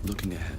looking ahead.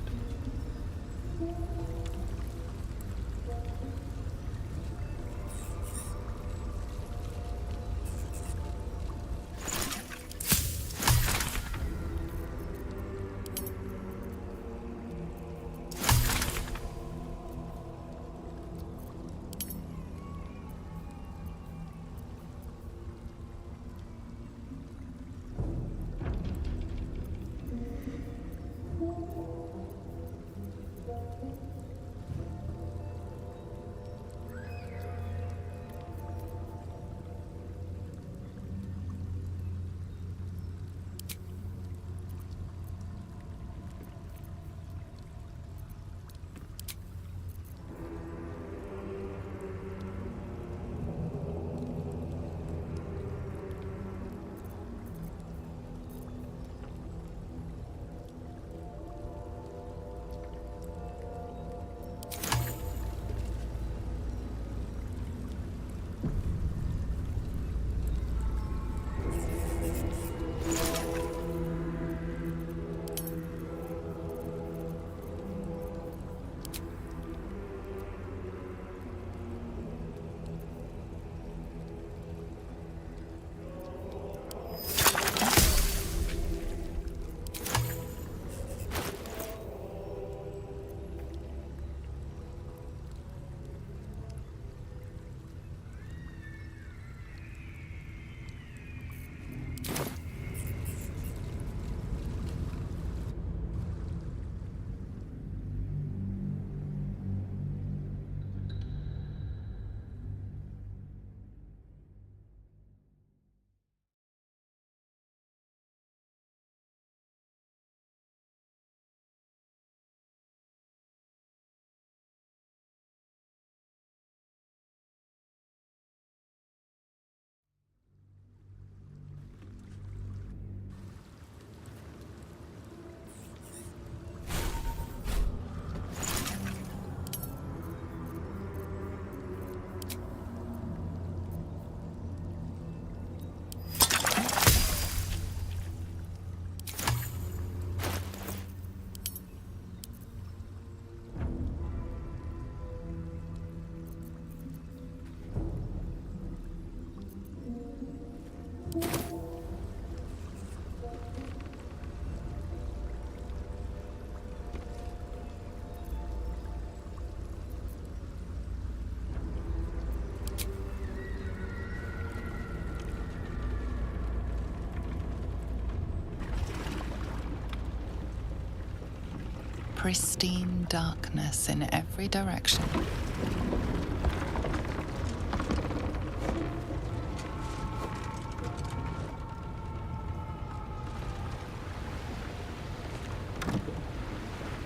Pristine darkness in every direction.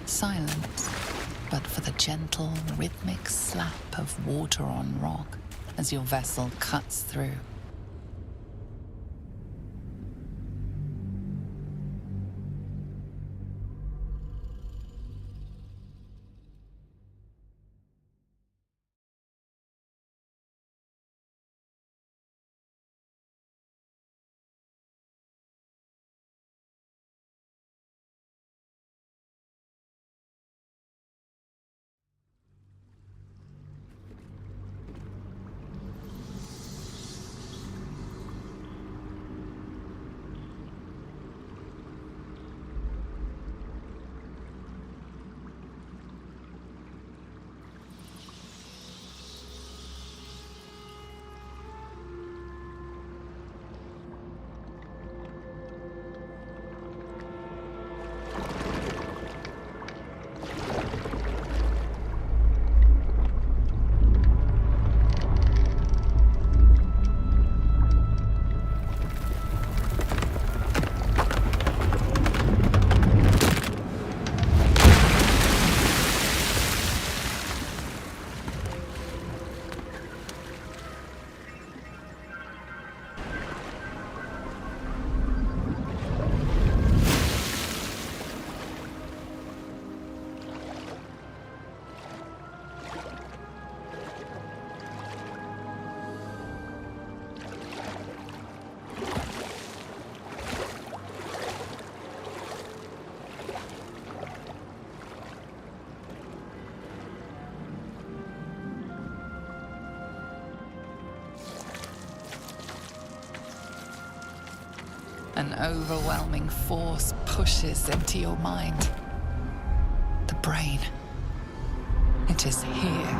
Silence, but for the gentle, rhythmic slap of water on rock as your vessel cuts through. overwhelming force pushes into your mind. The brain. It is here.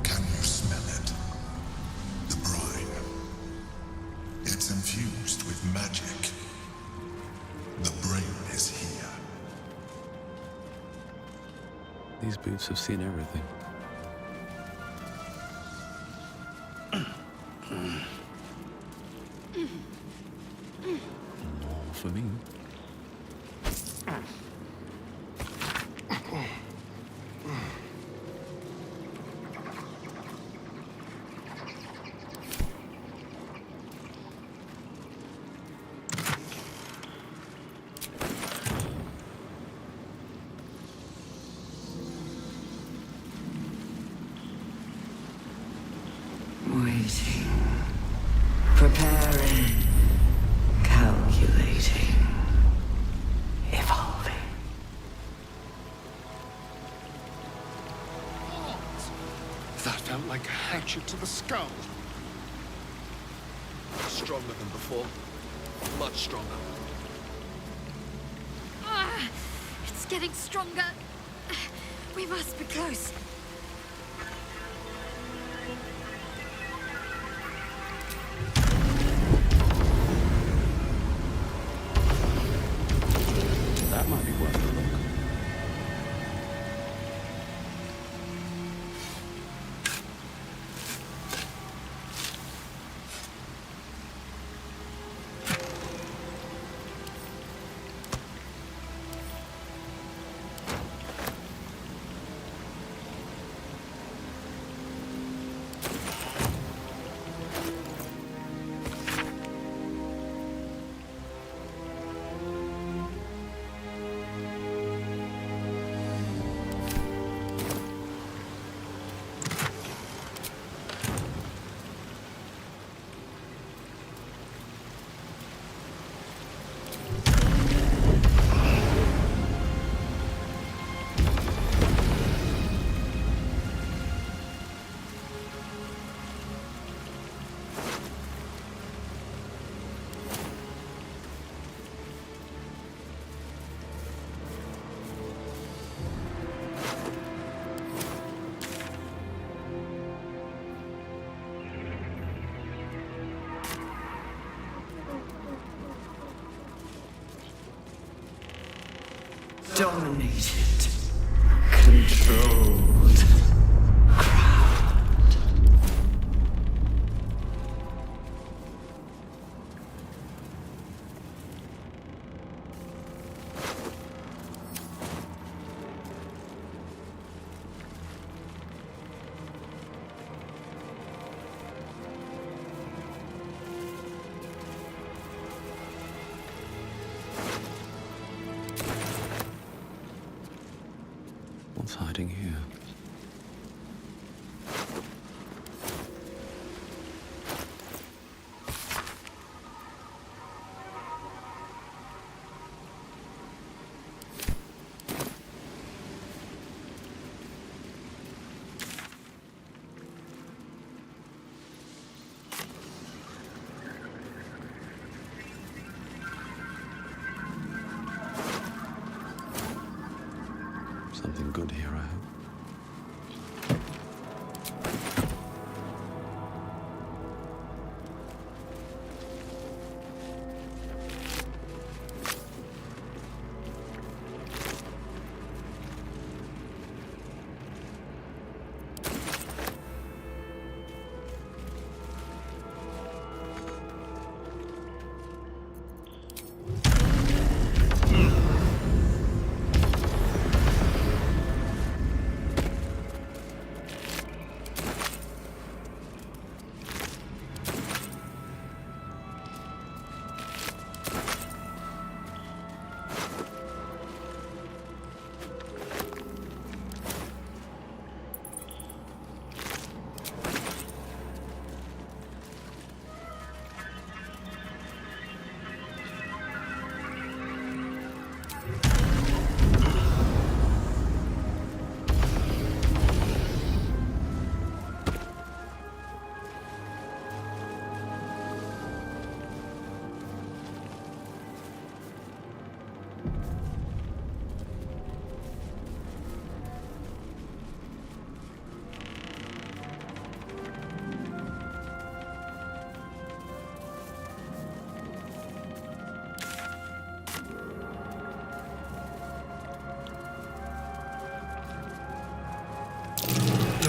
Can you smell it? The brine. It's infused with magic. The brain is here. These boots have seen everything. More for me. Waiting, preparing, calculating, evolving. That felt like a hatchet to the skull. Stronger than before. Much stronger. It's getting stronger. We must be close. That might be worth a look. Dominated, controlled, crowned. What's hiding here? Something good here, I hope.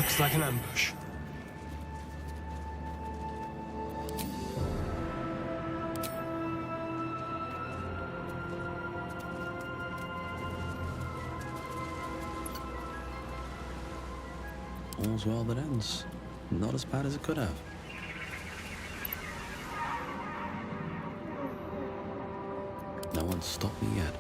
Looks like an ambush. All's well that ends. Not as bad as it could have. No one's stopped me yet.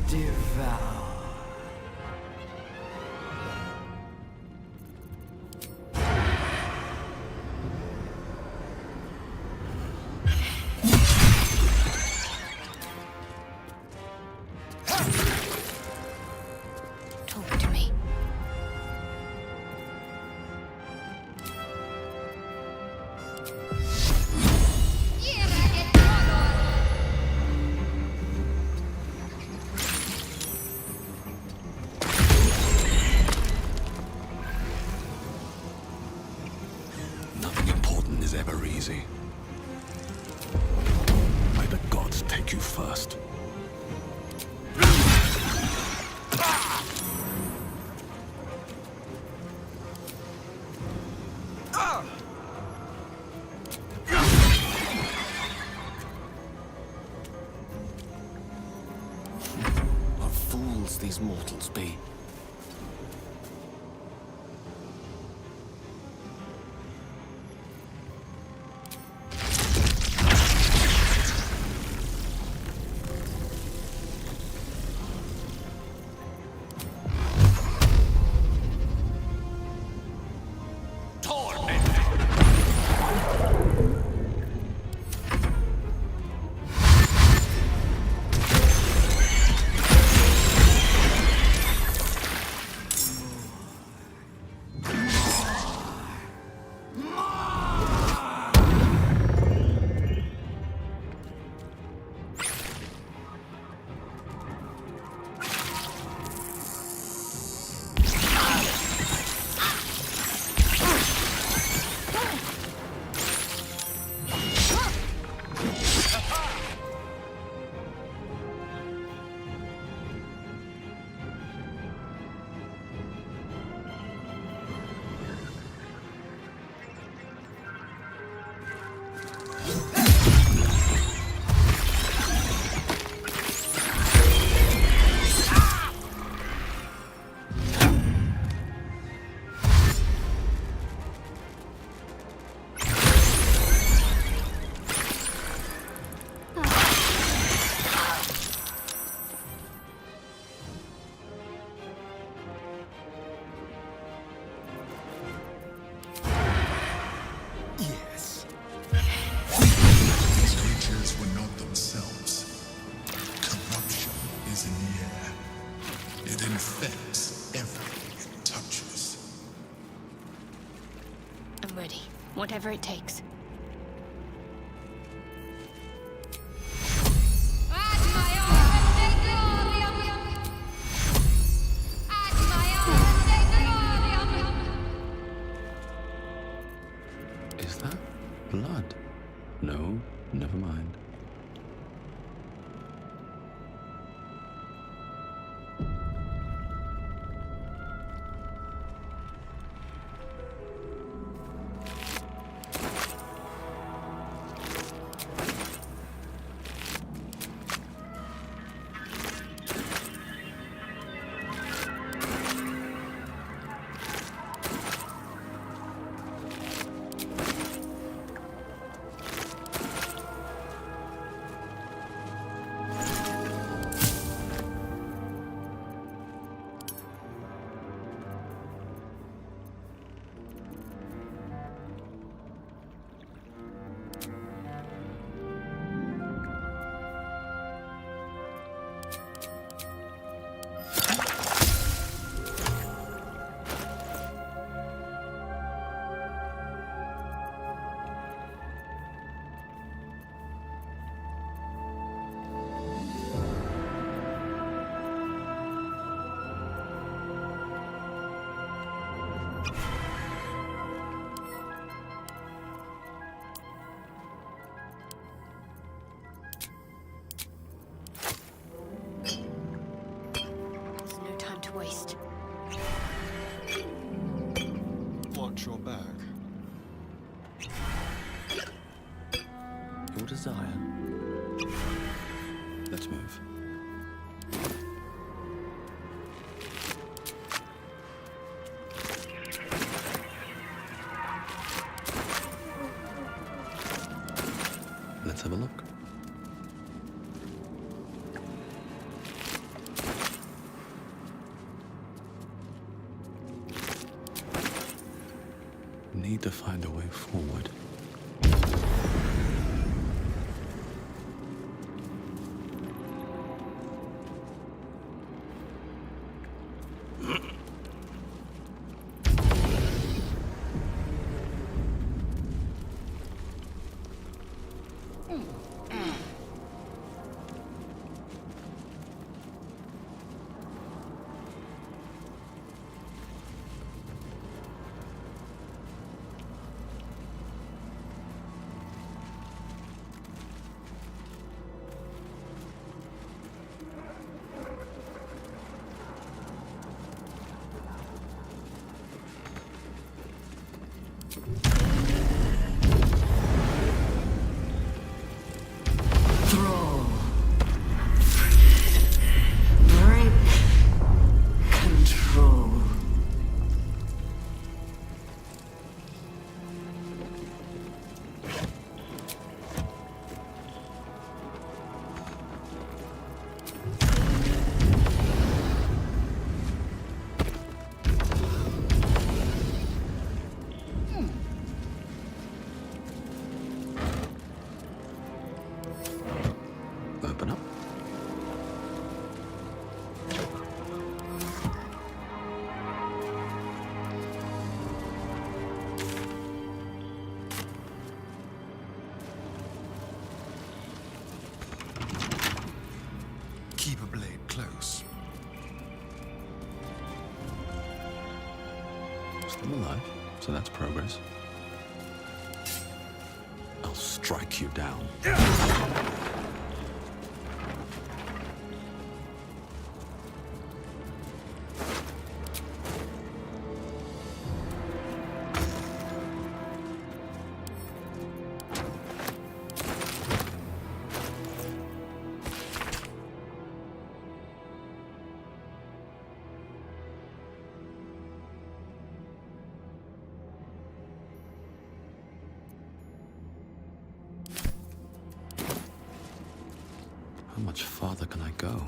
Devour. Talk to me. Nothing important is ever easy. May the gods take you first. What fools these mortals be. Yes. These creatures were not themselves. Corruption is in the air. It infects everything it touches. I'm ready. Whatever it takes. Is that blood? No, never mind. need to find a way forward. Thrall. Break control. Open up. Keep a blade close. Still alive, so that's progress. I'll strike you down. How much farther can I go?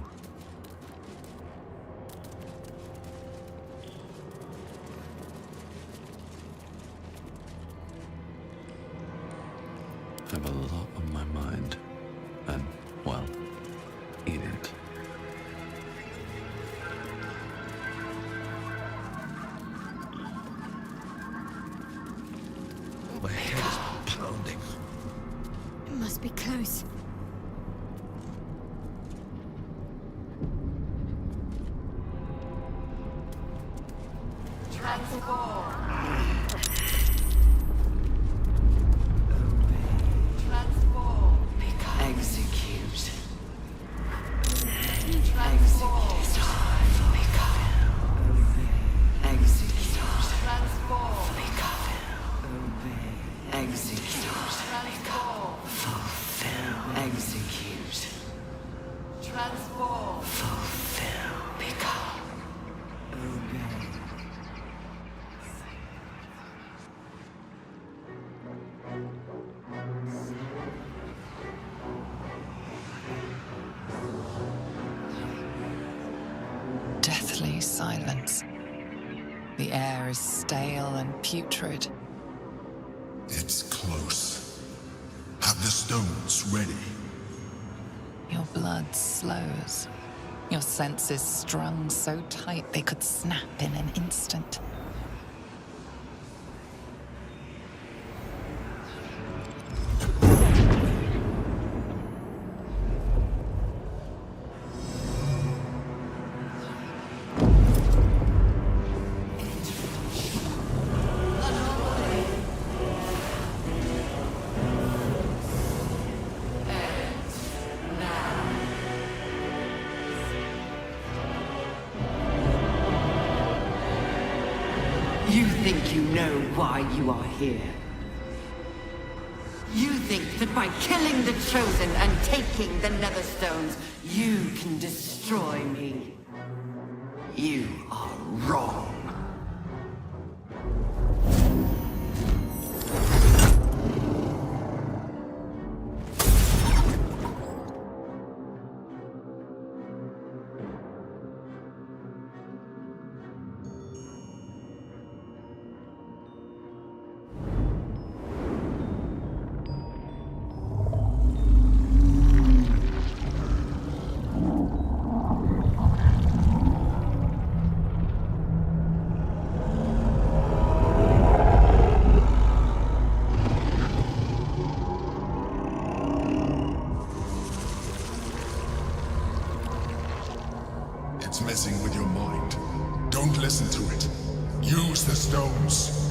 I have a lot on my mind. And, well, in it. My head is pounding. It must be close. Execute. Deathly silence. The air is stale and putrid. It's close. Have the stones ready. Your blood slows. Your senses strung so tight they could snap in an instant. You think you know why you are here? You think that by killing the Chosen and taking the Netherstones, you can destroy me? You are wrong. messing with your mind. Don't listen to it. Use the stones.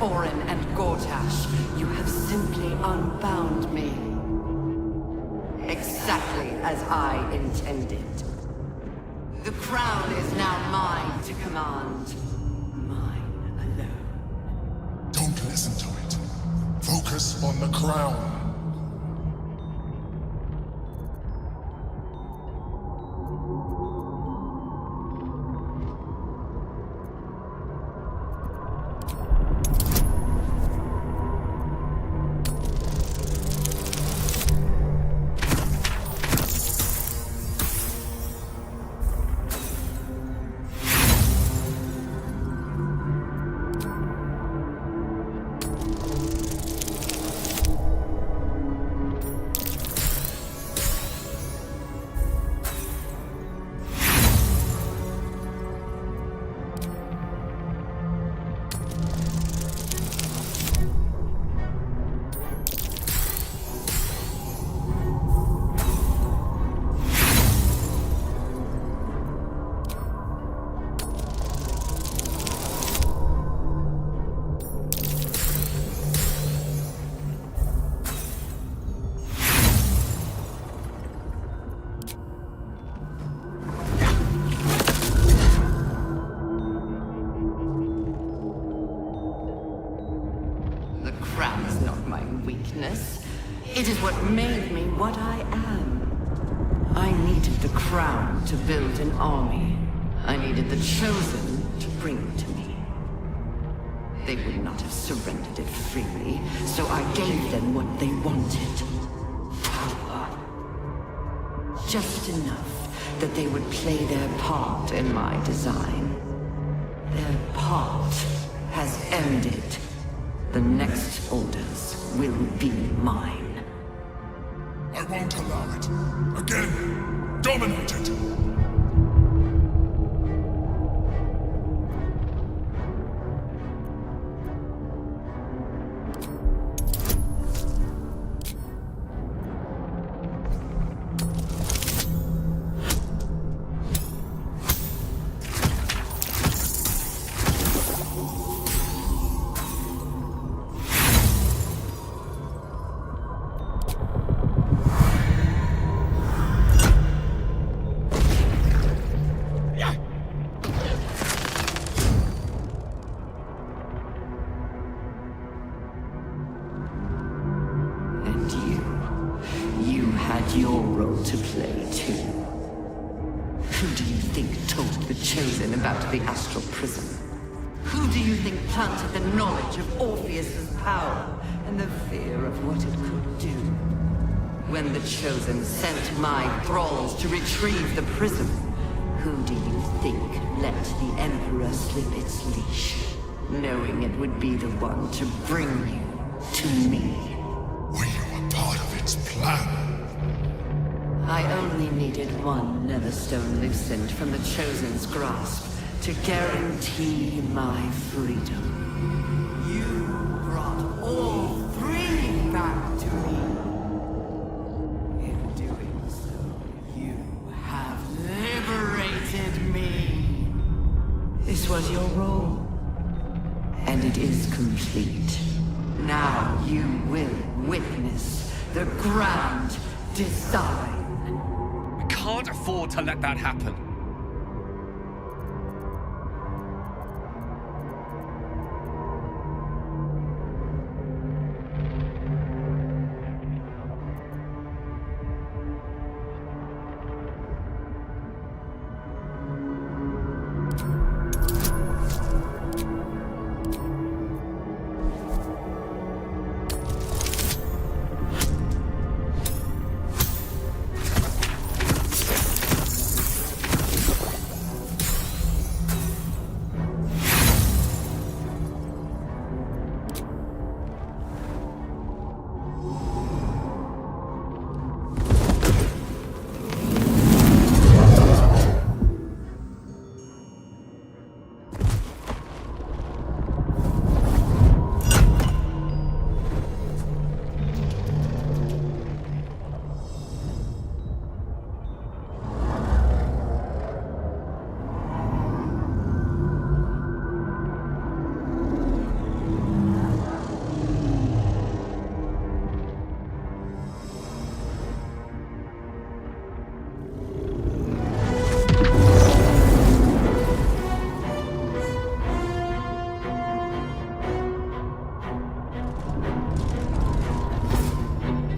Orin and Gortash, you have simply unbound me. Exactly as I intended. The crown is now mine to command. Mine alone. Don't listen to it. Focus on the crown. It is what made me what I am. I needed the crown to build an army. I needed the chosen to bring it to me. They would not have surrendered it freely, so I gave them what they wanted. Power. Just enough that they would play their part in my design. Their part has ended. The next orders will be mine. I won't allow it. Again, dominate it! Your role to play, too. Who do you think told the Chosen about the Astral Prism? Who do you think planted the knowledge of Orpheus's power and the fear of what it could do? When the Chosen sent my thralls to retrieve the prism, who do you think let the Emperor slip its leash, knowing it would be the one to bring you to me? Were you a part of its plan? I only needed one Netherstone loosened from the Chosen's grasp to guarantee my freedom. You brought all three back to me. In doing so, you have liberated me. This was your role, and it is complete. Now you will witness the grand design. We can't afford to let that happen.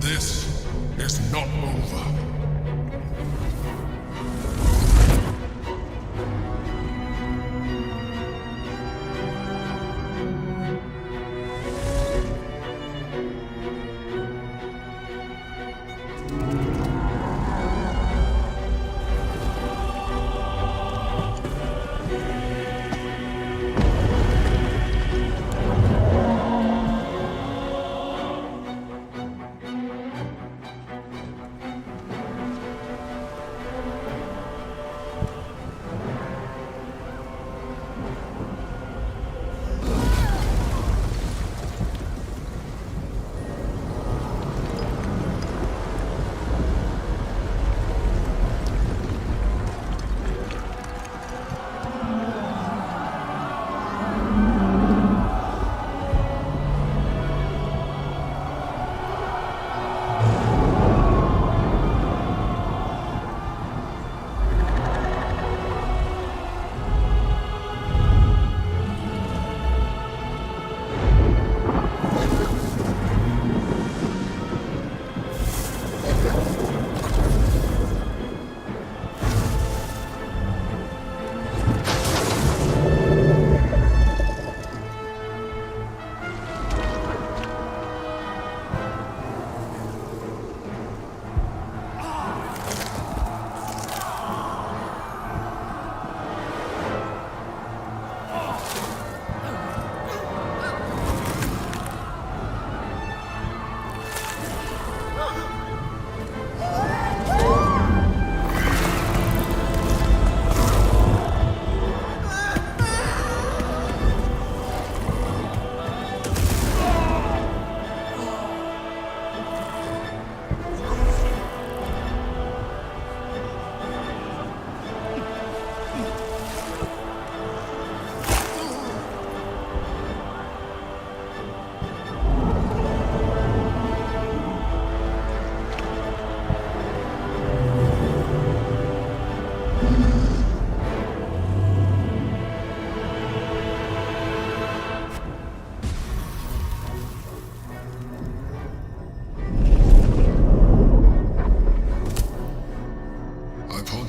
This is not over.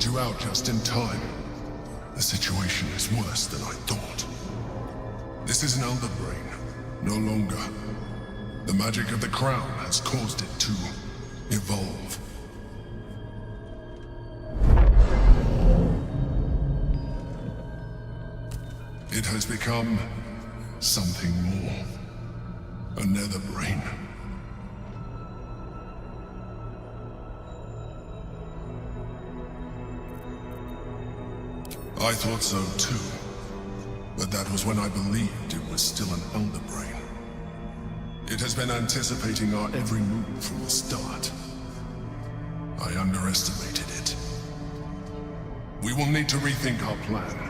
You out just in time. The situation is worse than I thought. This is an Elder Brain, no longer. The magic of the crown has caused it to evolve. It has become something more. A nether brain. I thought so too. But that was when I believed it was still an Elder Brain. It has been anticipating our every move from the start. I underestimated it. We will need to rethink our plan.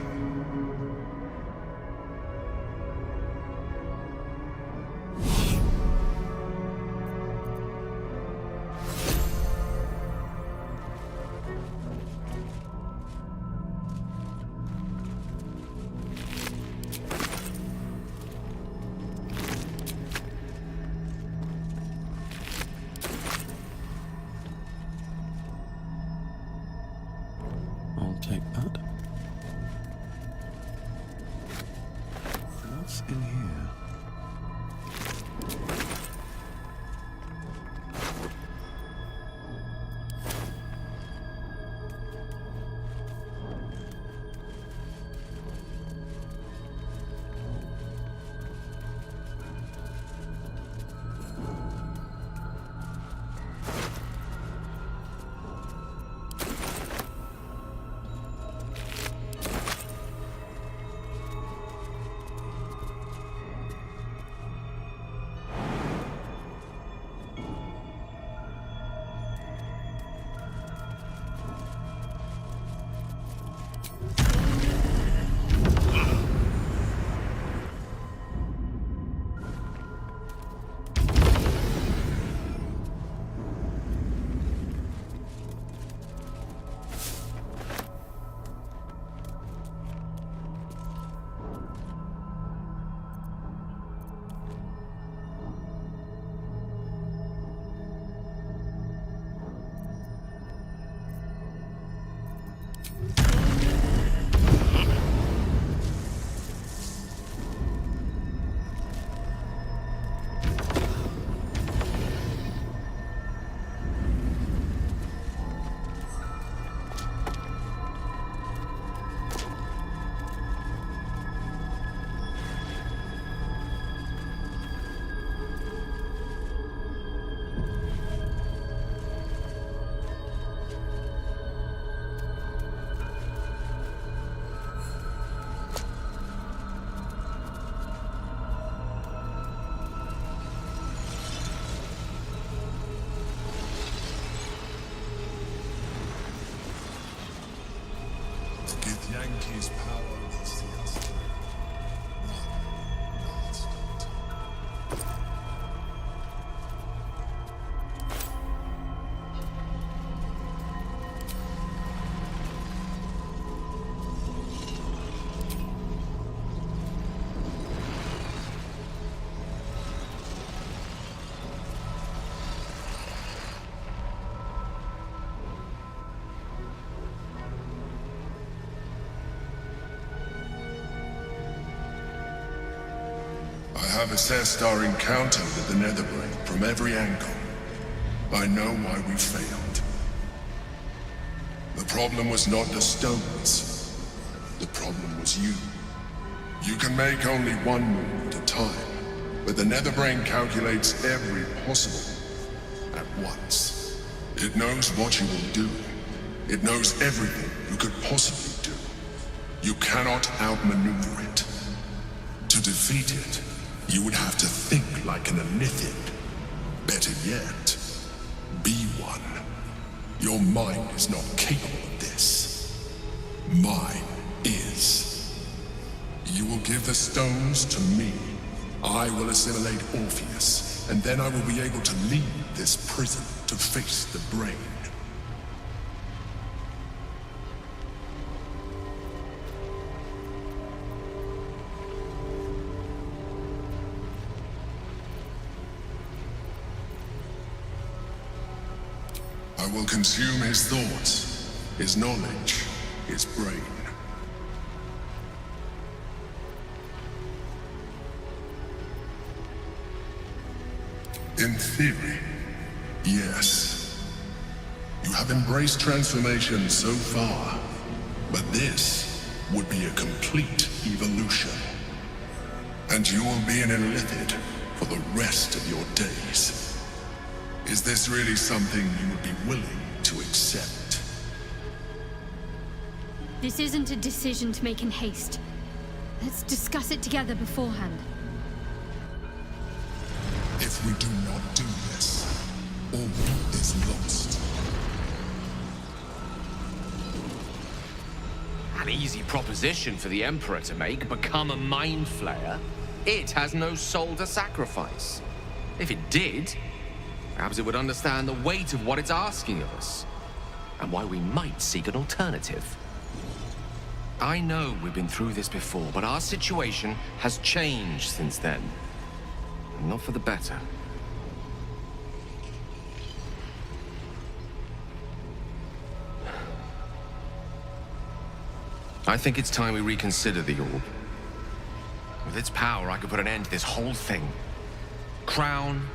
I'll take that. What's in here? Yankees power will see us through. One last time. I have assessed our encounter with the Netherbrain from every angle. I know why we failed. The problem was not the stones. The problem was you. You can make only one move at a time, but the Netherbrain calculates every possible move at once. It knows what you will do. It knows everything you could possibly do. You cannot outmaneuver it. To defeat it, you would have to think like an Elithid. Better yet, be one. Your mind is not capable of this. Mine is. You will give the stones to me. I will assimilate Orpheus, and then I will be able to leave this prison to face the brain. I will consume his thoughts, his knowledge, his brain. In theory, yes. You have embraced transformation so far, but this would be a complete evolution. And you will be an Elithid for the rest of your days. Is this really something you would be willing to accept? This isn't a decision to make in haste. Let's discuss it together beforehand. If we do not do this, all is lost. An easy proposition for the Emperor to make, become a Mind Flayer. It has no soul to sacrifice. If it did, perhaps it would understand the weight of what it's asking of us, and why we might seek an alternative. I know we've been through this before, but our situation has changed since then. And not for the better. I think it's time we reconsider the Orb. With its power, I could put an end to this whole thing. Crown,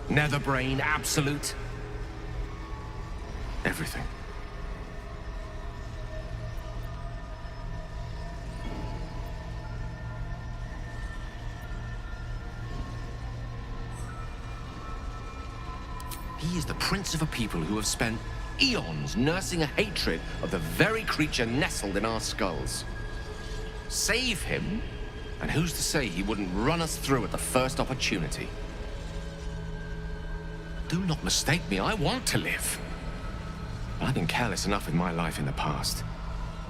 Netherbrain, Absolute. Everything. He is the prince of a people who have spent eons nursing a hatred of the very creature nestled in our skulls. Save him, and who's to say he wouldn't run us through at the first opportunity? Do not mistake me, I want to live. But I've been careless enough with my life in the past.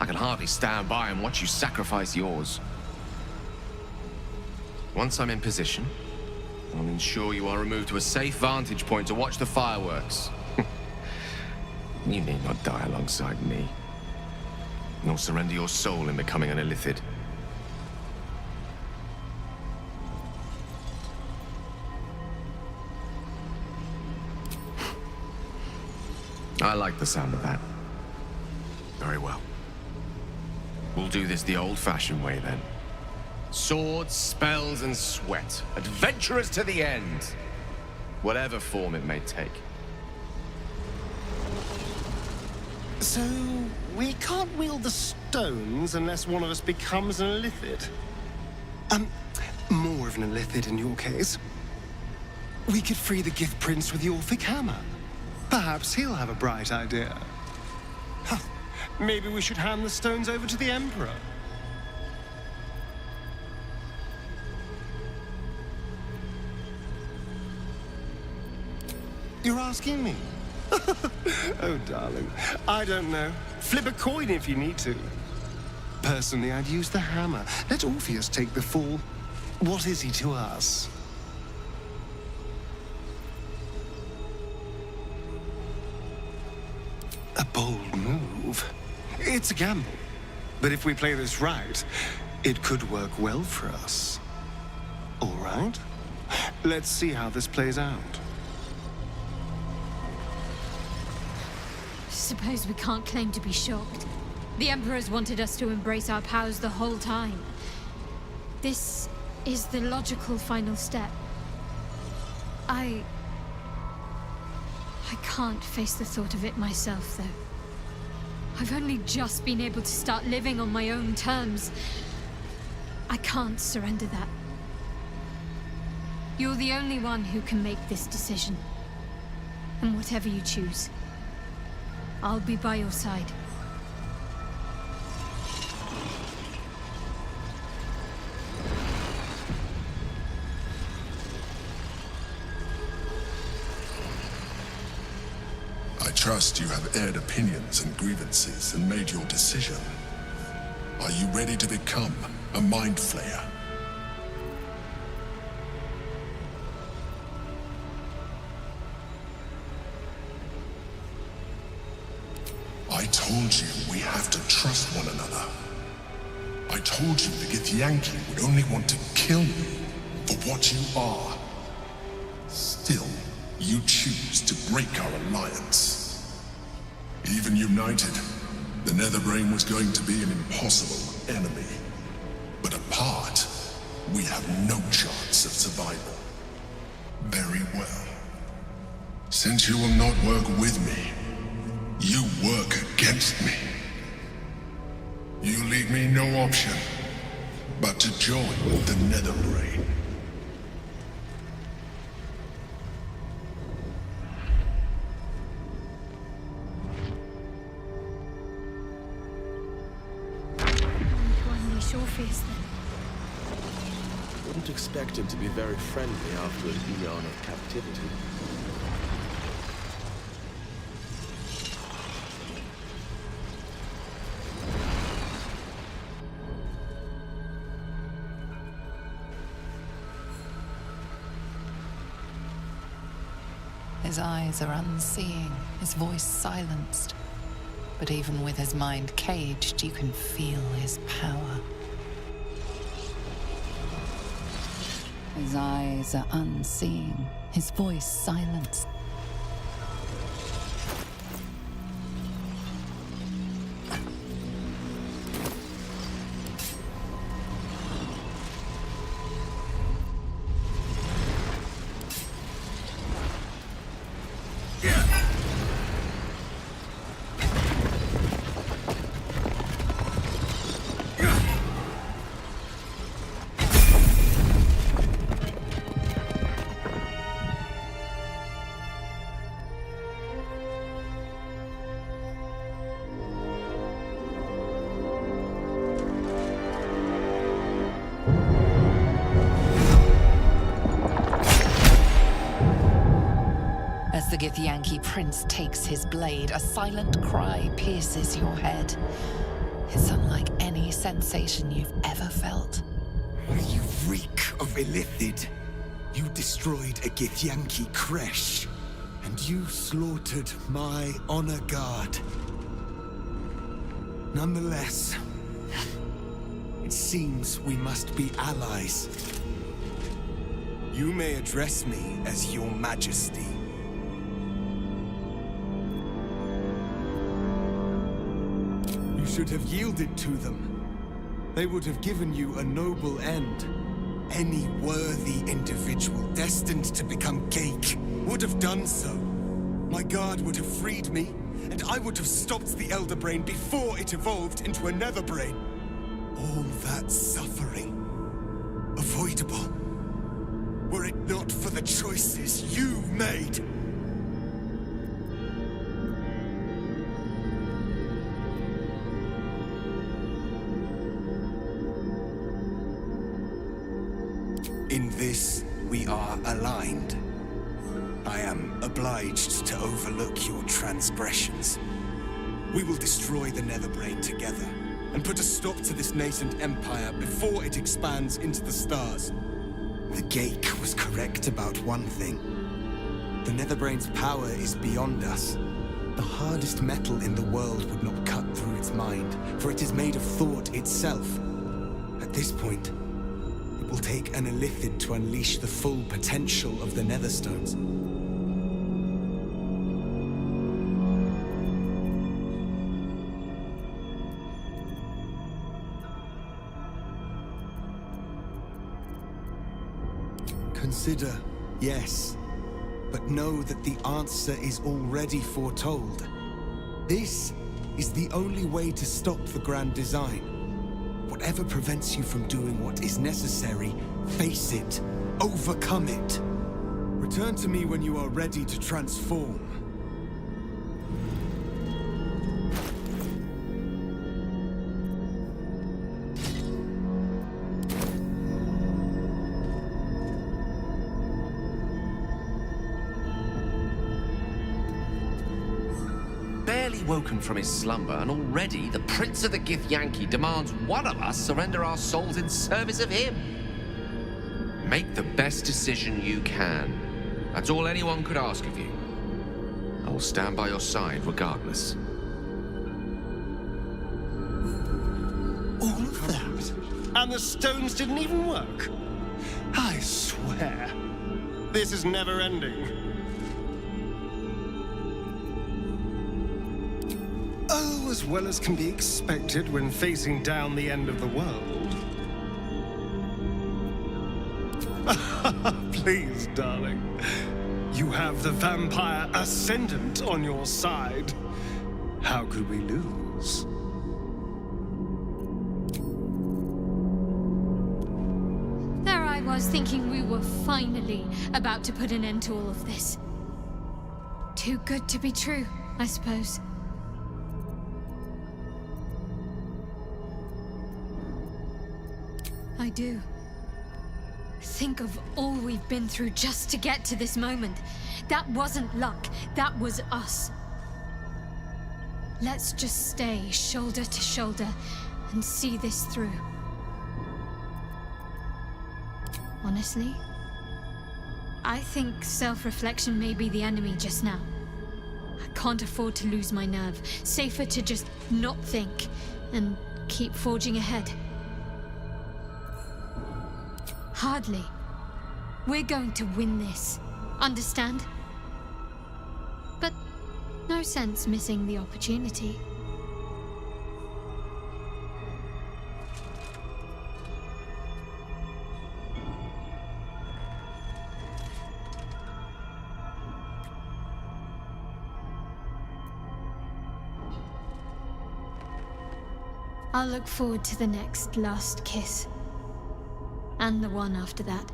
I can hardly stand by and watch you sacrifice yours. Once I'm in position, I'll ensure you are removed to a safe vantage point to watch the fireworks. You need not die alongside me, nor surrender your soul in becoming an illithid. I like the sound of that. Very well. We'll do this the old-fashioned way, then. Swords, spells, and sweat. Adventurers to the end. Whatever form it may take. So, we can't wield the stones unless one of us becomes an illithid. More of an illithid in your case. We could free the Gift Prince with the Orphic Hammer. Perhaps he'll have a bright idea. Huh. Maybe we should hand the stones over to the Emperor. You're asking me? Oh, darling, I don't know. Flip a coin if you need to. Personally, I'd use the hammer. Let Orpheus take the fall. What is he to us? A bold move. It's a gamble. But if we play this right, it could work well for us. All right? Let's see how this plays out. Suppose we can't claim to be shocked. The Emperor's wanted us to embrace our powers the whole time. This is the logical final step. I can't face the thought of it myself, though. I've only just been able to start living on my own terms. I can't surrender that. You're the only one who can make this decision. And whatever you choose, I'll be by your side. I trust you have aired opinions and grievances and made your decision. Are you ready to become a Mind Flayer? I told you we have to trust one another. I told you the Githyanki would only want to kill you for what you are. Still, you choose to break our alliance. Even united, the Netherbrain was going to be an impossible enemy. But apart, we have no chance of survival. Very well. Since you will not work with me, you work against me. You leave me no option but to join the Netherbrain. unleash Orpheus then? Wouldn't expect him to be very friendly after an eon of captivity. His eyes are unseeing, his voice silenced. But even with his mind caged, you can feel his power. His eyes are unseeing, his voice silenced. As the Githyanki prince takes his blade, a silent cry pierces your head. It's unlike any sensation you've ever felt. You reek of Illithid. You destroyed a Githyanki creche, and you slaughtered my honor guard. Nonetheless, it seems we must be allies. You may address me as your majesty. You should have yielded to them. They would have given you a noble end. Any worthy individual destined to become Geik would have done so. My guard would have freed me, and I would have stopped the Elder Brain before it evolved into a Nether Brain. All that suffering, avoidable, were it not for the choices you made. In this, we are aligned. I am obliged to overlook your transgressions. We will destroy the Netherbrain together, and put a stop to this nascent empire before it expands into the stars. The Geik was correct about one thing. The Netherbrain's power is beyond us. The hardest metal in the world would not cut through its mind, for it is made of thought itself. At this point, it will take an Illithid to unleash the full potential of the Netherstones. Consider, yes, but know that the answer is already foretold. This is the only way to stop the grand design. Whatever prevents you from doing what is necessary, face it, overcome it. Return to me when you are ready to transform. Barely woken from his slumber, and already the Prince of the Githyanki demands one of us surrender our souls in service of him. Make the best decision you can. That's all anyone could ask of you. I will stand by your side regardless. All of that? And the stones didn't even work? I swear, this is never ending. Oh, as well as can be expected when facing down the end of the world. Please, darling. You have the vampire ascendant on your side. How could we lose? There I was thinking we were finally about to put an end to all of this. Too good to be true, I suppose. I do. Think of all we've been through just to get to this moment. That wasn't luck, that was us. Let's just stay shoulder to shoulder and see this through. Honestly, I think self-reflection may be the enemy just now. I can't afford to lose my nerve. Safer to just not think and keep forging ahead. Hardly. We're going to win this. Understand? But no sense missing the opportunity. I'll look forward to the next last kiss. And the one after that.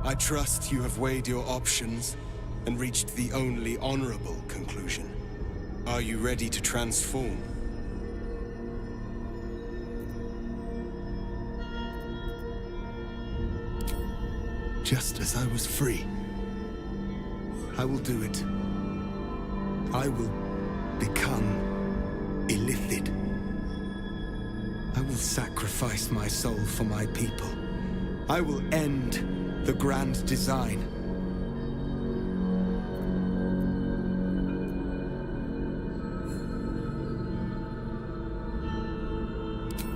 I trust you have weighed your options and reached the only honorable conclusion. Are you ready to transform? Just as I was free, I will do it. I will become illithid. I will sacrifice my soul for my people. I will end the grand design.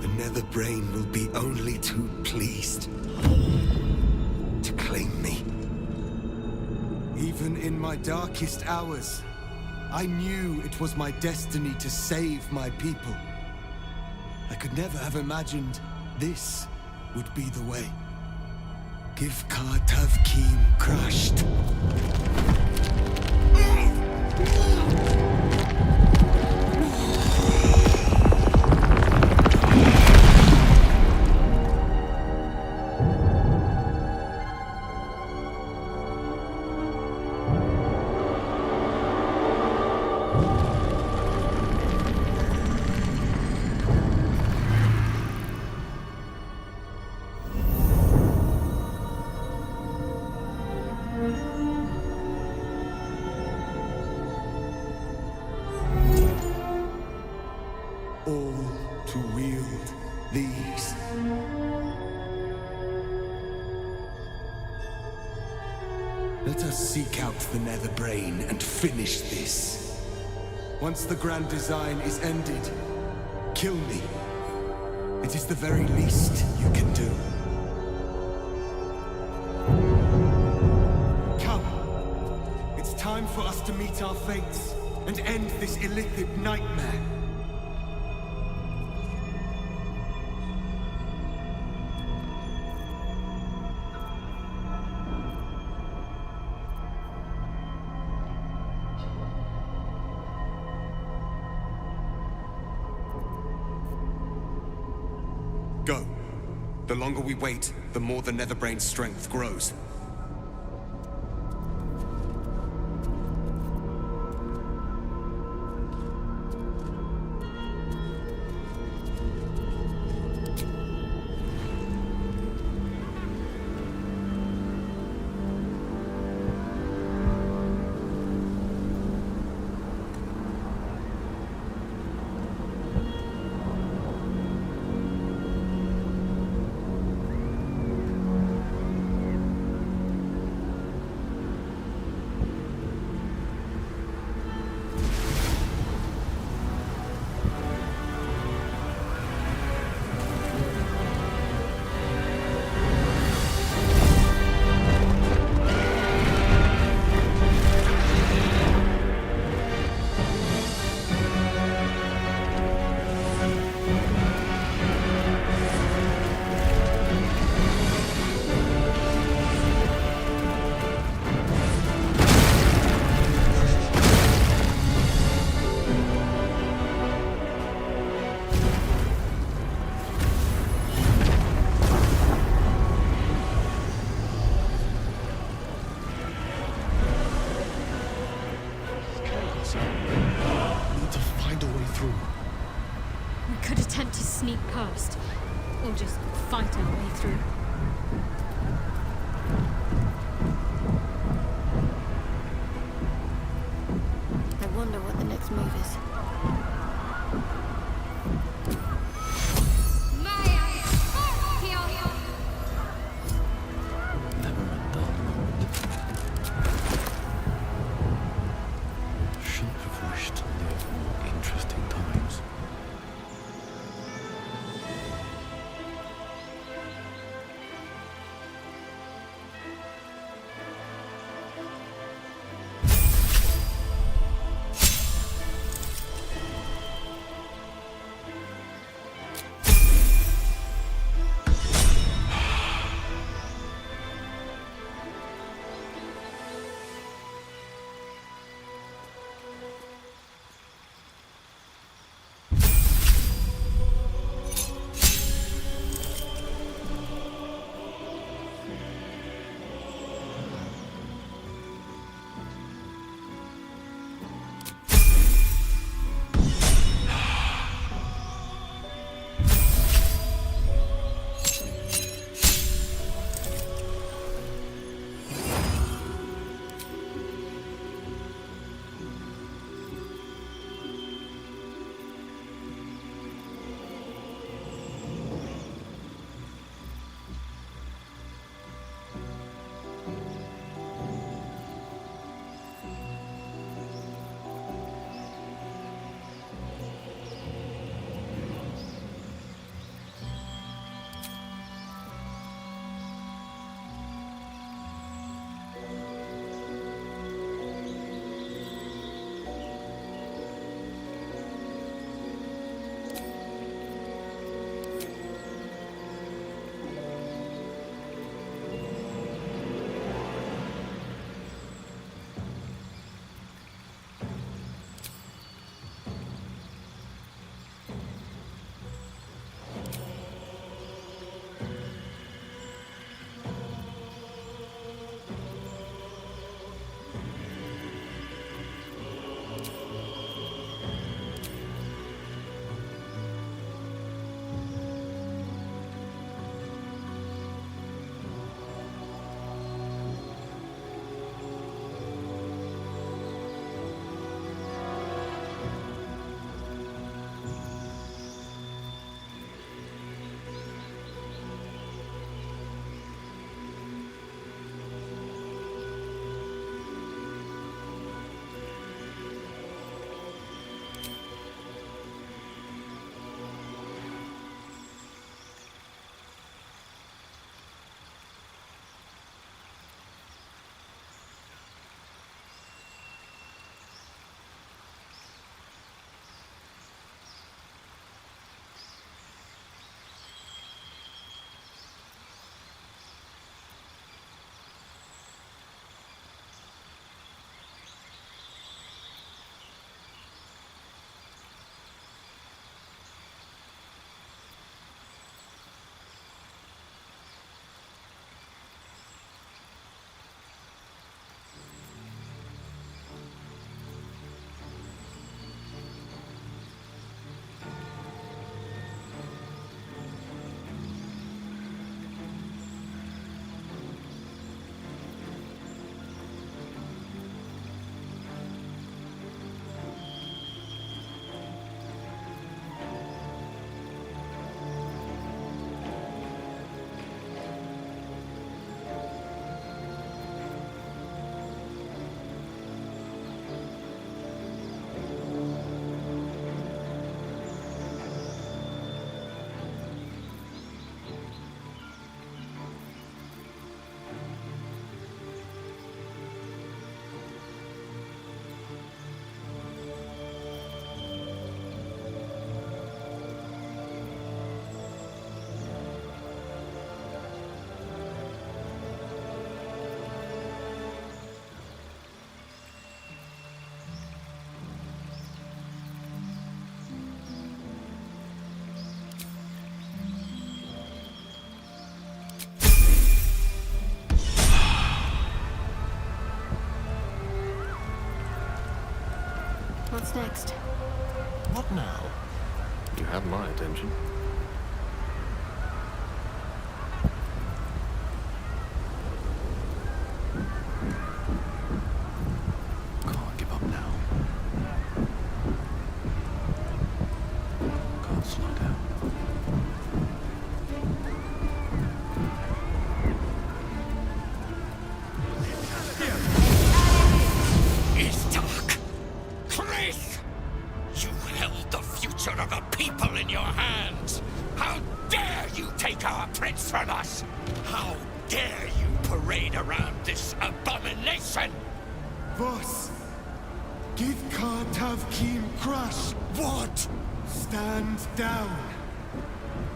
The Nether Brain will be only too pleased to claim me. Even in my darkest hours, I knew it was my destiny to save my people. I could never have imagined this would be the way. Give Tavkim crushed. To wield these. Let us seek out the Nether Brain and finish this. Once the grand design is ended, kill me. It is the very least you can do. Come. It's time for us to meet our fates and end this illithid nightmare. Go. The longer we wait, the more the Netherbrain's strength grows. to sneak past, or just fight our way through. I wonder what the next move is. Never a dull moment. Should have wished to live more interesting times. What's next? What now? You have my attention. Can't give up now. Can't slow down. It's dark. Chris! You held the future of a people in your hands. How dare you take our prince from us? How dare you parade around this abomination? Boss, give Kartav Kim crush. What? Stand down.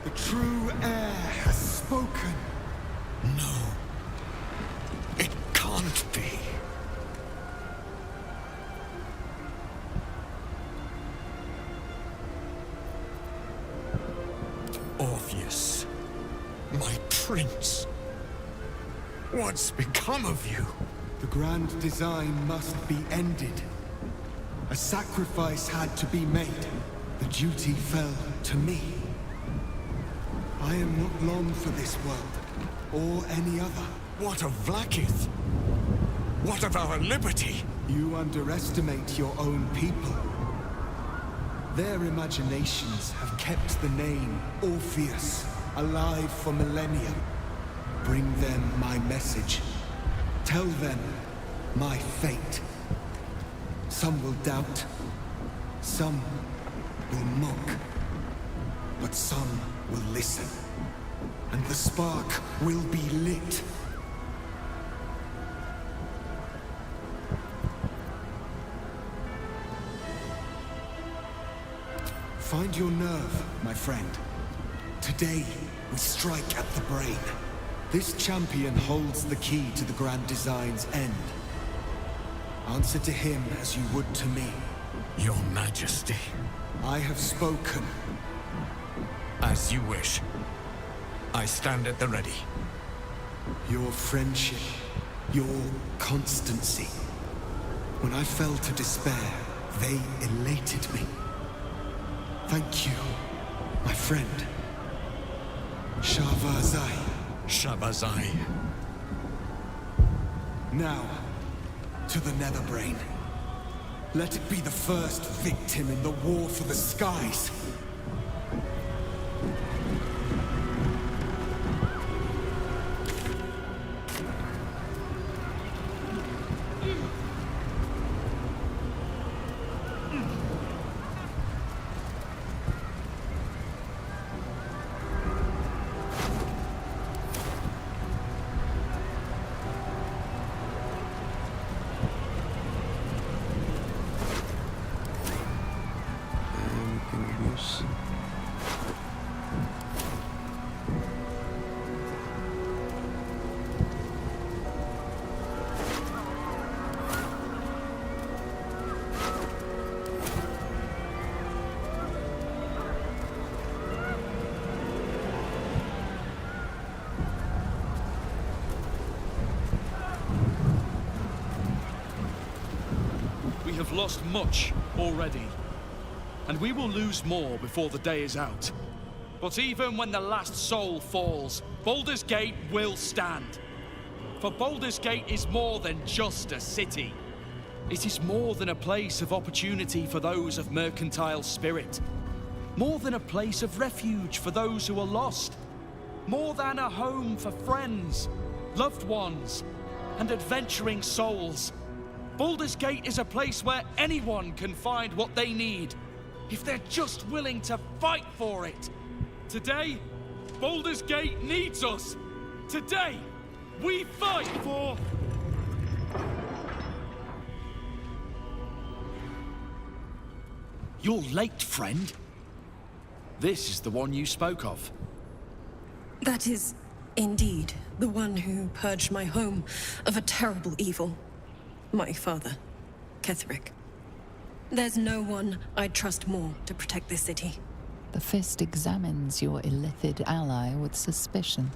The true heir has spoken. No. It can't be. Orpheus, my prince. What's become of you? The grand design must be ended. A sacrifice had to be made. The duty fell to me. I am not long for this world, or any other. What of Vlaakith? What of our liberty? You underestimate your own people. Their imaginations have kept the name Orpheus alive for millennia. Bring them my message. Tell them my fate. Some will doubt. Some will mock. But some will listen. And the spark will be lit. Find your nerve, my friend. Today, we strike at the brain. This champion holds the key to the Grand Design's end. Answer to him as you would to me. Your Majesty. I have spoken. As you wish. I stand at the ready. Your friendship, your constancy. When I fell to despair, they elated me. Thank you, my friend. Shavazai. Shabazai. Now, to the Netherbrain. Let it be the first victim in the war for the skies. We have lost much already, and we will lose more before the day is out. But even when the last soul falls, Baldur's Gate will stand. For Baldur's Gate is more than just a city. It is more than a place of opportunity for those of mercantile spirit. More than a place of refuge for those who are lost. More than a home for friends, loved ones, and adventuring souls. Baldur's Gate is a place where anyone can find what they need, if they're just willing to fight for it. Today, Baldur's Gate needs us. Today, we fight for... You're late, friend. This is the one you spoke of. That is indeed the one who purged my home of a terrible evil. My father, Ketheric. There's no one I'd trust more to protect this city. The Fist examines your illithid ally with suspicion.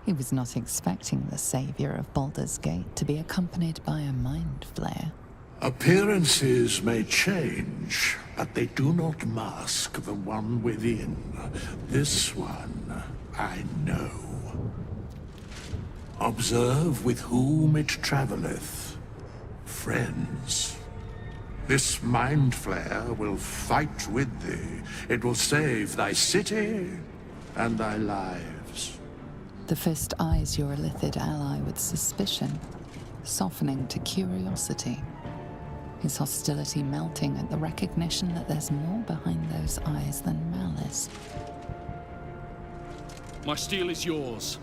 He was not expecting the savior of Baldur's Gate to be accompanied by a mind flayer. Appearances may change, but they do not mask the one within. This one, I know. Observe with whom it traveleth. Friends. This mind flare will fight with thee. It will save thy city and thy lives. The fist eyes your illithid ally with suspicion, softening to curiosity. His hostility melting at the recognition that there's more behind those eyes than malice. My steel is yours,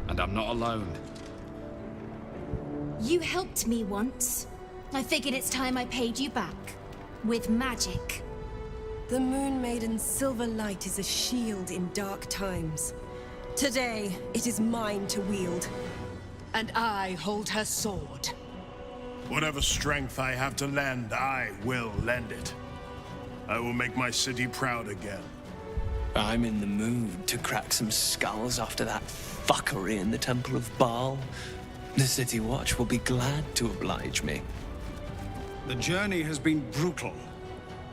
and I'm not alone. You helped me once. I figured it's time I paid you back. With magic. The Moon Maiden's silver light is a shield in dark times. Today, it is mine to wield. And I hold her sword. Whatever strength I have to lend, I will lend it. I will make my city proud again. I'm in the mood to crack some skulls after that fuckery in the Temple of Baal. The City Watch will be glad to oblige me. The journey has been brutal,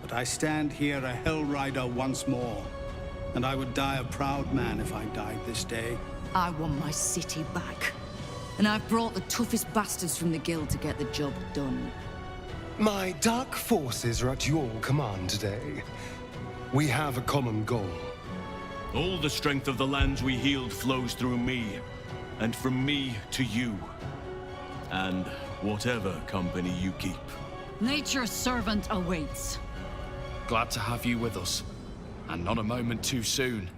but I stand here a Hell Rider once more. And I would die a proud man if I died this day. I want my city back. And I've brought the toughest bastards from the guild to get the job done. My dark forces are at your command today. We have a common goal. All the strength of the lands we healed flows through me, and from me to you. And whatever company you keep. Nature's servant awaits. Glad to have you with us, and not a moment too soon.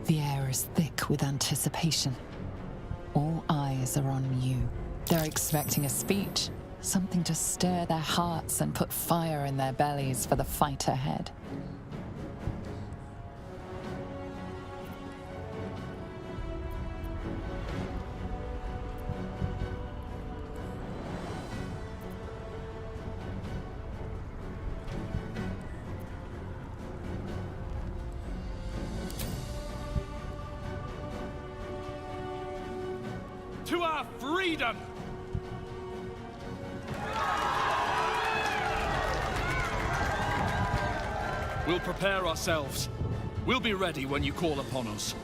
The air is thick with anticipation. All eyes are on you. They're expecting a speech, something to stir their hearts and put fire in their bellies for the fight ahead. To our freedom! We'll prepare ourselves. We'll be ready when you call upon us.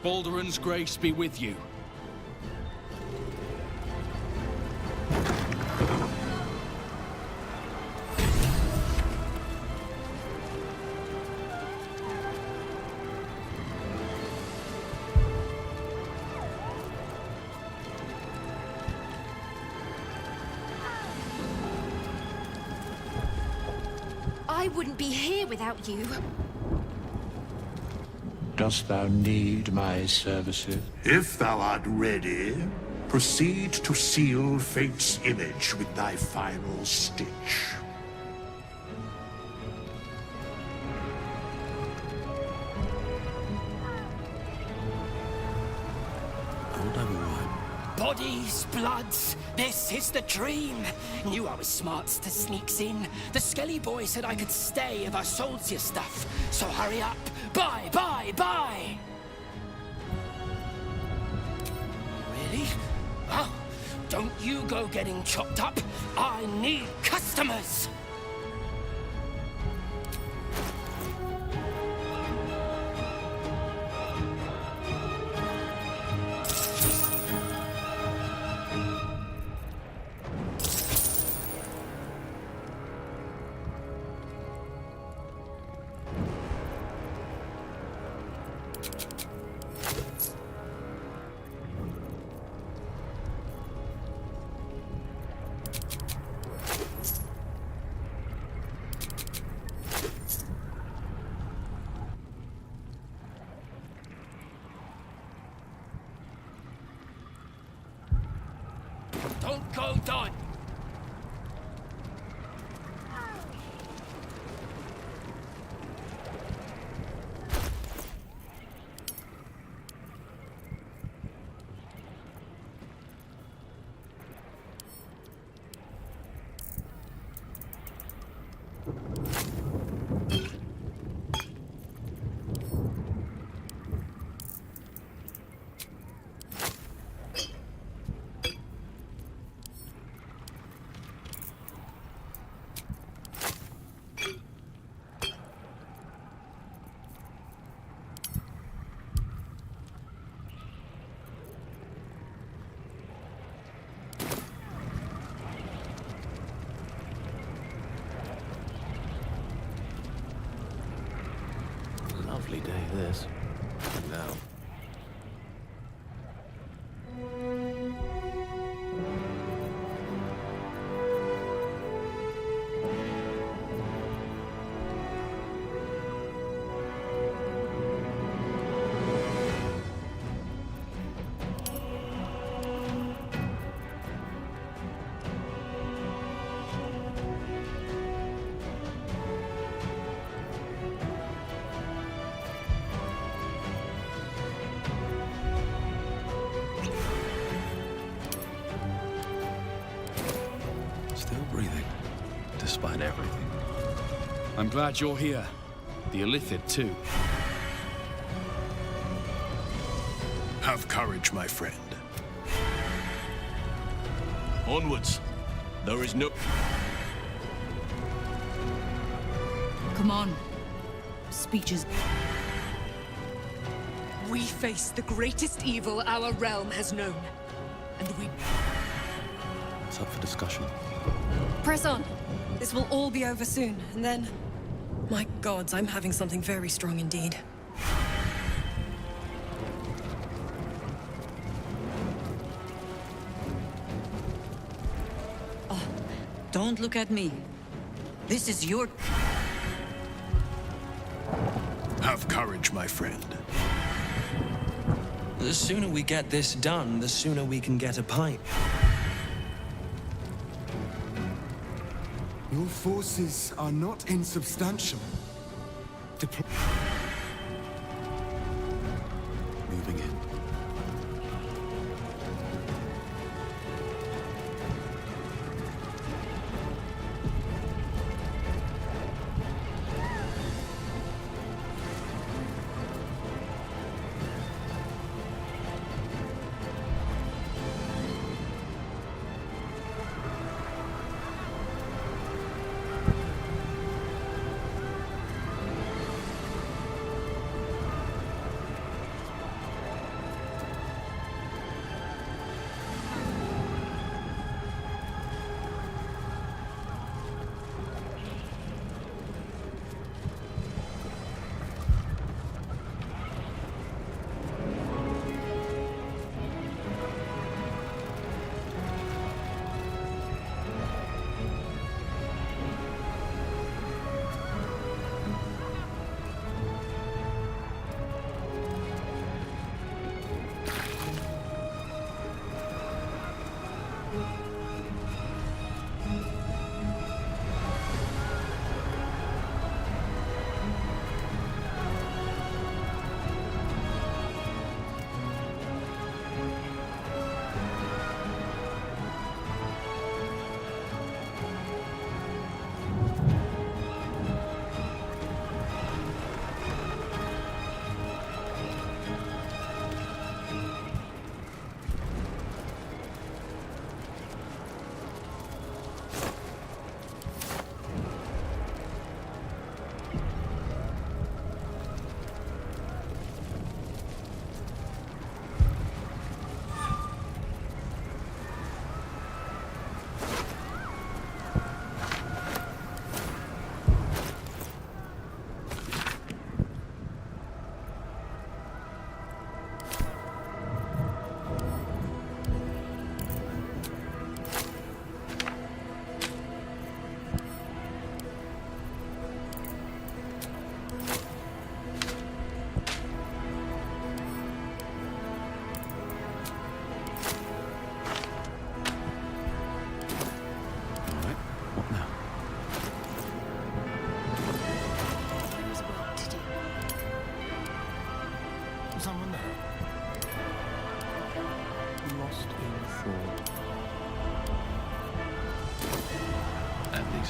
Baldur's grace be with you. I wouldn't be here without you. Dost thou need my services? If thou art ready, proceed to seal fate's image with thy final stitch. Bodies, bloods, this is the dream. Knew I was smarts to sneaks in. The Skelly boy said I could stay if I sold your stuff. So hurry up. Buy, buy, buy! Really? Well, don't you go getting chopped up. I need customers! Don't go, Don! this. For now. Still breathing, despite everything. I'm glad you're here. The Illithid, too. Have courage, my friend. Onwards. There is no... Come on. Speeches. We face the greatest evil our realm has known. And we... It's up for discussion. Press on. This will all be over soon, and then... My gods, I'm having something very strong indeed. Oh, don't look at me. This is your... Have courage, my friend. The sooner we get this done, the sooner we can get a pipe. Your forces are not insubstantial. Moving in.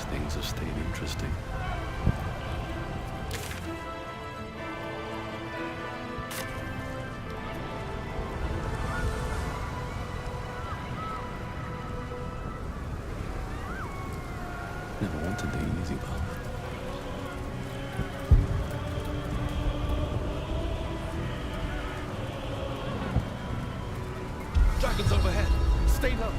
Things have stayed interesting. Never wanted the easy path. Dragons overhead. Stay low.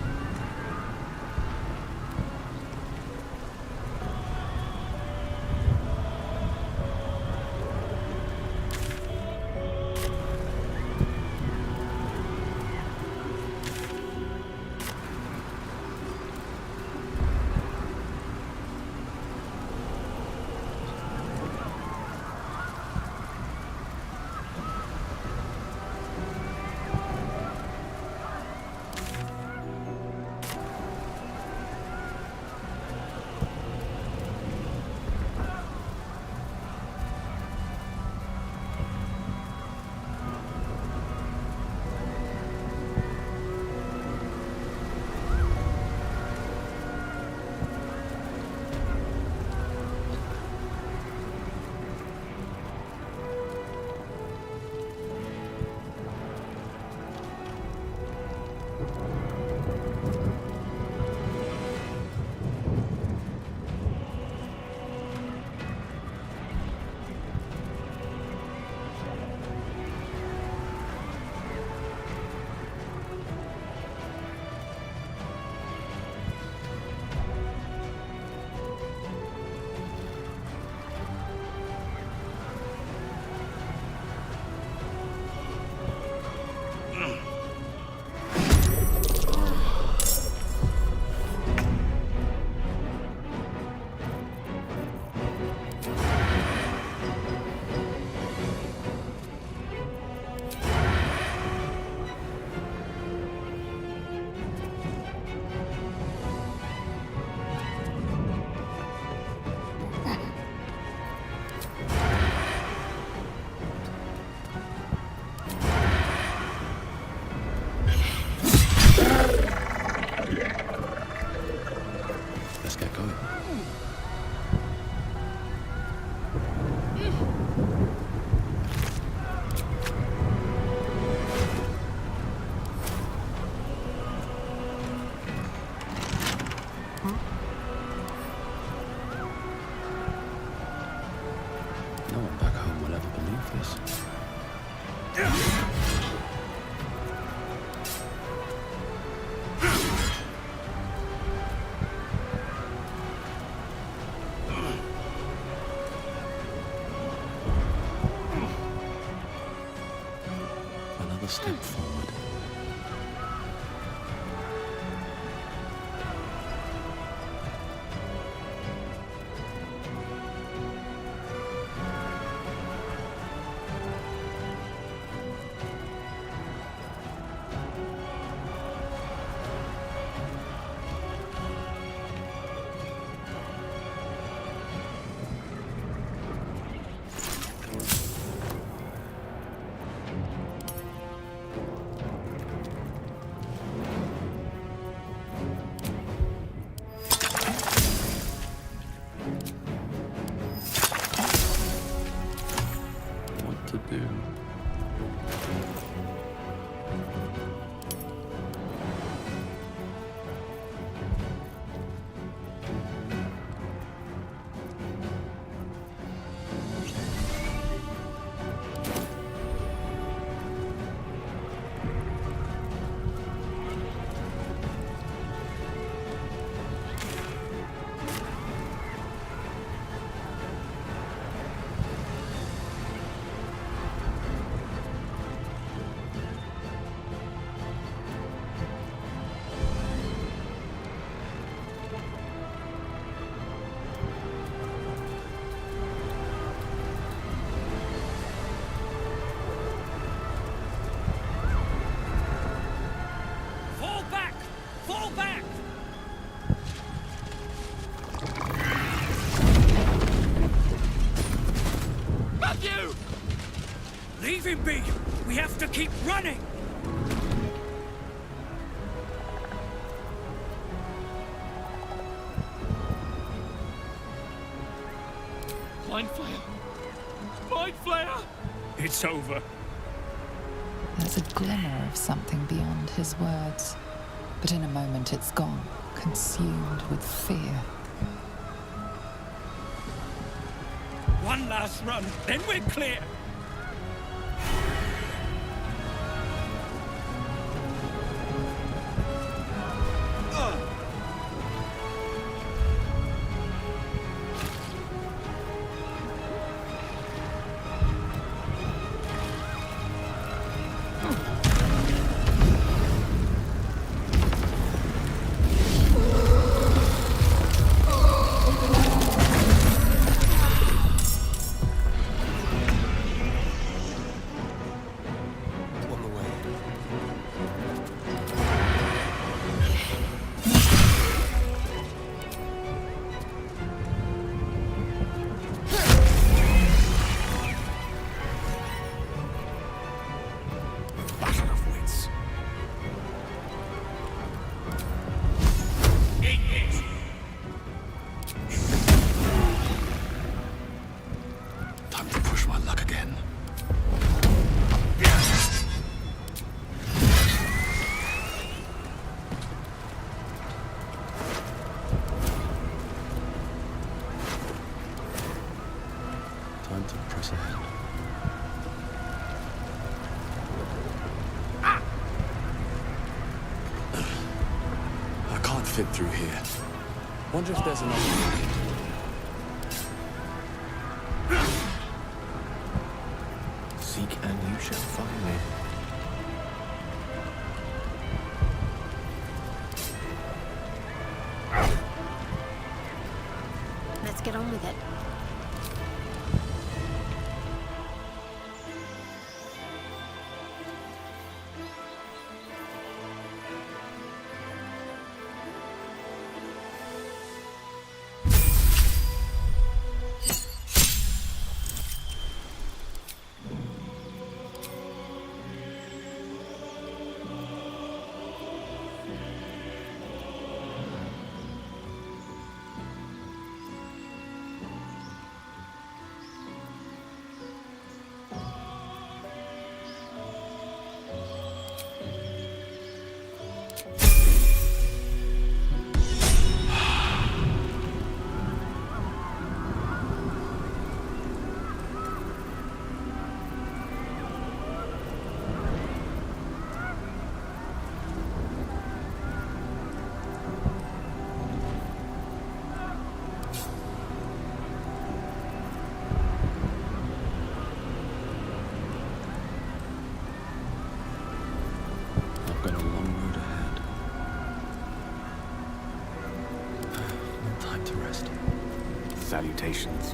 get going. No one back home will ever believe this. Another step forward. What to do? Fall back! Fall back! Matthew! Leave him be! We have to keep running! Mind flayer! Mind flayer! It's over. There's a glimmer of something beyond his words, but in a moment it's gone, consumed with fear. One last run, then we're clear. Time to push my luck again. Time to press ahead. I can't fit through here. Wonder if there's another way. Seek and you shall find me. Let's get on with it. Time to rest. Salutations.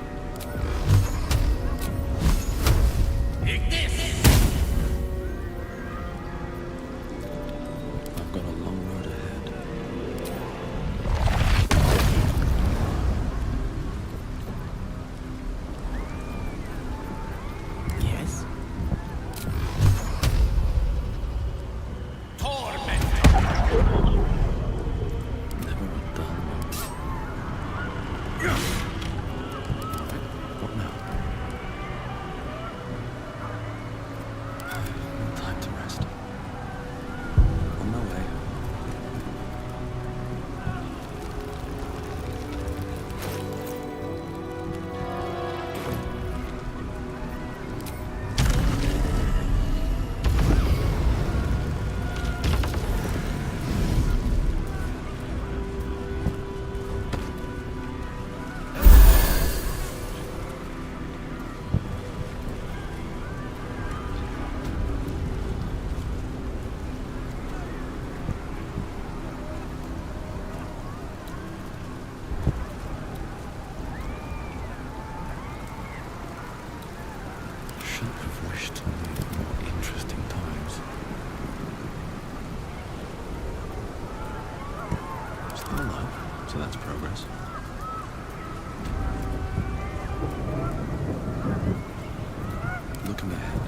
I've got a long road ahead. Yes? Never a dull moment. What now? Time to rest. On my way. Should have wished on more interesting times. Still alive, so that's progress. Looking ahead.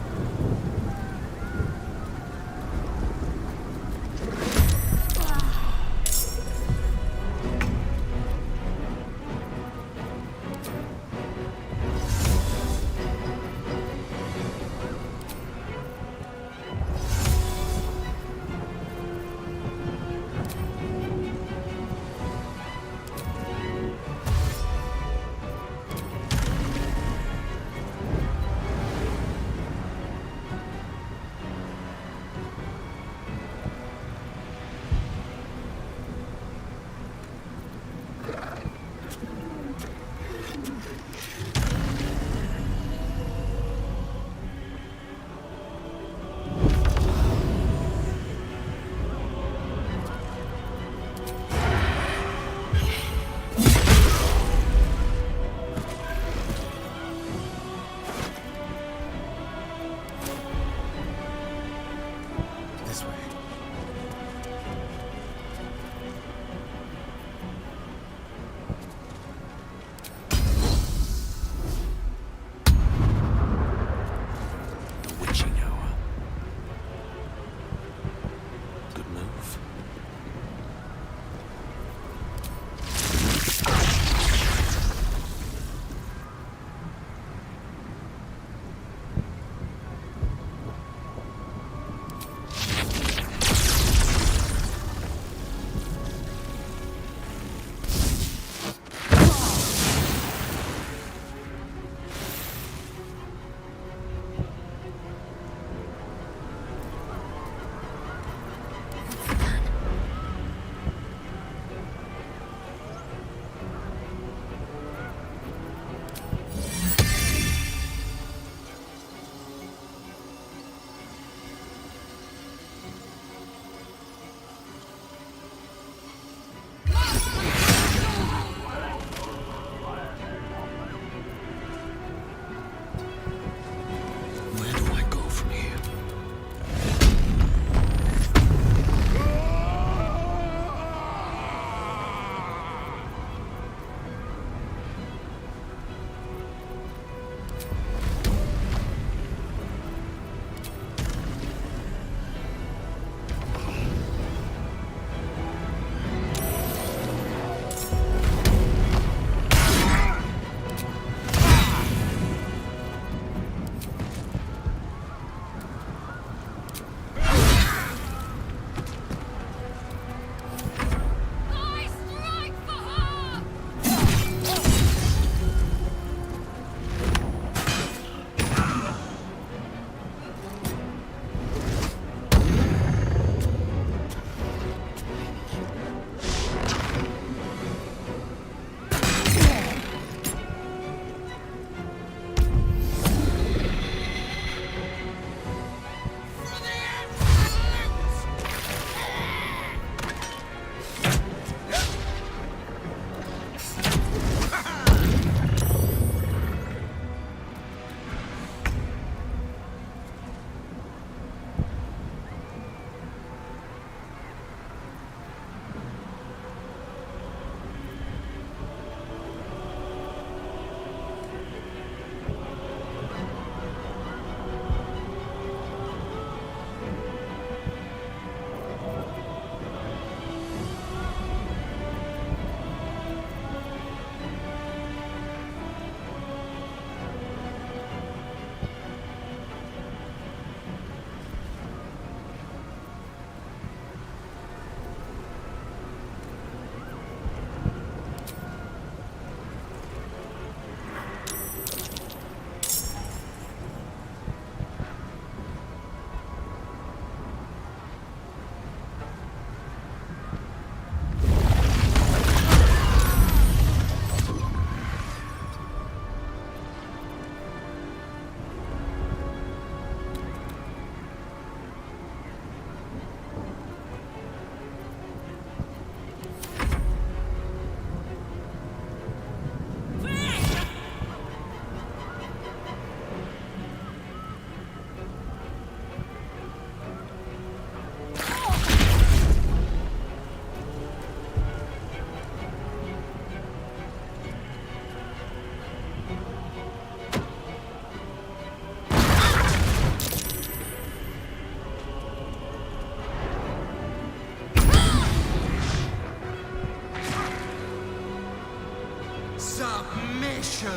Submission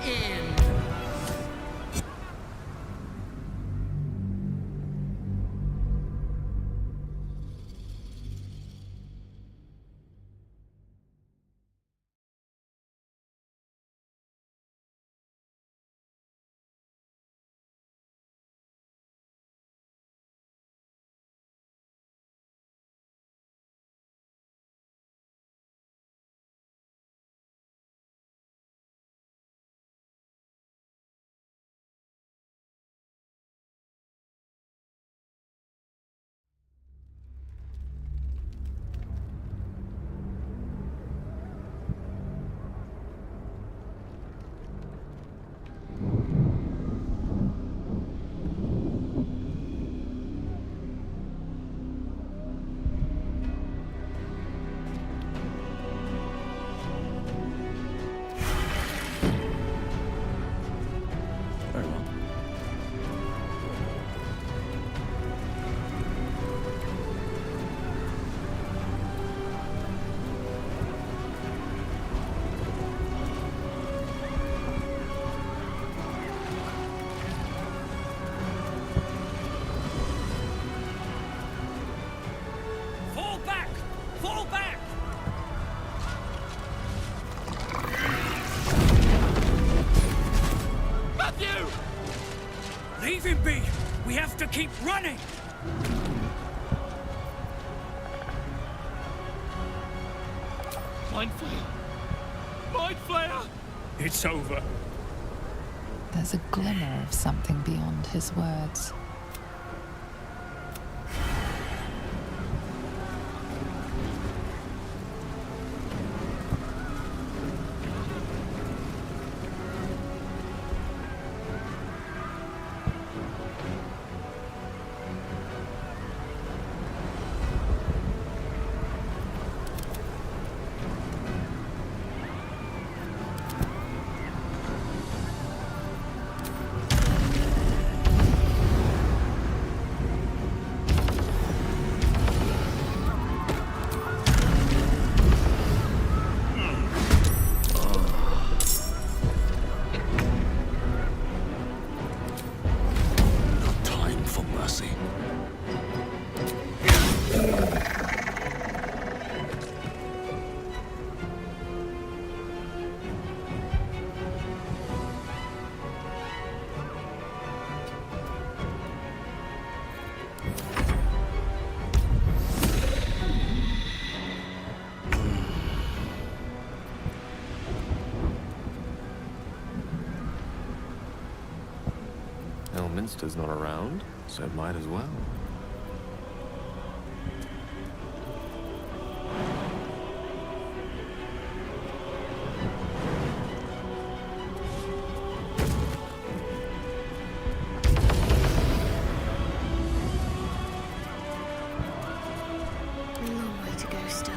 in. Fall back! Fall back! Matthew! Leave him be! We have to keep running! Mind Flayer! Mind Flayer! It's over. There's a glimmer of something beyond his words. Time for mercy. Elminster's not around, so it might as well. A long way to go still.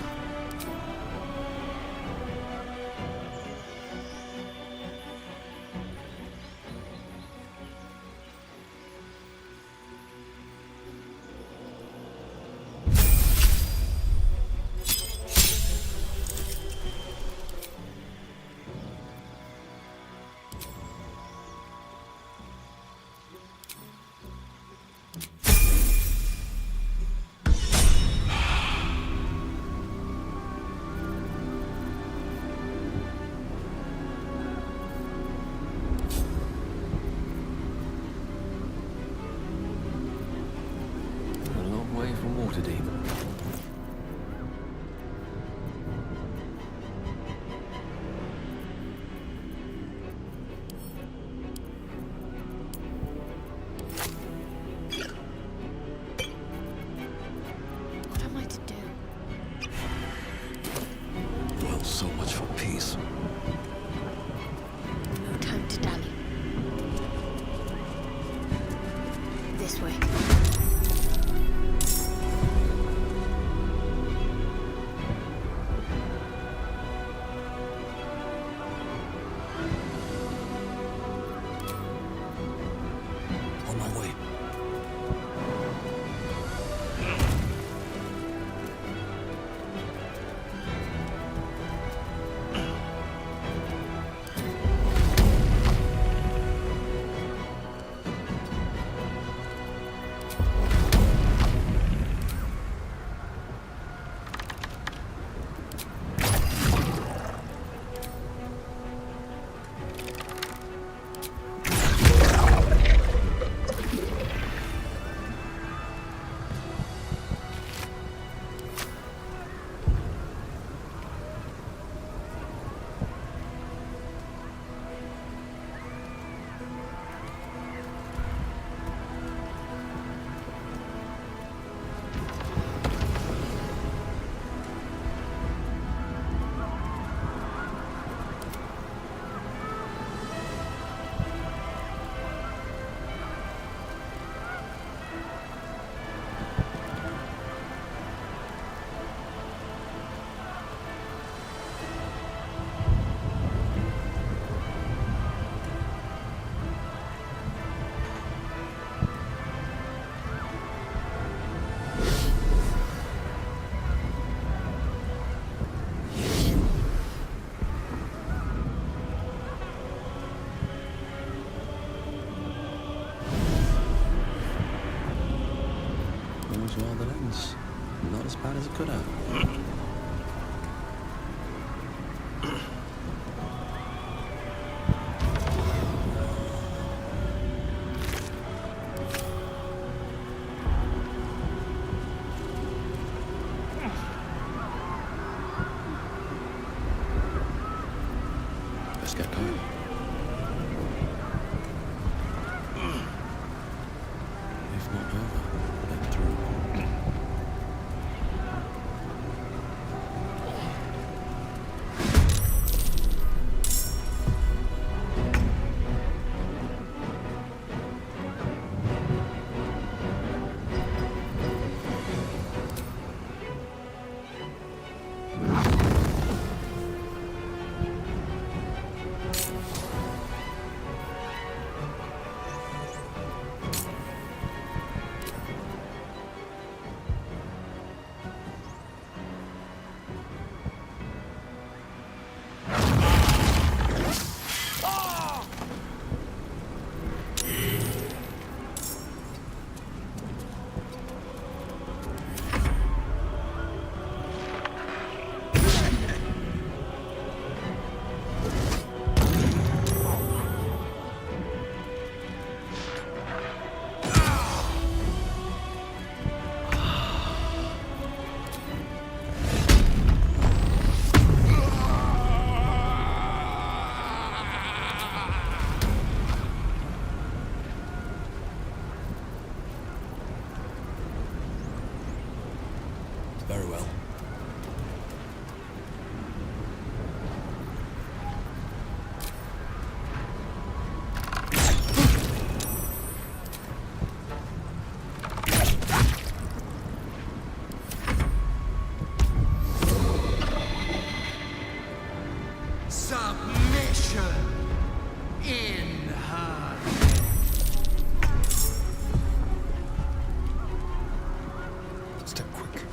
cut out. Let's get going. If not over, then through. Very well. Submission in her. Step quick.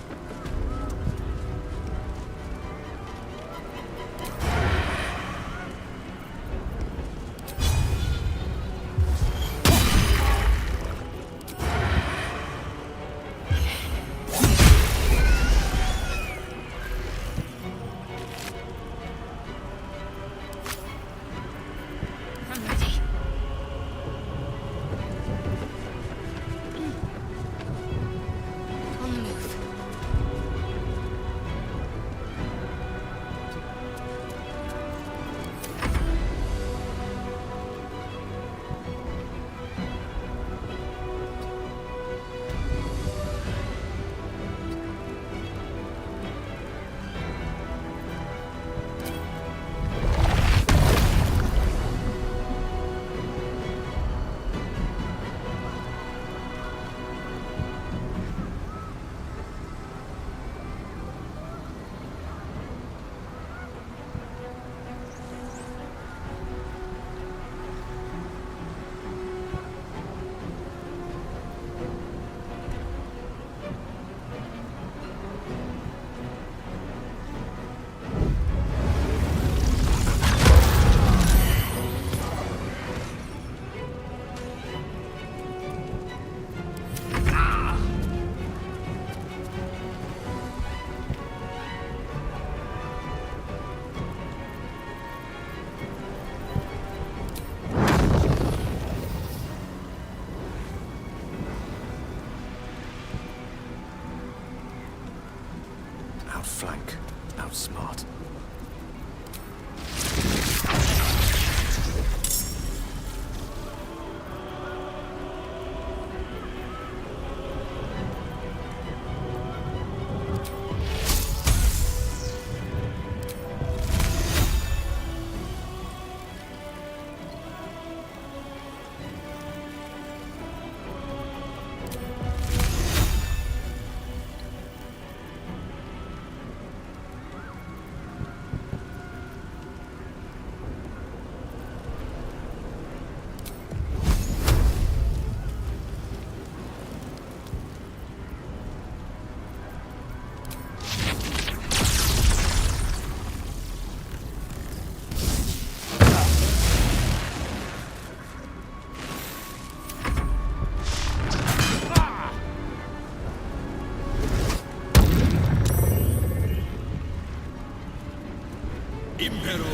Impero.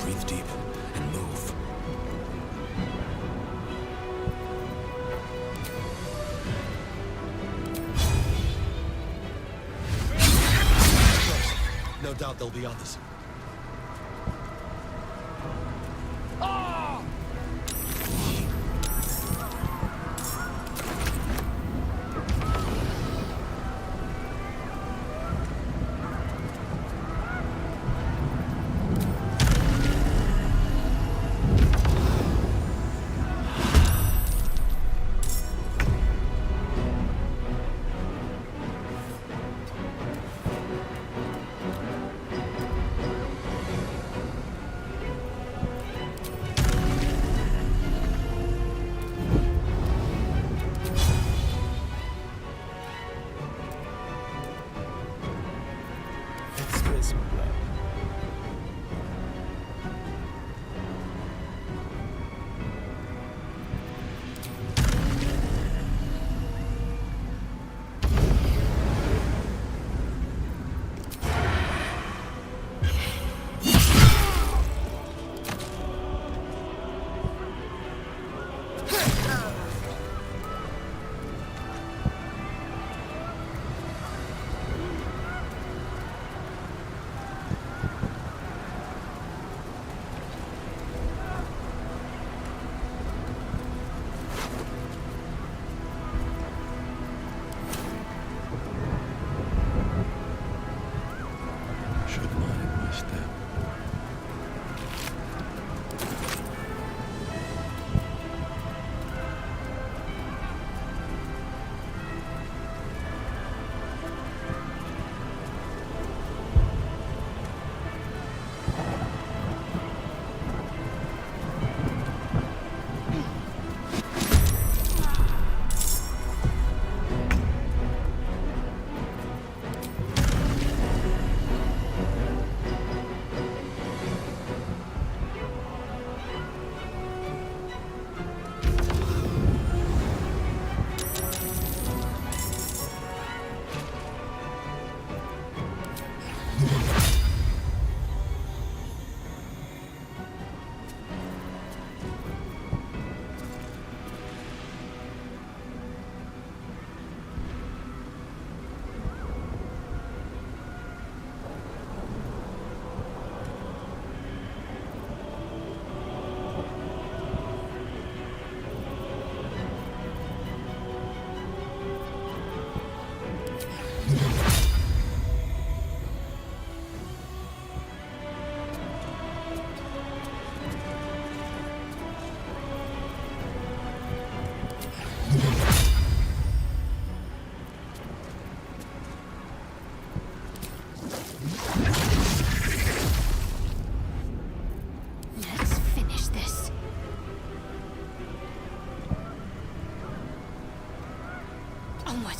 Breathe deep and move. No doubt there'll be others. Let's spill some blood. Should mind my step. Let's finish this. Onward.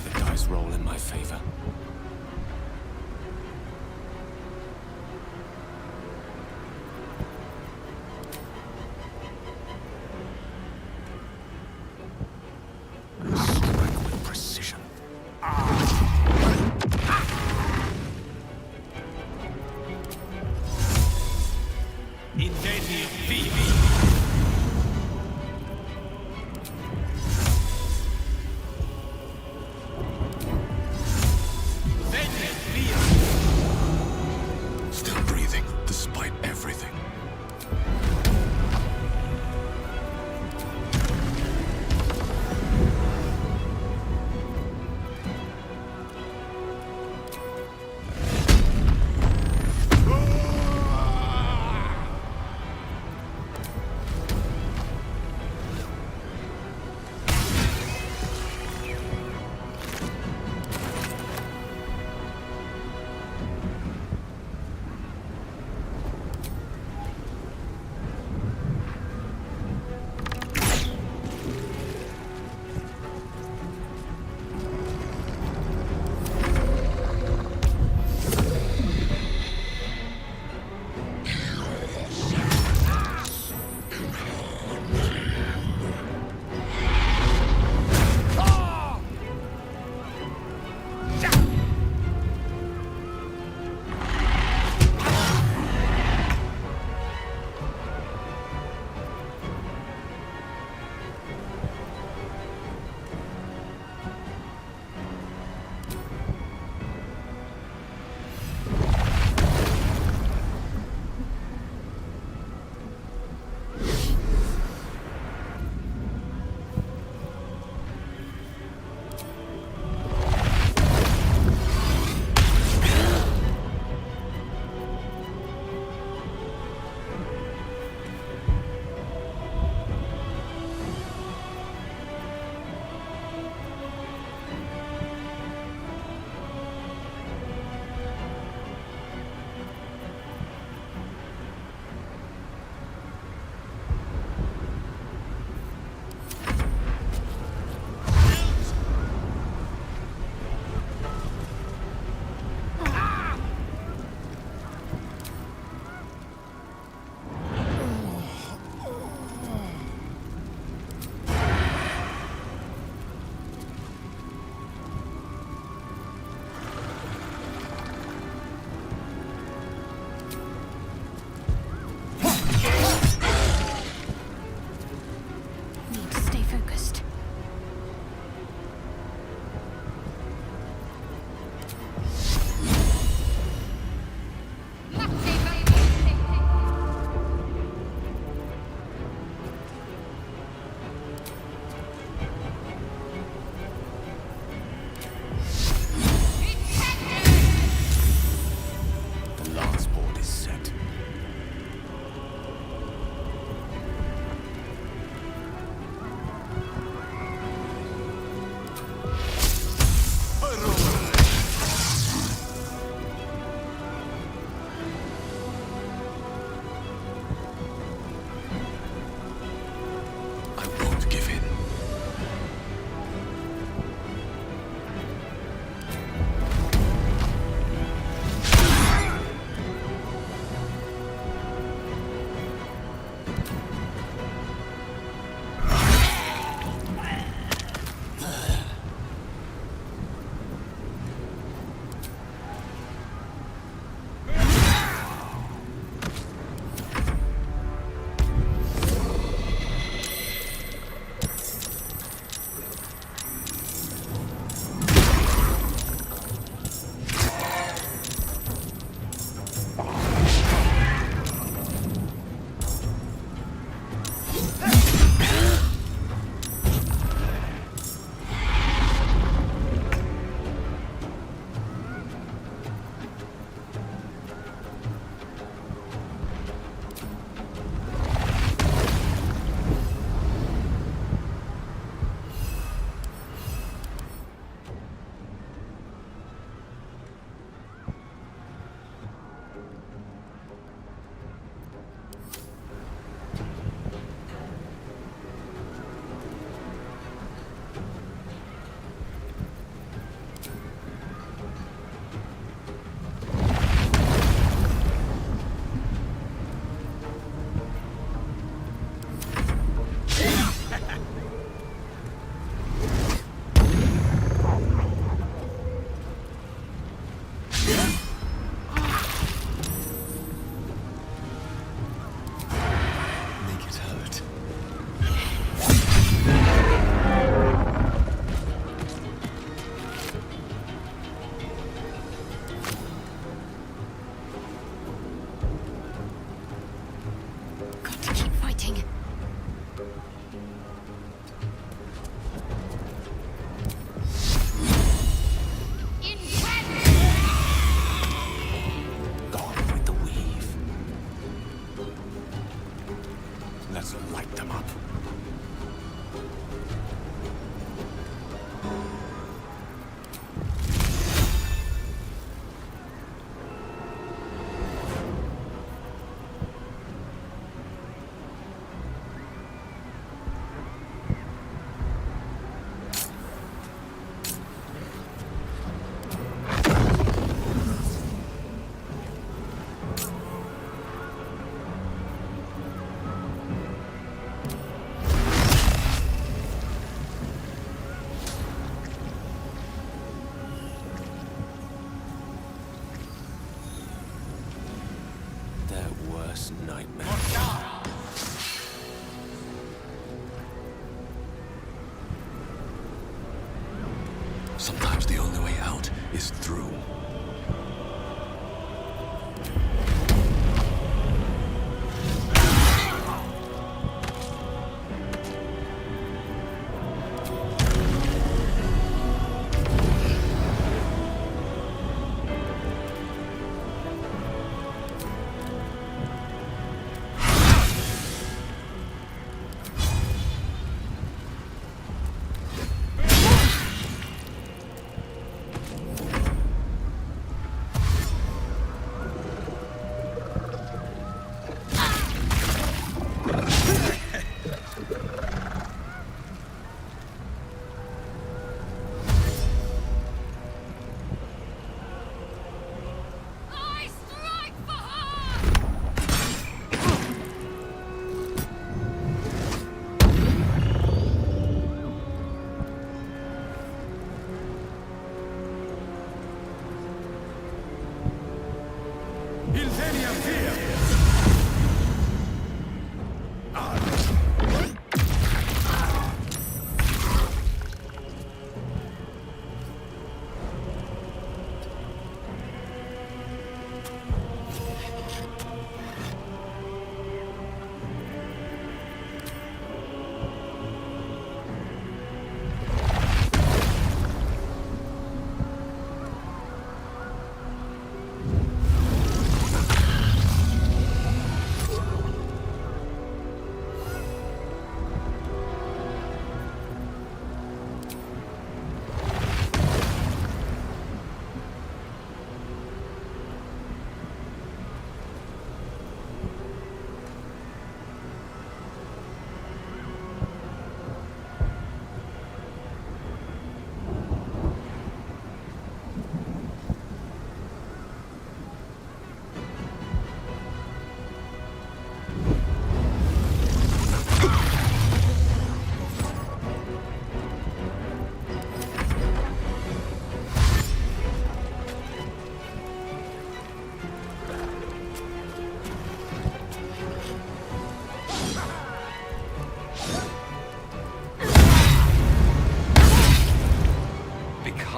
The dice roll in my favor. won't give in. Nightmare. Sometimes the only way out is through.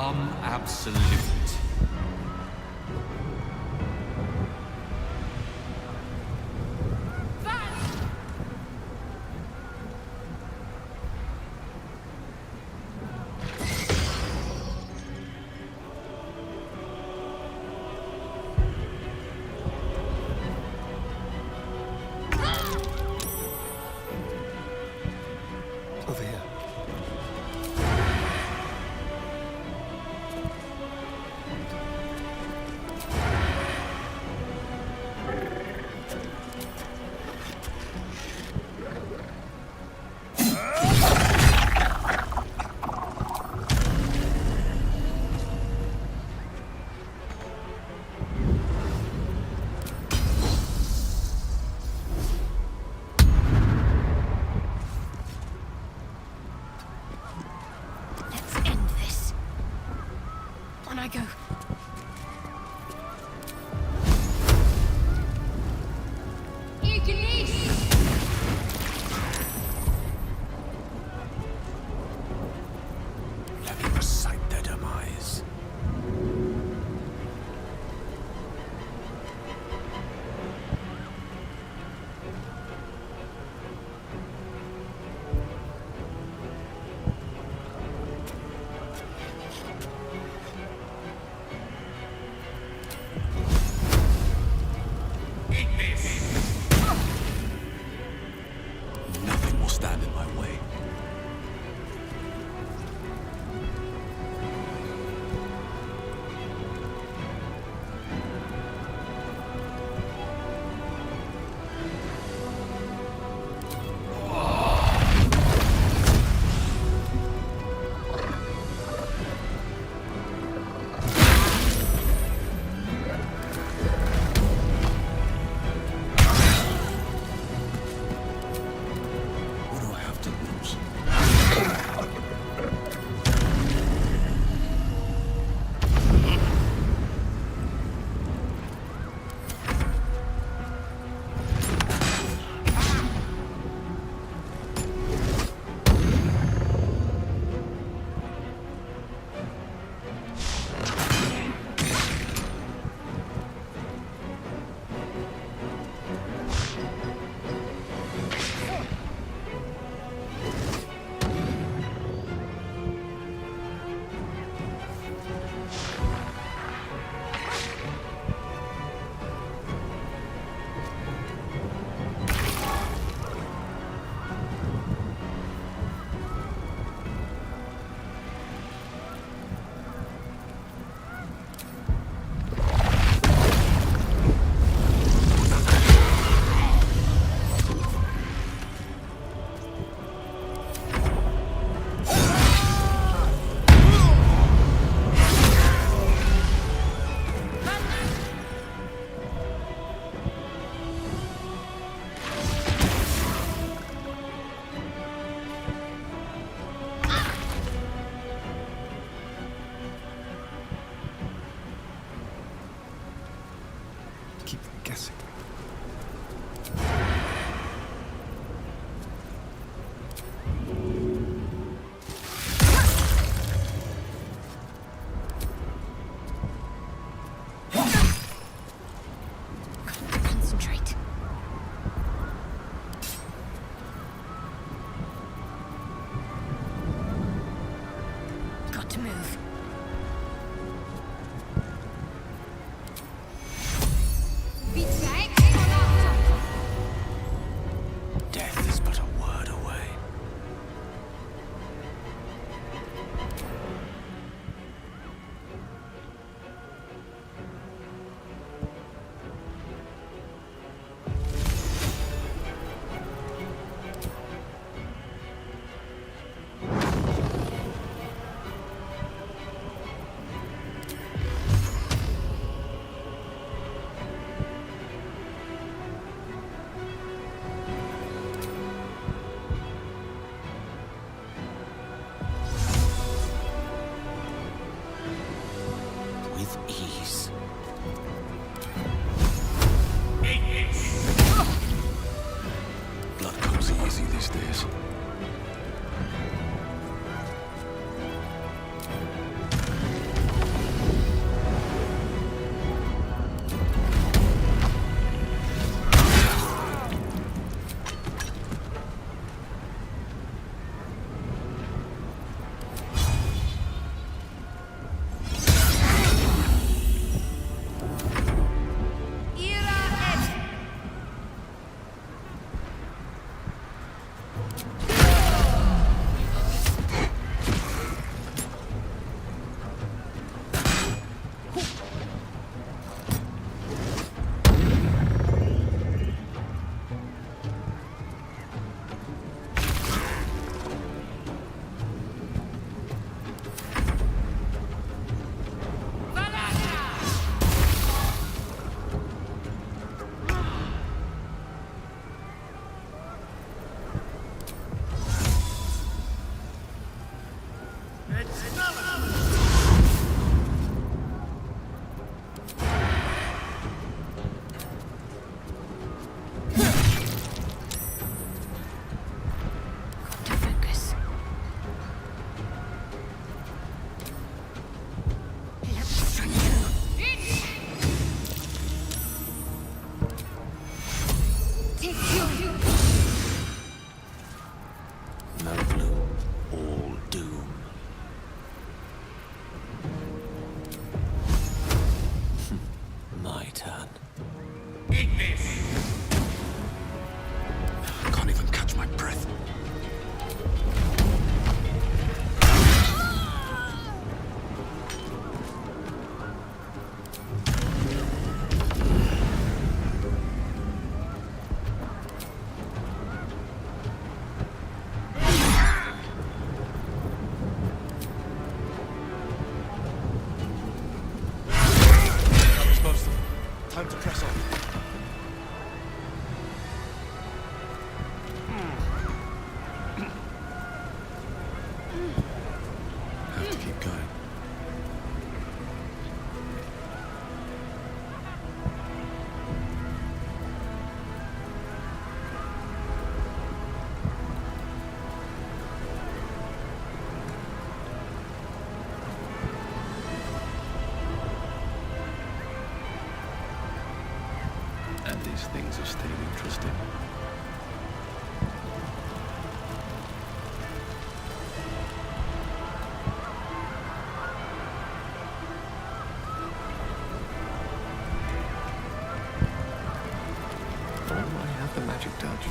become absolute. Over here. Let's end this. On I go. Let me recite their demise. Nothing will stand in my way. What do I have to lose? Keep them guessing. Concentrate. Got to move. Death is but a word away. With ease. Blood comes easy these days. no gloom, all doom. My turn. Eat this! I can't even catch my breath. Time to press on. Have to keep going. And these things are still interesting. Oh, I have the magic touch.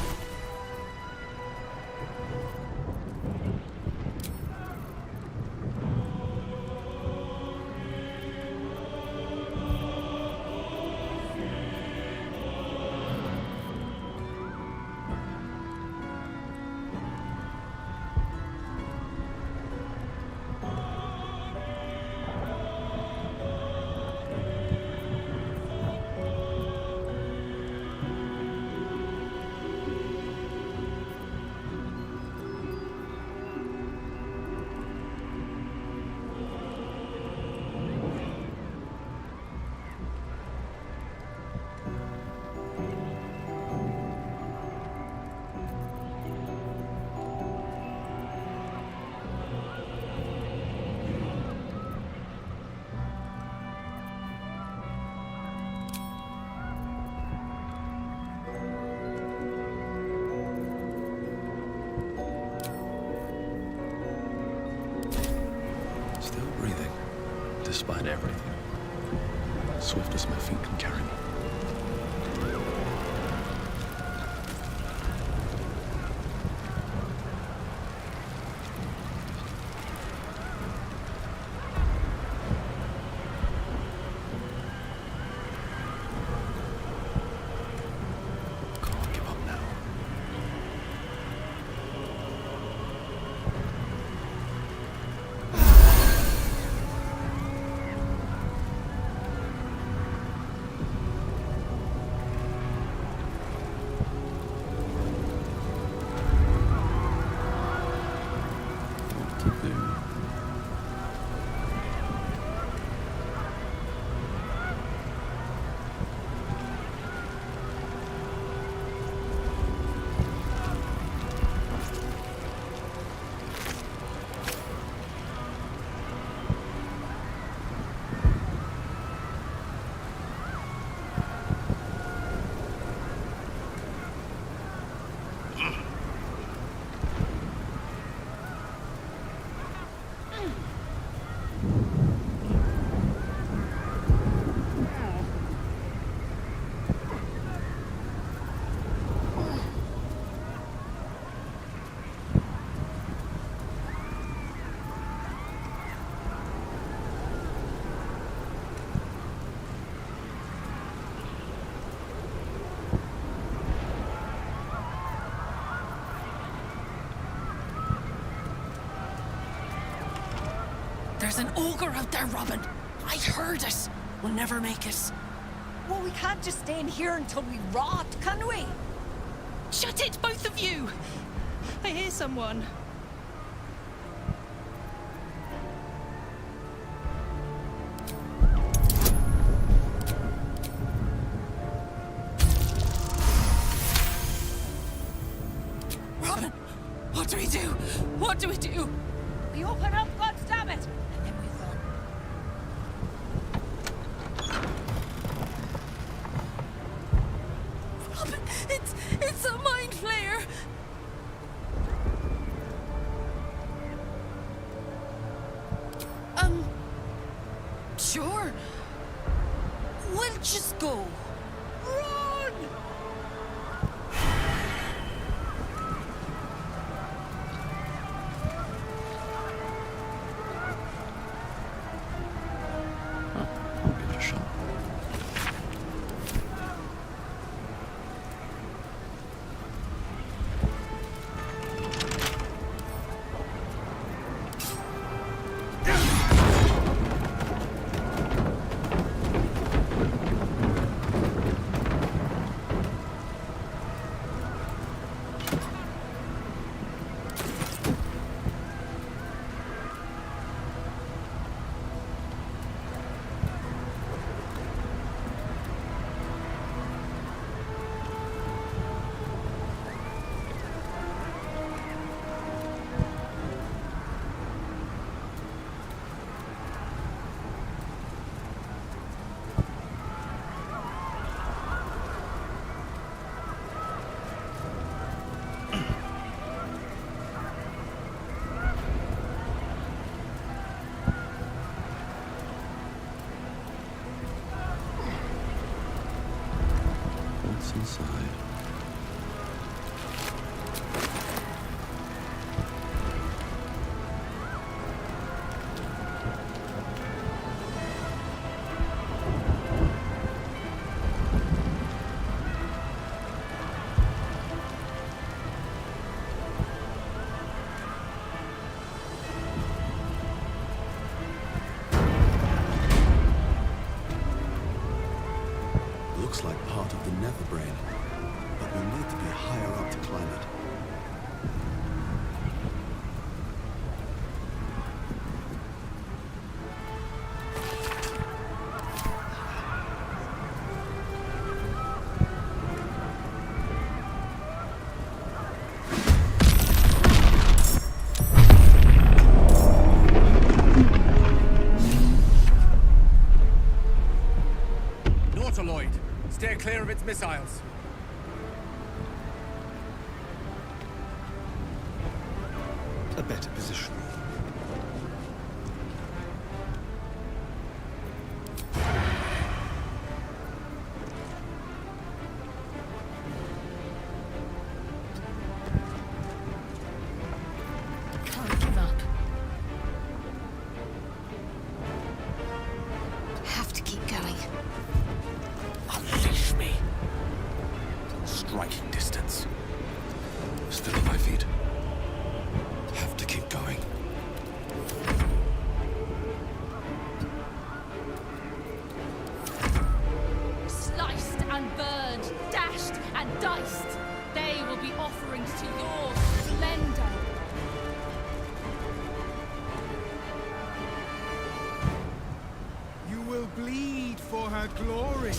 Still breathing, despite everything. Swift as my feet can carry me. Can't give up now. What to do? There's an ogre out there, Robin. I heard it. We'll never make it. Well, we can't just stay in here until we rot, can we? Shut it, both of you! I hear someone. Robin, what do we do? What do we do? We open up, God damn it! And then we run. Robin, it's a mind flayer! Just go. Inside. Looks like part of the nether brain, but we'll need to be higher up to climb it. Steer clear of its missiles. A better position. Can't give up. Have to keep going. Unleash me. Striking distance. Still on my feet. Have to keep going. Sliced and burned, dashed and diced, they will be offerings to your splendor. You will bleed for her glory.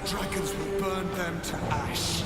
dragons will burn them to ash.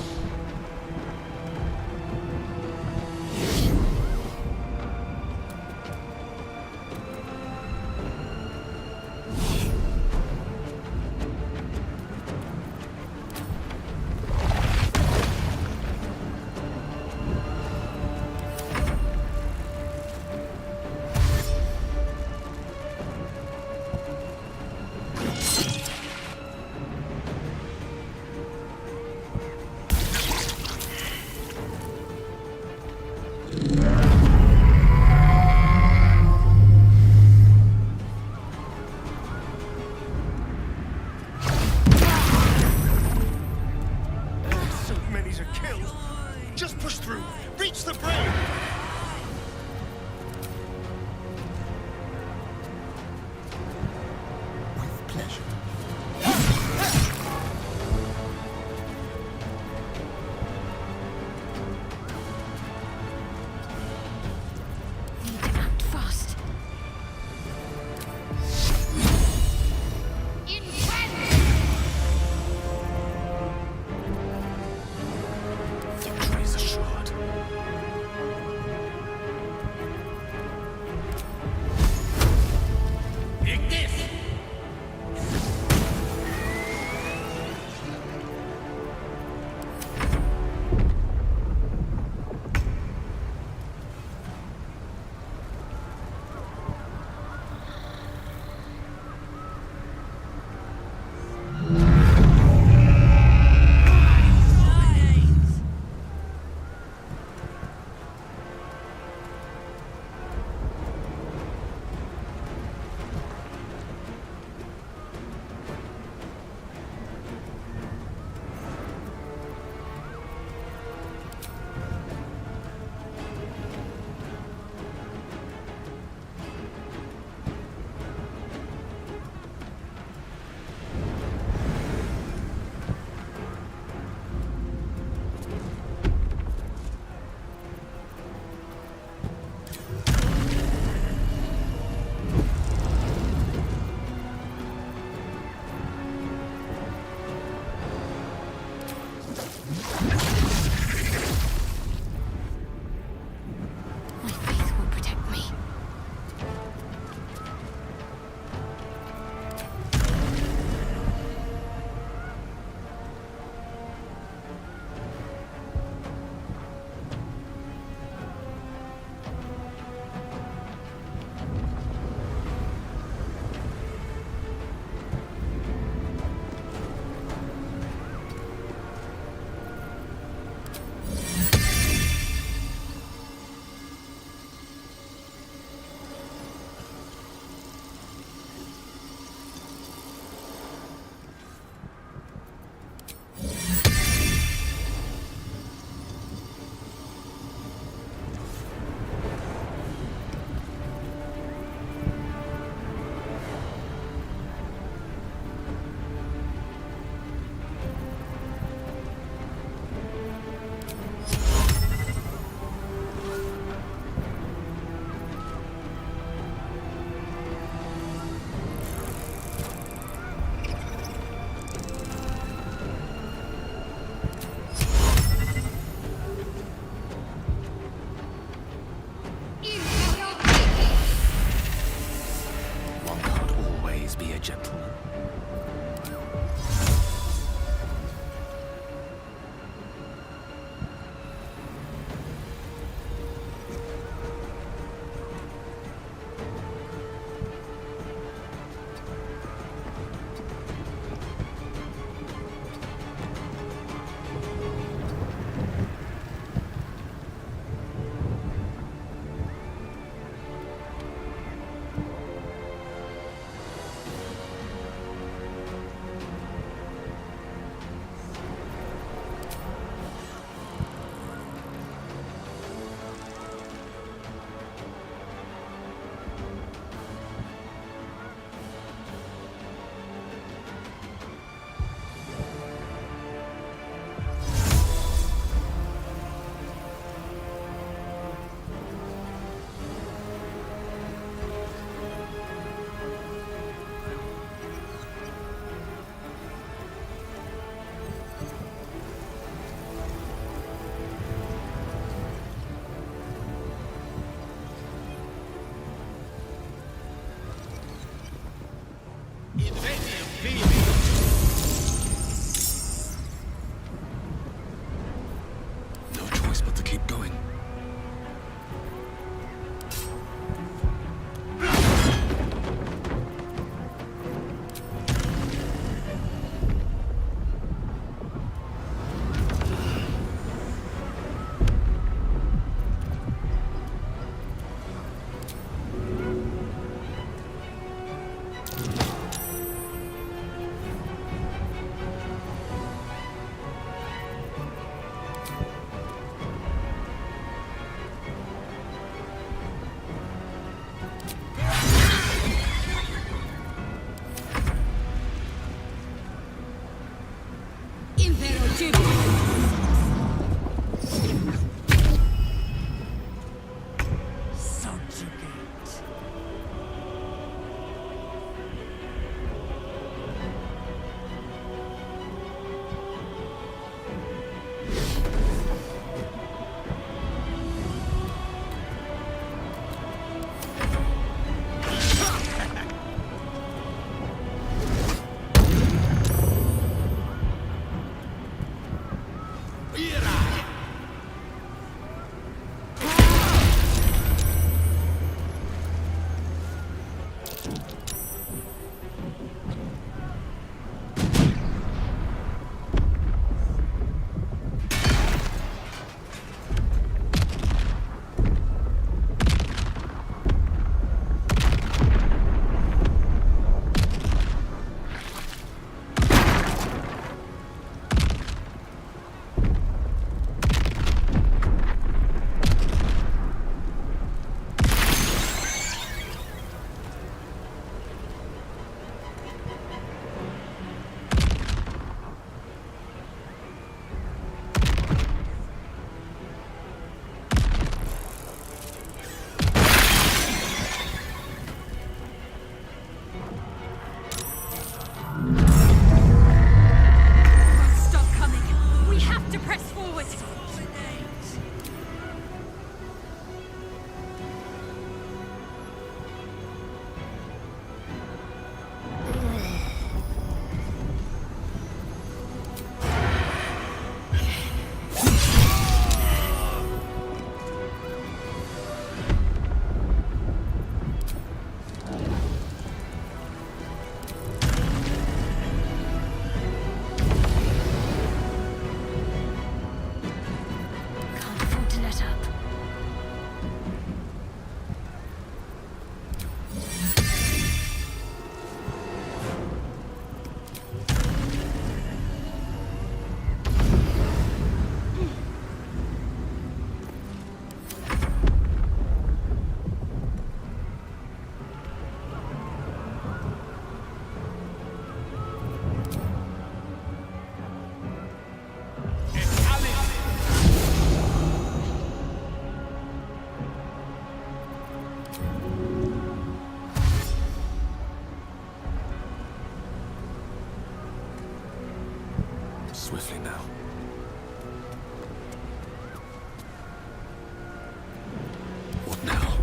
Swiftly now. What now?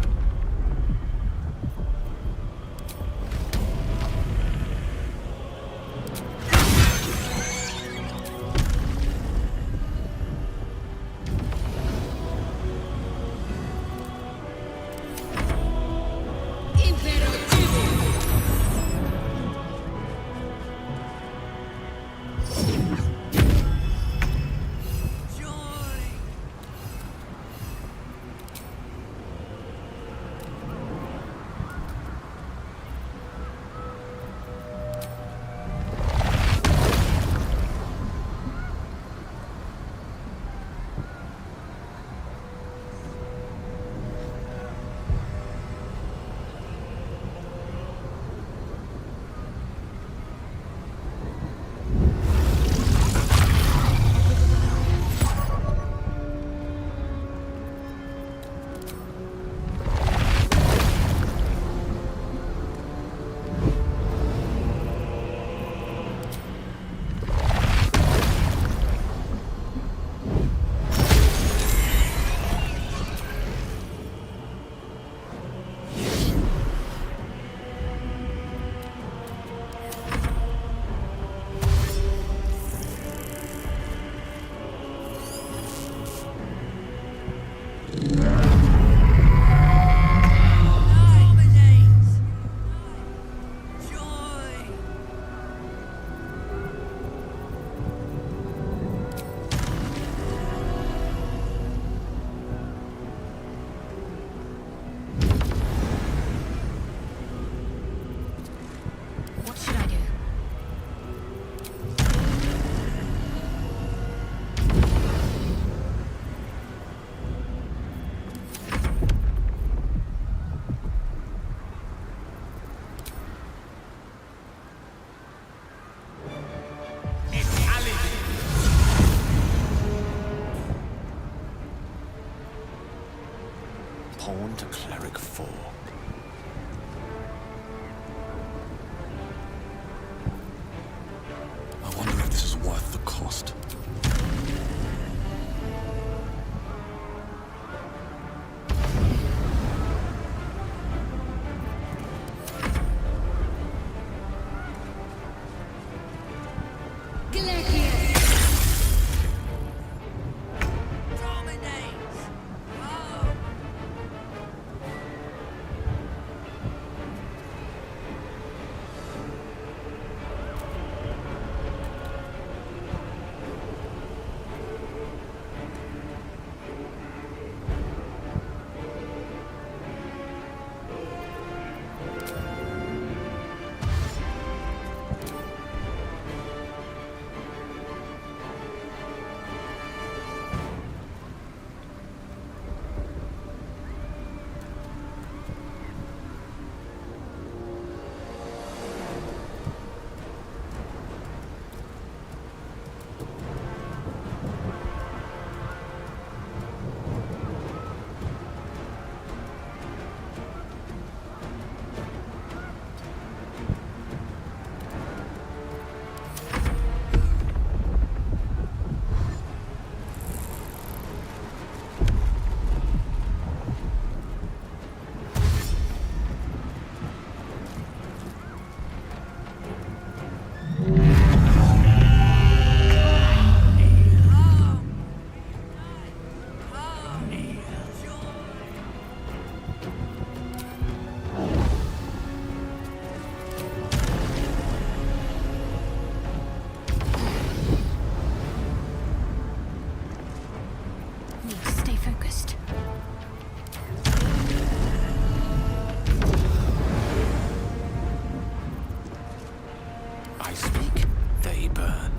I speak, they burn.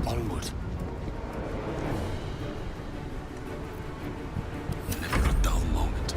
Onward. Never a dull moment.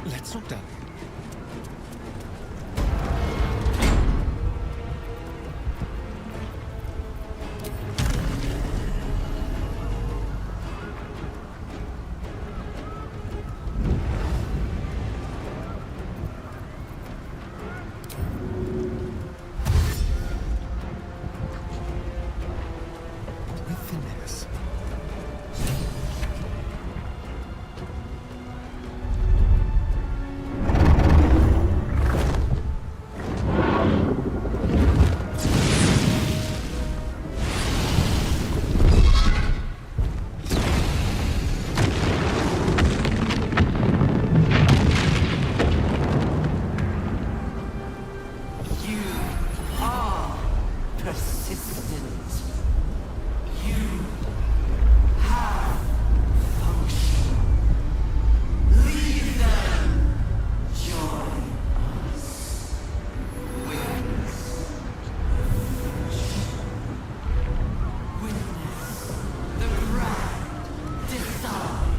Let's not down. With finesse. You are persistent. You have function. Leave them. Join us. Witness. Witness the grand design.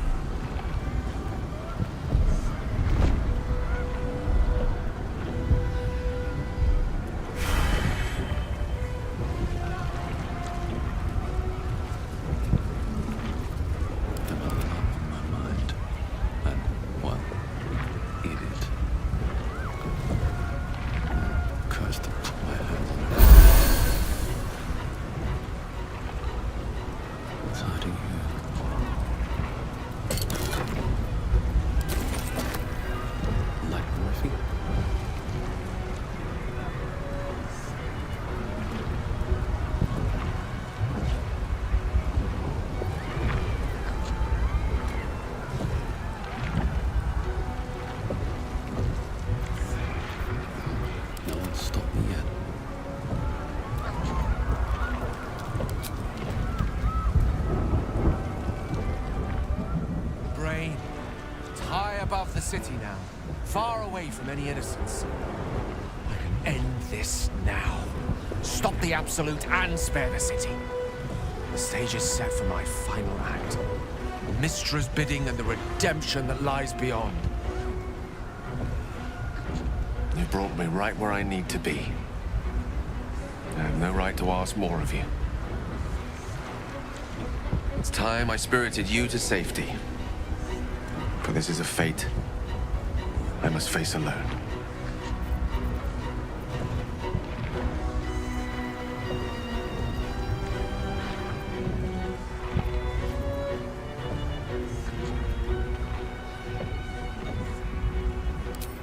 Well, eat it. Curse the plan. It's hiding here. Like morphine? No one's stopped me yet. Brain, high above the city now, far away from any innocents. I can end this now. Stop the Absolute and spare the city. The stage is set for my final act. Mystra's bidding and the redemption that lies beyond. You brought me right where I need to be. I have no right to ask more of you. It's time I spirited you to safety. For this is a fate I must face alone.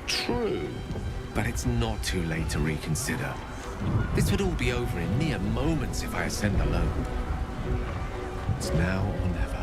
True, but it's not too late to reconsider. This would all be over in mere moments if I ascend alone. It's now or never.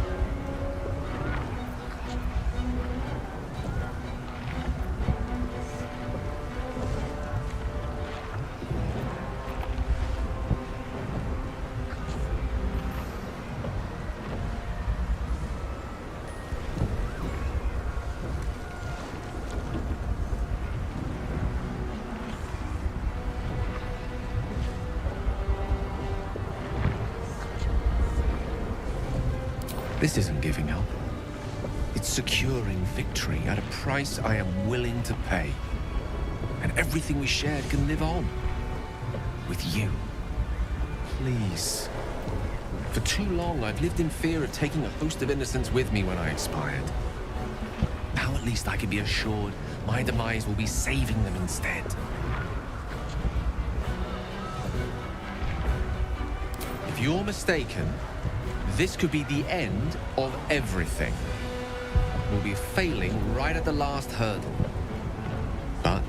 This isn't giving up. It's securing victory at a price I am willing to pay. And everything we shared can live on. With you. Please. For too long, I've lived in fear of taking a host of innocents with me when I expired. Now at least I can be assured my demise will be saving them instead. If you're mistaken, this could be the end of everything. We'll be failing right at the last hurdle. But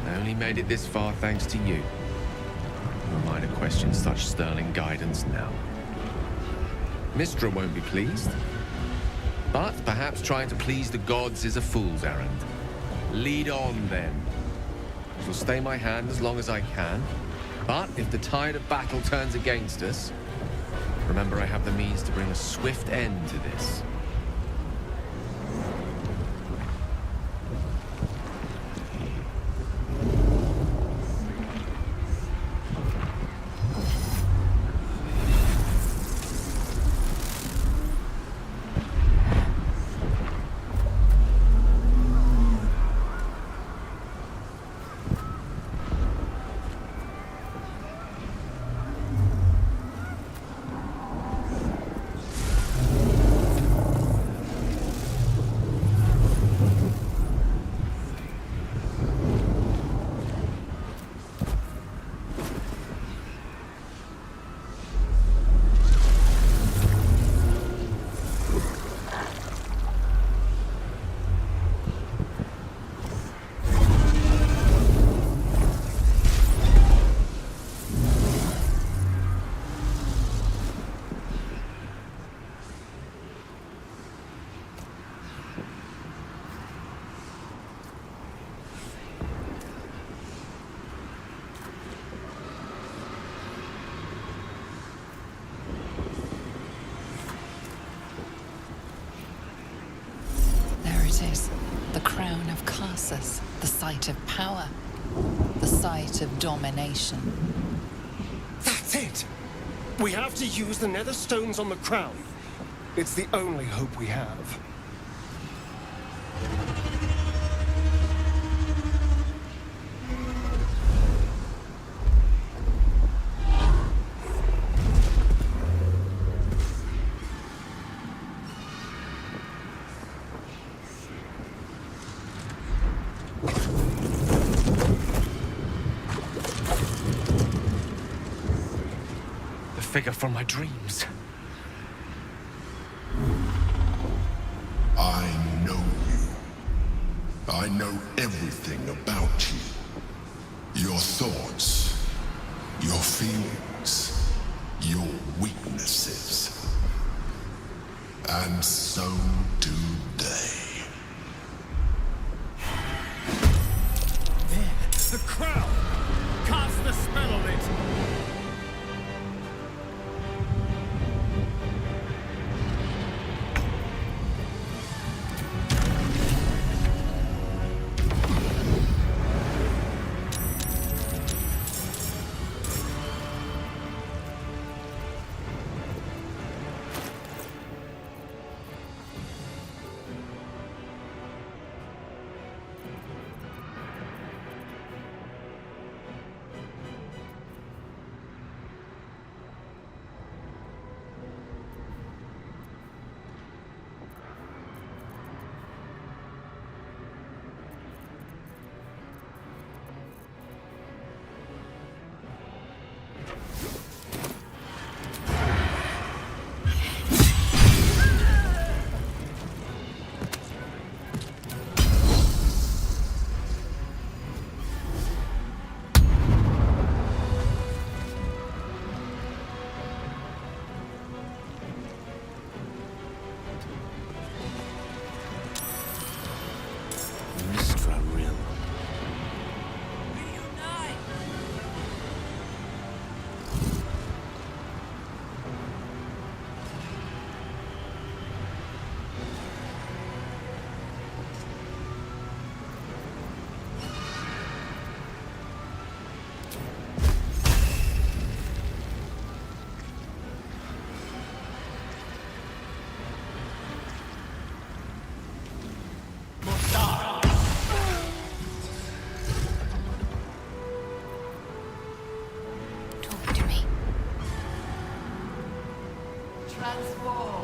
I only made it this far thanks to you. Who am I to question such sterling guidance now? Mystra won't be pleased. But perhaps trying to please the gods is a fool's errand. Lead on, then. I shall stay my hand as long as I can. But if the tide of battle turns against us, remember, I have the means to bring a swift end to this. The crown of Carsus, the site of power, the site of domination. That's it! We have to use the nether stones on the crown. It's the only hope we have. Figure from my dreams. I know you. I know everything about you. Your thoughts, your feelings, your weaknesses. And so do they. There, the crown! Cast the spell on it! transform.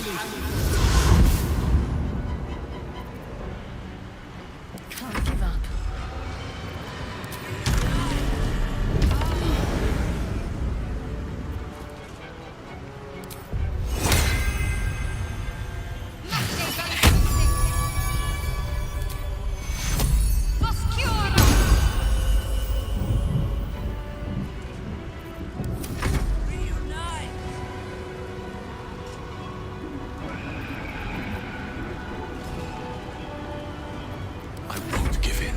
Can't give up. I won't give in.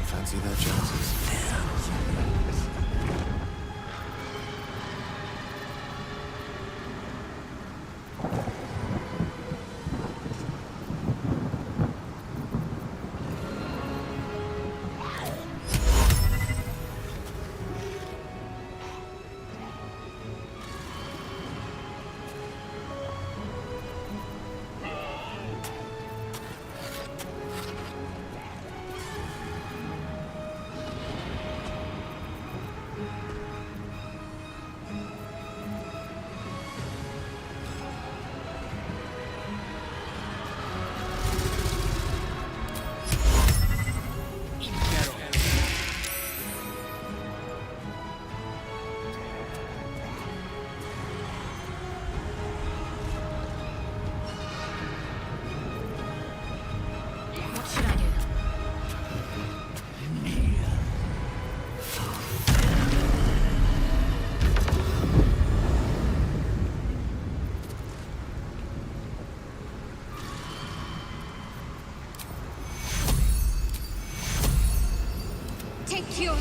Fancy their chances. Take your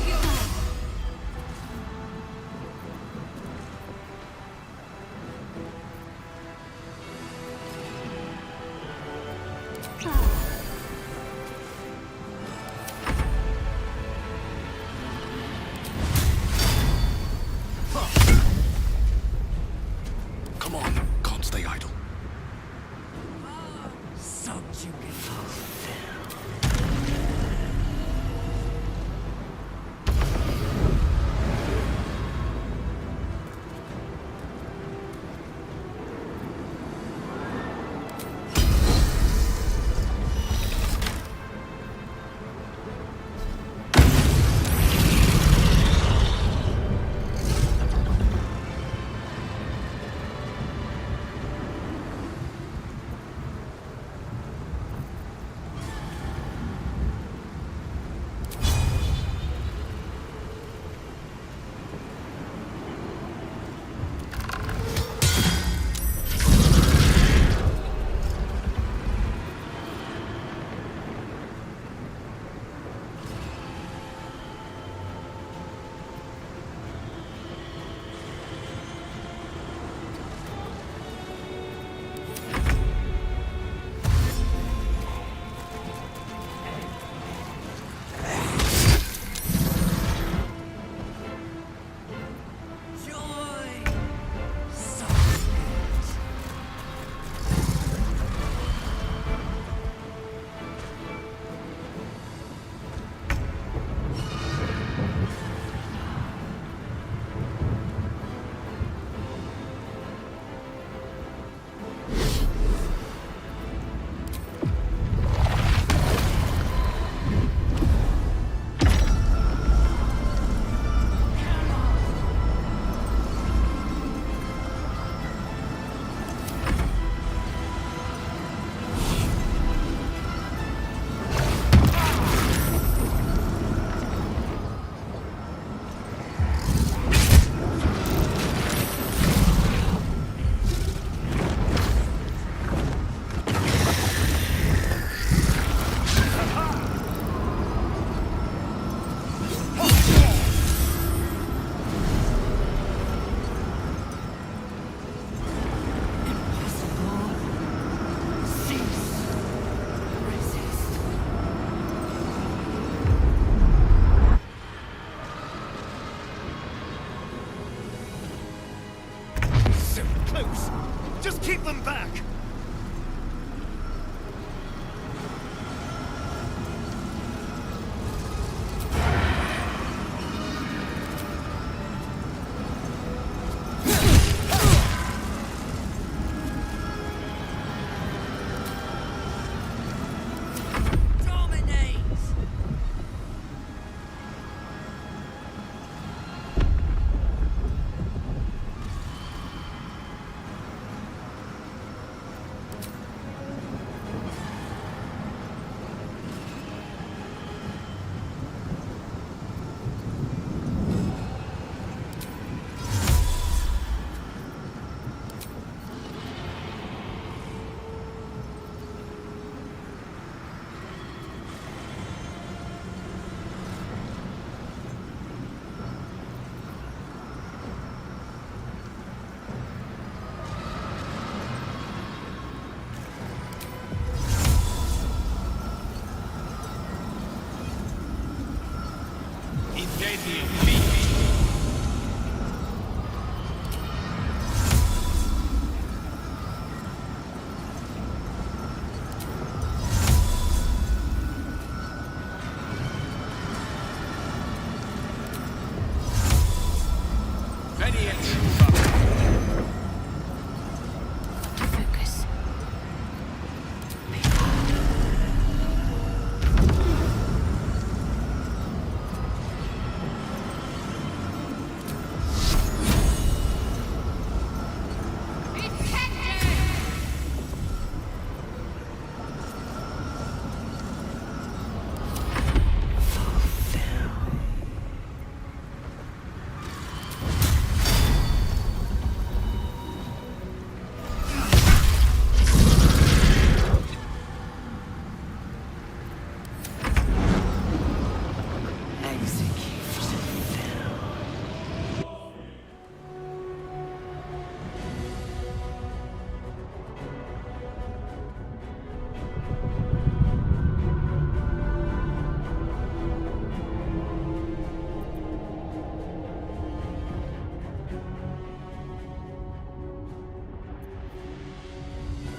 Come on, can't stay idle. Just keep them back!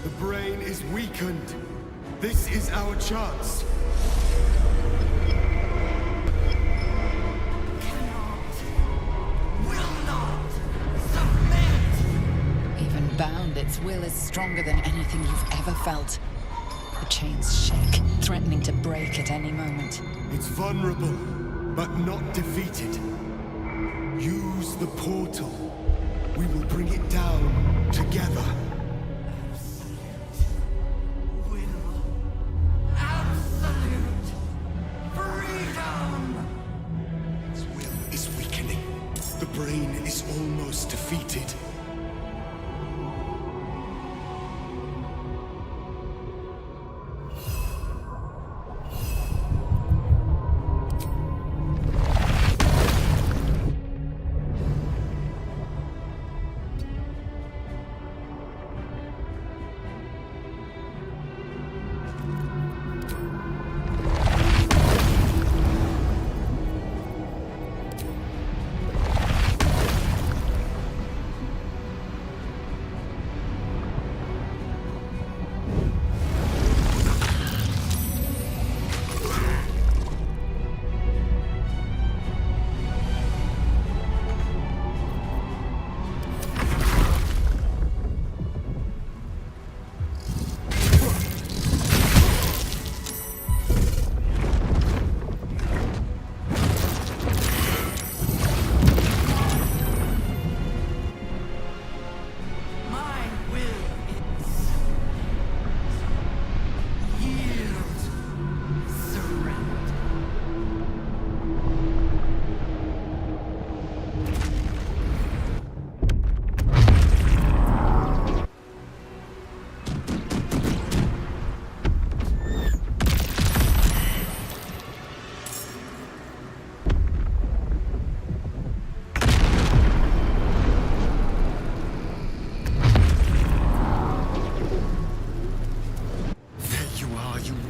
The brain is weakened. This is our chance. Even bound, its will is stronger than anything you've ever felt. The chains shake, threatening to break at any moment. It's vulnerable, but not defeated. Use the portal. We will bring it down together. The brain is almost defeated.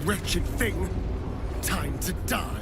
Wretched thing! Time to die!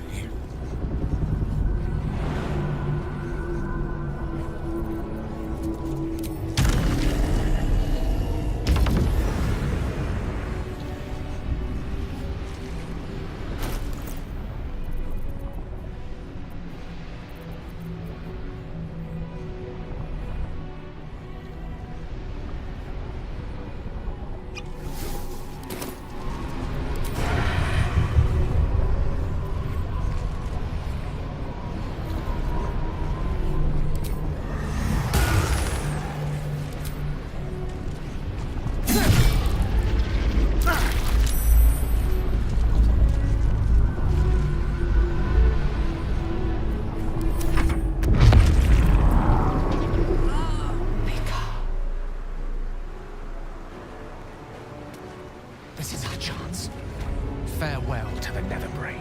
This is our chance. Farewell to the Netherbrain.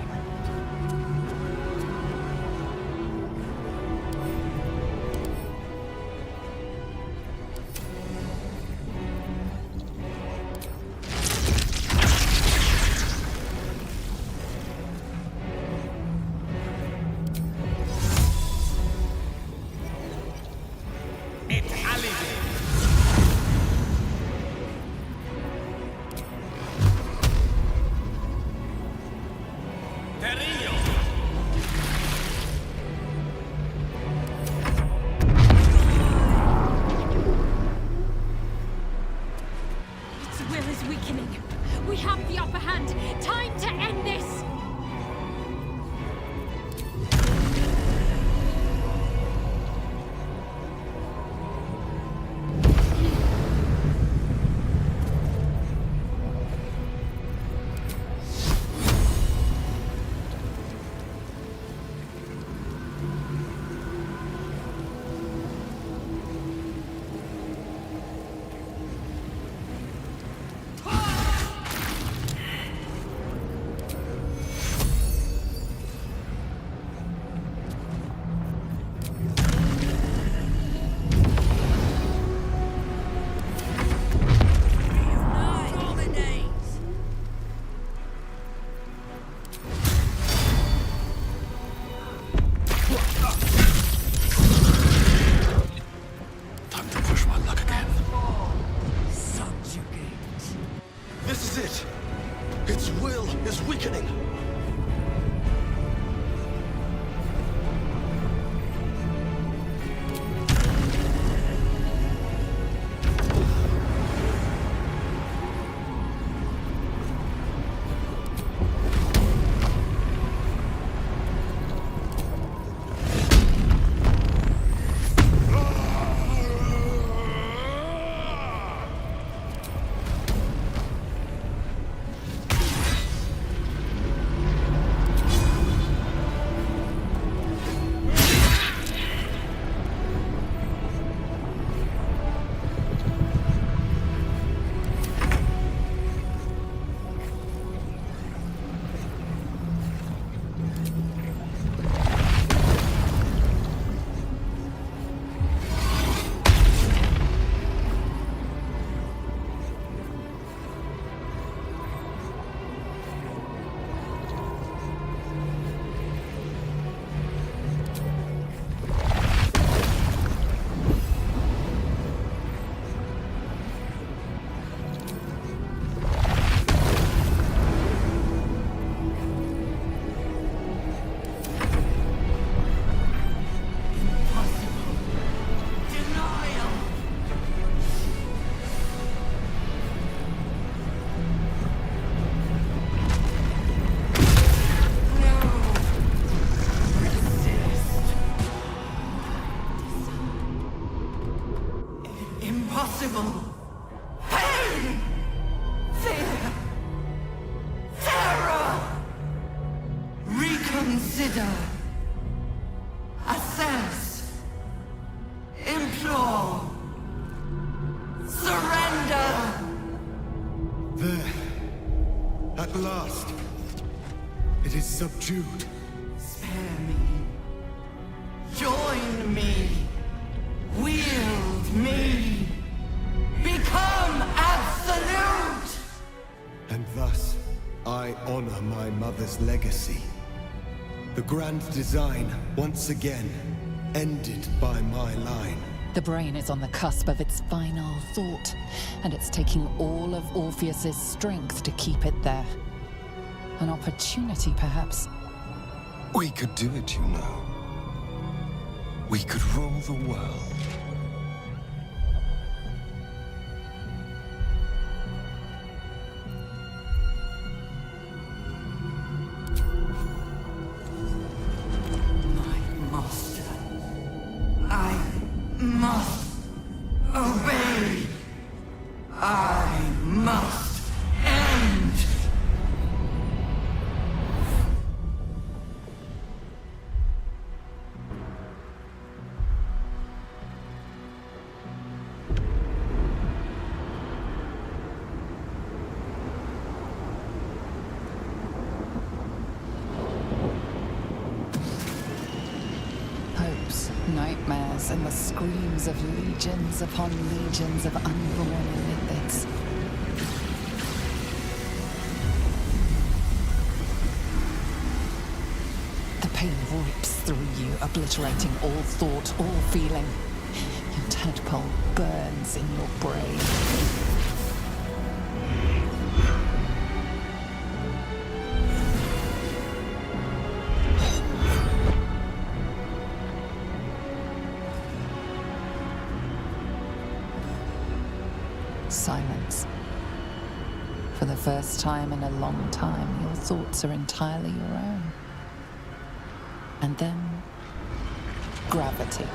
We have the upper hand. Time to end this! This is it! Its will is weakening! Impossible. Pain! Fear! Terror! Reconsider. Assess. Implore. Surrender! There. At last. It is subdued. Spare me. Join me. Wield me. Become absolute! And thus, I honor my mother's legacy. The grand design, once again, ended by my line. The brain is on the cusp of its final thought, and it's taking all of Orpheus's strength to keep it there. An opportunity, perhaps. We could do it, you know. We could rule the world. I must obey. I must end. roars and the screams of legions upon legions of unborn lithids. The pain rips through you, obliterating all thought, all feeling. Your tadpole burns in your brain. Silence. For the first time in a long time, your thoughts are entirely your own. And then, gravity.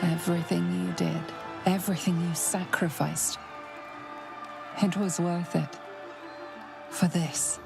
Everything you did, everything you sacrificed, it was worth it. For this.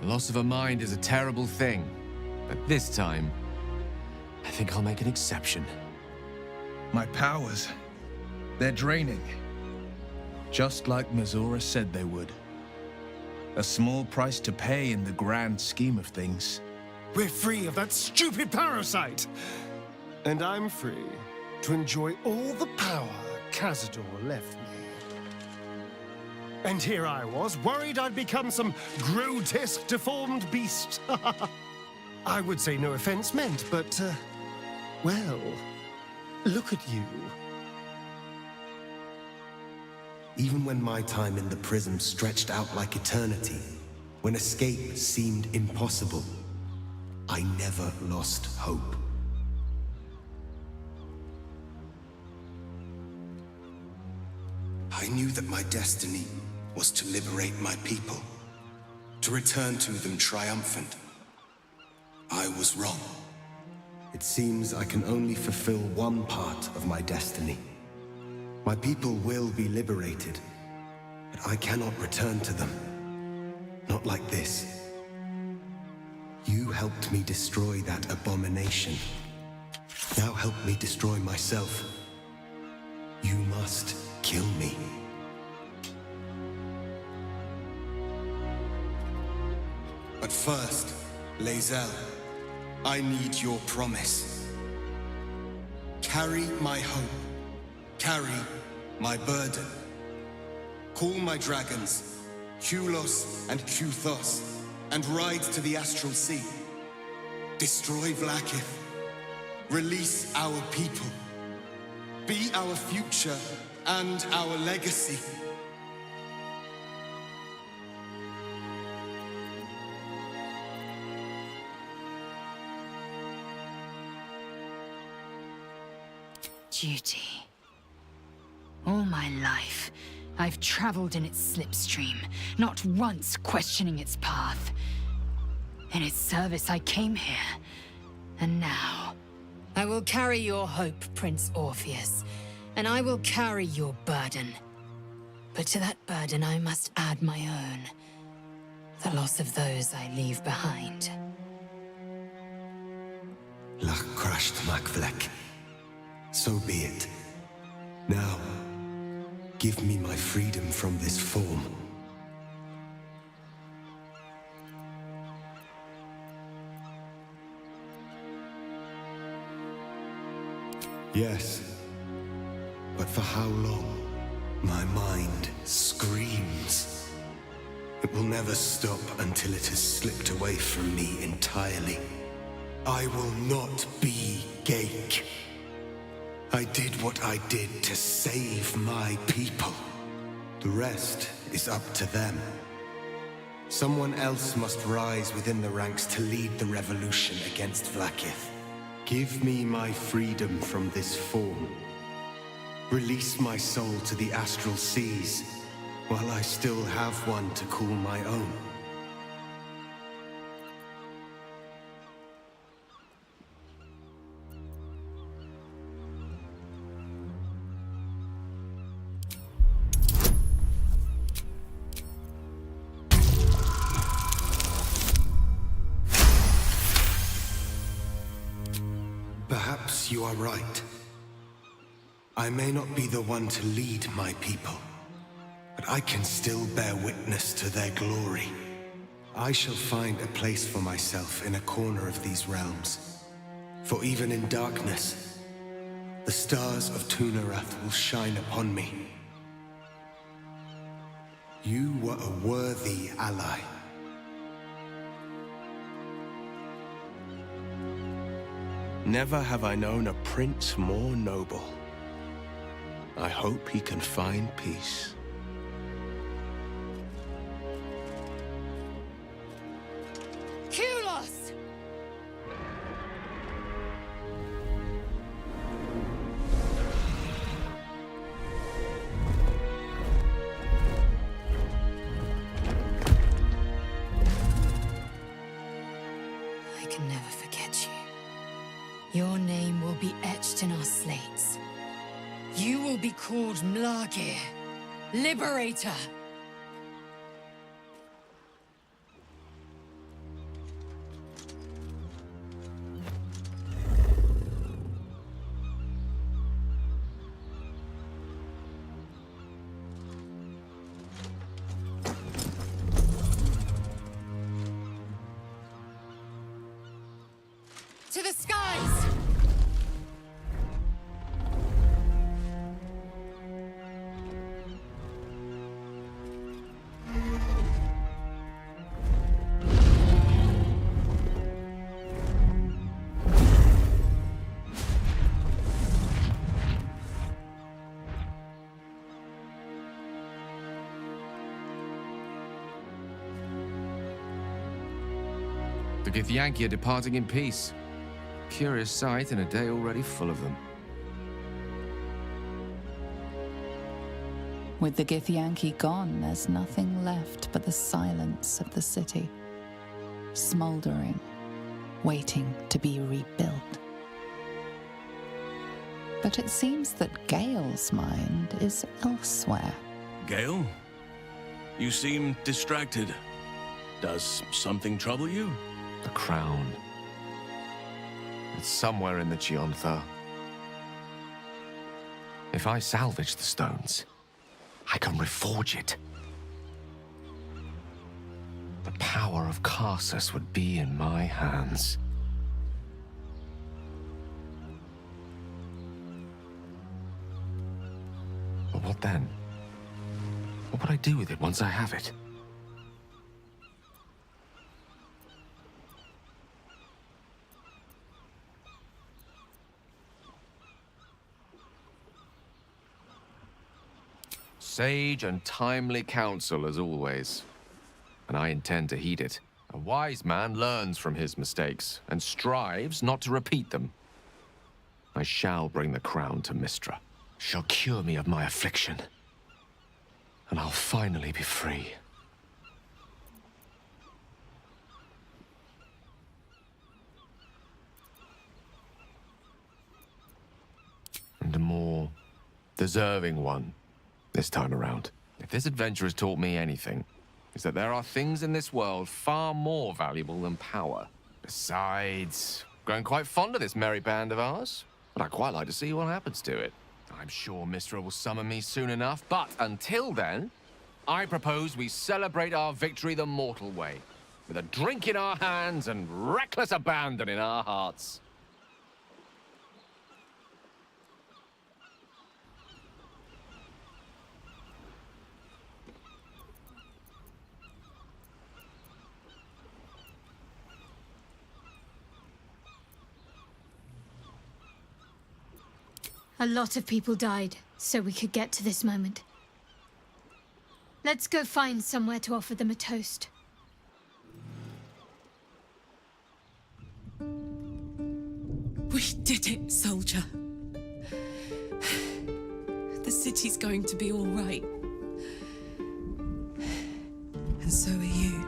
The loss of a mind is a terrible thing, but this time, I think I'll make an exception. My powers, they're draining. Just like Mazora said they would. A small price to pay in the grand scheme of things. We're free of that stupid parasite! And I'm free to enjoy all the power Cazador left me. And here I was, worried I'd become some grotesque, deformed beast. I would say no offense meant, but, well, look at you. Even when my time in the prism stretched out like eternity, when escape seemed impossible, I never lost hope. I knew that my destiny was to liberate my people, to return to them triumphant. I was wrong. It seems I can only fulfill one part of my destiny. My people will be liberated, but I cannot return to them. Not like this. You helped me destroy that abomination. Now help me destroy myself. You must kill me. But first, Lae'zel, I need your promise. Carry my hope. Carry my burden. Call my dragons, Kulos and Kuthos, and ride to the Astral Sea. Destroy Vlaakith. Release our people. Be our future and our legacy. Duty. All my life, I've traveled in its slipstream, not once questioning its path. In its service, I came here. And now, I will carry your hope, Prince Orpheus, and I will carry your burden. But to that burden, I must add my own. The loss of those I leave behind. Lach crashed Makvlek. So be it. Now, give me my freedom from this form. Yes, but for how long? My mind screams. It will never stop until it has slipped away from me entirely. I will not be Ghaik. I did what I did to save my people. The rest is up to them. Someone else must rise within the ranks to lead the revolution against Vlaakith. Give me my freedom from this form. Release my soul to the astral seas, while I still have one to call my own. Perhaps you are right. I may not be the one to lead my people, but I can still bear witness to their glory. I shall find a place for myself in a corner of these realms. For even in darkness, the stars of Tunarath will shine upon me. You were a worthy ally. Never have I known a prince more noble. I hope he can find peace. Kulos! I can never forget you. Your name will be etched in our slates. You will be called Mlagir, Liberator. to the skies! The Githyanki are departing in peace. Curious sight in a day already full of them. With the Githyanki gone, there's nothing left but the silence of the city, smouldering, waiting to be rebuilt. But it seems that Gale's mind is elsewhere. Gale? You seem distracted. Does something trouble you? The crown. It's somewhere in the Gionthar. If I salvage the stones, I can reforge it. The power of Karsus would be in my hands. But what then? What would I do with it once I have it? Sage and timely counsel, as always. And I intend to heed it. A wise man learns from his mistakes, and strives not to repeat them. I shall bring the crown to Mystra. She'll cure me of my affliction. And I'll finally be free. And a more deserving one. This time around. If this adventure has taught me anything, it's that there are things in this world far more valuable than power. Besides, growing quite fond of this merry band of ours, but I'd quite like to see what happens to it. I'm sure Mystra will summon me soon enough, but until then, I propose we celebrate our victory the mortal way, with a drink in our hands and reckless abandon in our hearts. A lot of people died, so we could get to this moment. Let's go find somewhere to offer them a toast. We did it, soldier. The city's going to be all right. And so are you.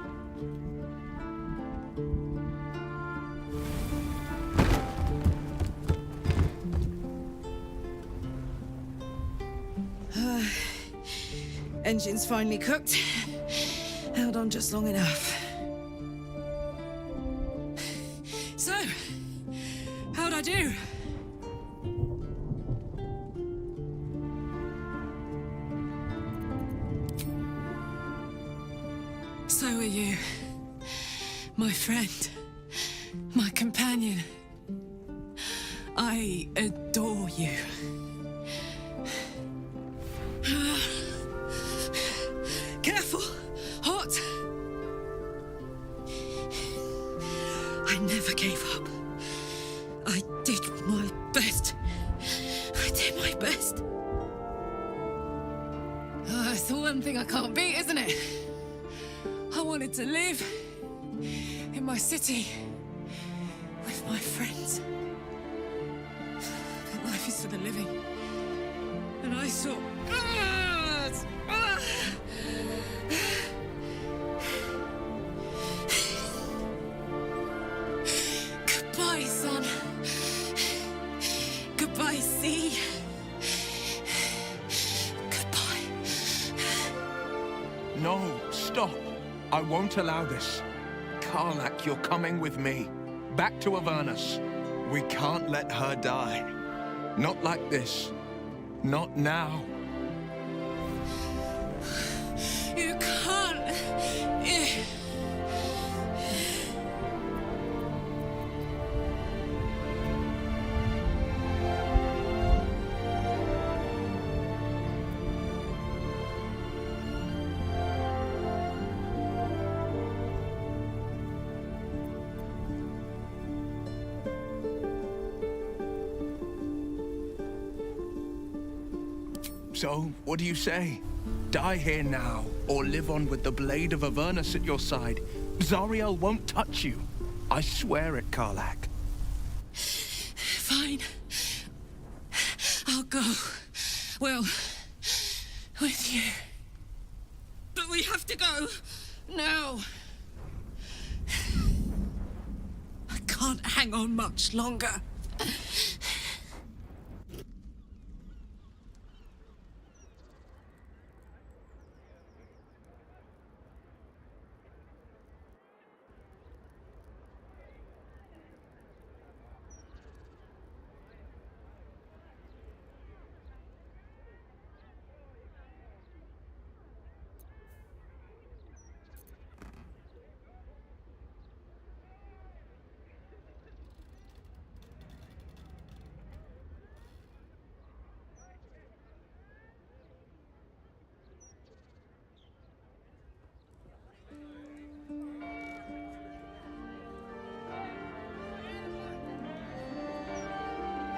Engine's finally cooked. Held on just long enough. So, how'd I do? So are you. My friend. My companion. I adore you. Careful! Hot! I never gave up. I did my best. I did my best. It's the one thing I can't beat, isn't it? I wanted to live in my city with my friends. But life is for the living. And I saw... Goodbye, son. Goodbye, sea. Goodbye. No, stop. I won't allow this. Karlach, you're coming with me. Back to Avernus. We can't let her die. Not like this. Not now. You can't. So, what do you say? Die here now, or live on with the blade of Avernus at your side. Zariel won't touch you. I swear it, Karlach. Fine. I'll go. Well, with you. But we have to go. Now. I can't hang on much longer.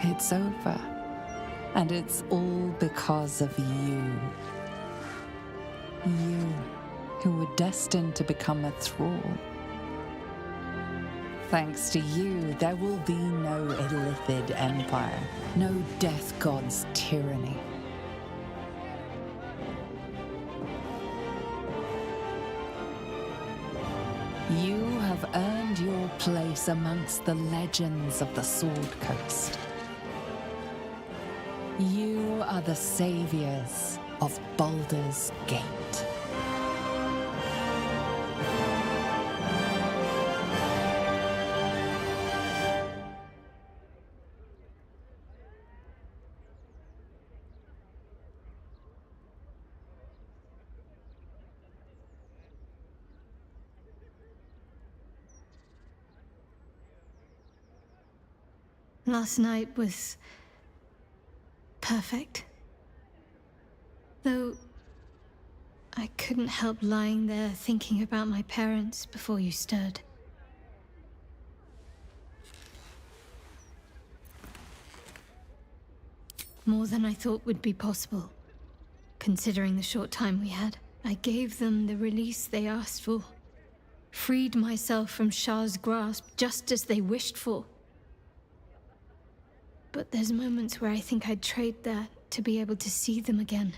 It's over. And it's all because of you. You, who were destined to become a thrall. Thanks to you, there will be no Illithid empire, no death god's tyranny. You have earned your place amongst the legends of the Sword Coast. You are the saviors of Baldur's Gate. Last night was perfect. Though I couldn't help lying there thinking about my parents before you stirred. More than I thought would be possible, considering the short time we had. I gave them the release they asked for. Freed myself from Shah's grasp just as they wished for. But there's moments where I think I'd trade that to be able to see them again.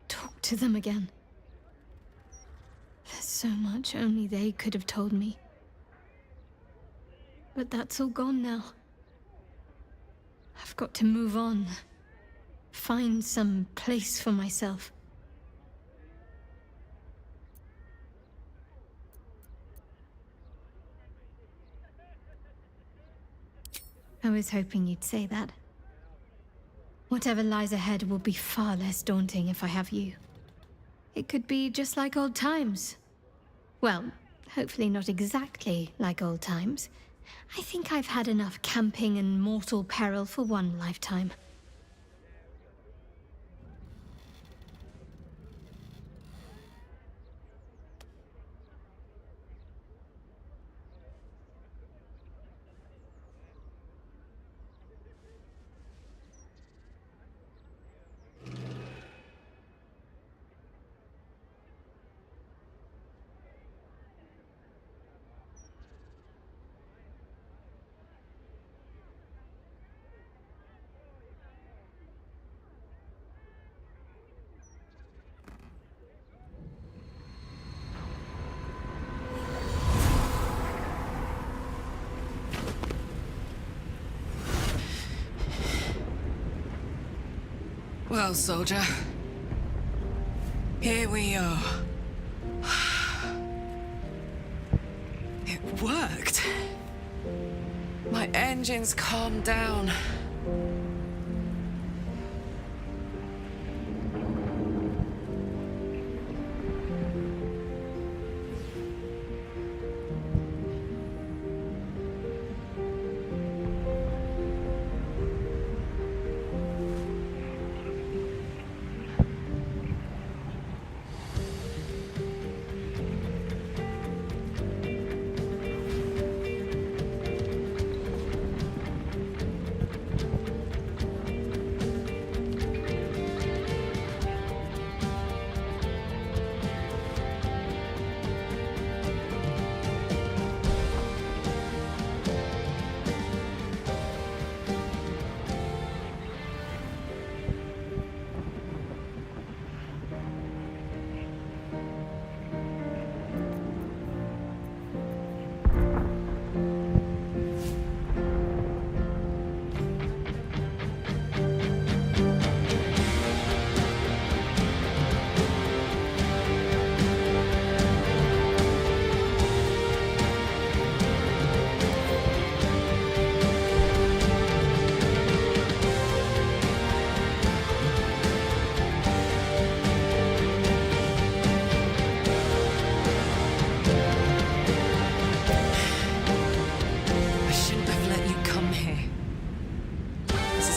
Talk to them again. There's so much only they could have told me. But that's all gone now. I've got to move on. Find some place for myself. I was hoping you'd say that. Whatever lies ahead will be far less daunting if I have you. It could be just like old times. Well, hopefully not exactly like old times. I think I've had enough camping and mortal peril for one lifetime. Well, soldier, here we are. It worked. My engines calmed down.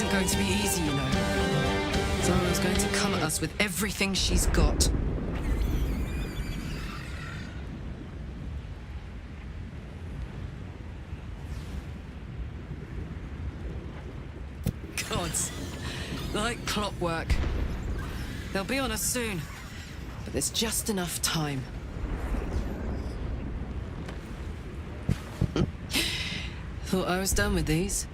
isn't going to be easy, you know. Zara's going to come at us with everything she's got. Gods. Like clockwork. They'll be on us soon. But there's just enough time. Thought I was done with these.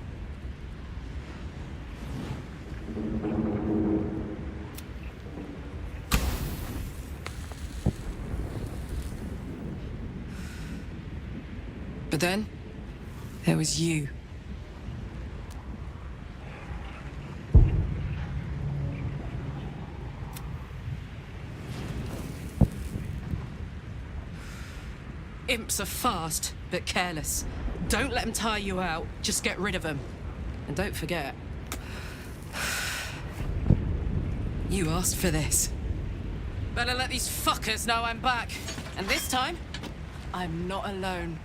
But then, there was you. Imps are fast, but careless. Don't let them tire you out, just get rid of them. And don't forget, you asked for this. Better let these fuckers know I'm back. And this time, I'm not alone.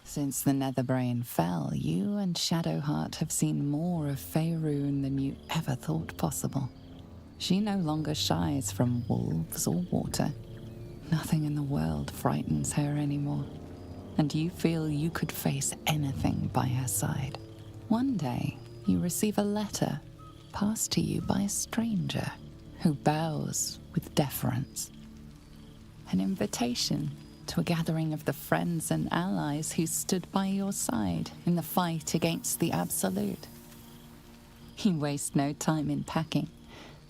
Since the Netherbrain fell, you and Shadowheart have seen more of Faerun than you ever thought possible. She no longer shies from wolves or water. Nothing in the world frightens her anymore. And you feel you could face anything by her side. One day, you receive a letter passed to you by a stranger who bows with deference. An invitation to a gathering of the friends and allies who stood by your side in the fight against the Absolute. You waste no time in packing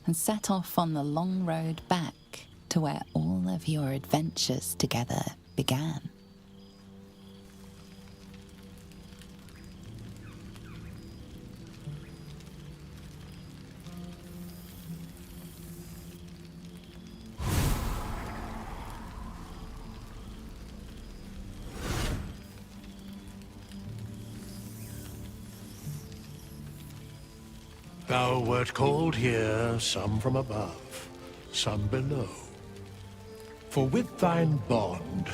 and set off on the long road back to where all of your adventures together began. Thou wert called here, some from above, some below. For with thine bond,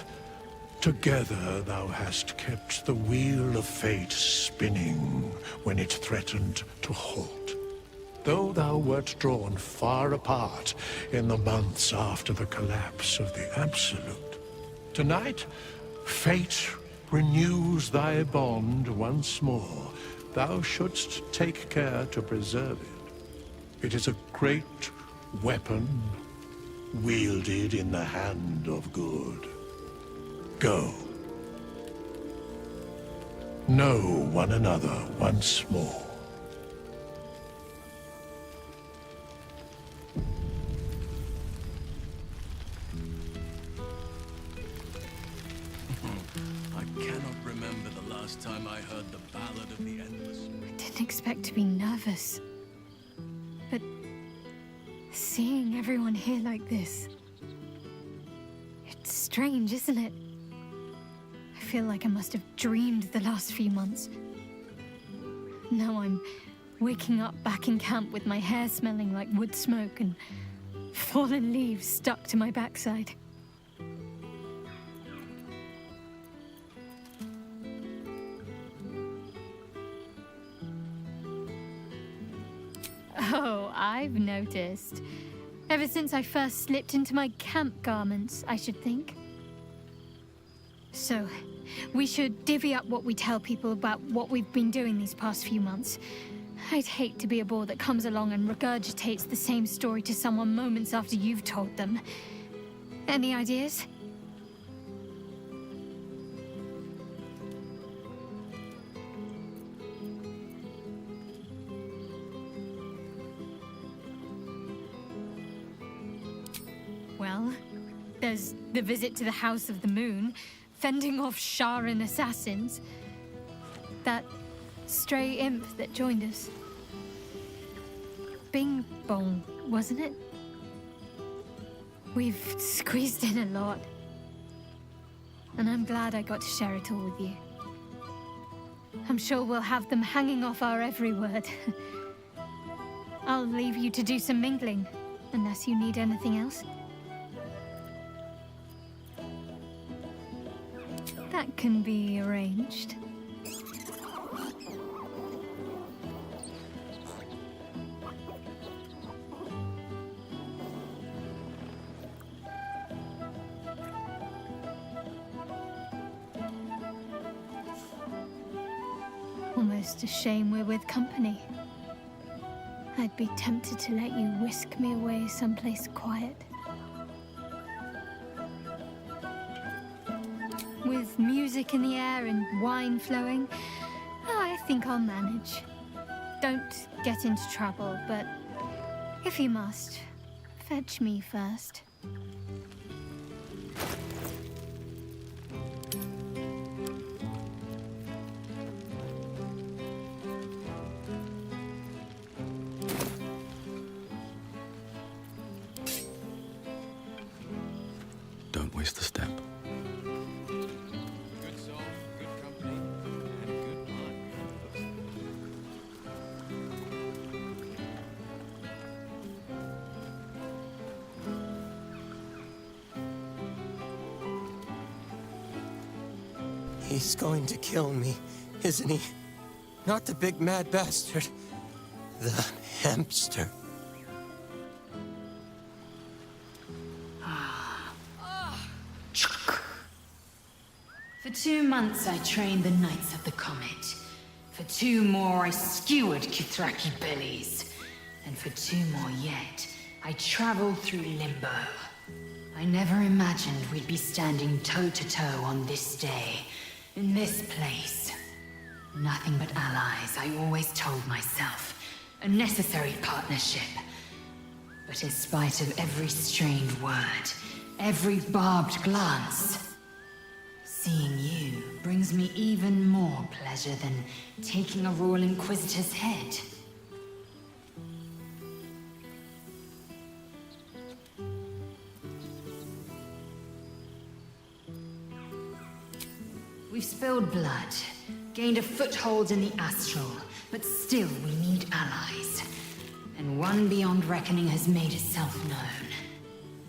together thou hast kept the wheel of fate spinning when it threatened to halt. Though thou wert drawn far apart in the months after the collapse of the Absolute, tonight, fate renews thy bond once more. Thou shouldst take care to preserve it. It is a great weapon, wielded in the hand of good. Go. Know one another once more. I cannot remember the last time I heard the ballad of the endless. I didn't expect to be nervous. But seeing everyone here like this, it's strange, isn't it? I feel like I must have dreamed the last few months. Now I'm Waking up back in camp with my hair smelling like wood smoke and fallen leaves stuck to my backside. Oh, I've noticed. Ever since I first slipped into my camp garments, I should think. So, we should divvy up what we tell people about what we've been doing these past few months. I'd hate to be a bore that comes along and regurgitates the same story to someone moments after you've told them. Any ideas? Well, there's the visit to the House of the Moon, fending off Sharan assassins. That stray imp that joined us. Bing Bong, wasn't it? We've squeezed in a lot. And I'm glad I got to share it all with you. I'm sure we'll have them hanging off our every word. I'll leave you to do some mingling, unless you need anything else. That can be arranged. Almost a shame we're with company. I'd be tempted to let you whisk me away someplace quiet. With music in the air and wine flowing, I think I'll manage. Don't get into trouble, but if you must, fetch me first. Don't waste a step. He's going to kill me, isn't he? Not the big mad bastard. The hamster. For 2 months I trained the Knights of the Comet. For 2 more I skewered Kithraki bellies. And for 2 more yet, I traveled through Limbo. I never imagined we'd be standing toe-to-toe on this day, in this place. Nothing but allies, I always told myself. A necessary partnership. But in spite of every strained word, every barbed glance, seeing you brings me even more pleasure than taking a Royal Inquisitor's head. We've spilled blood, gained a foothold in the astral, but still we need allies. And one beyond reckoning has made itself known.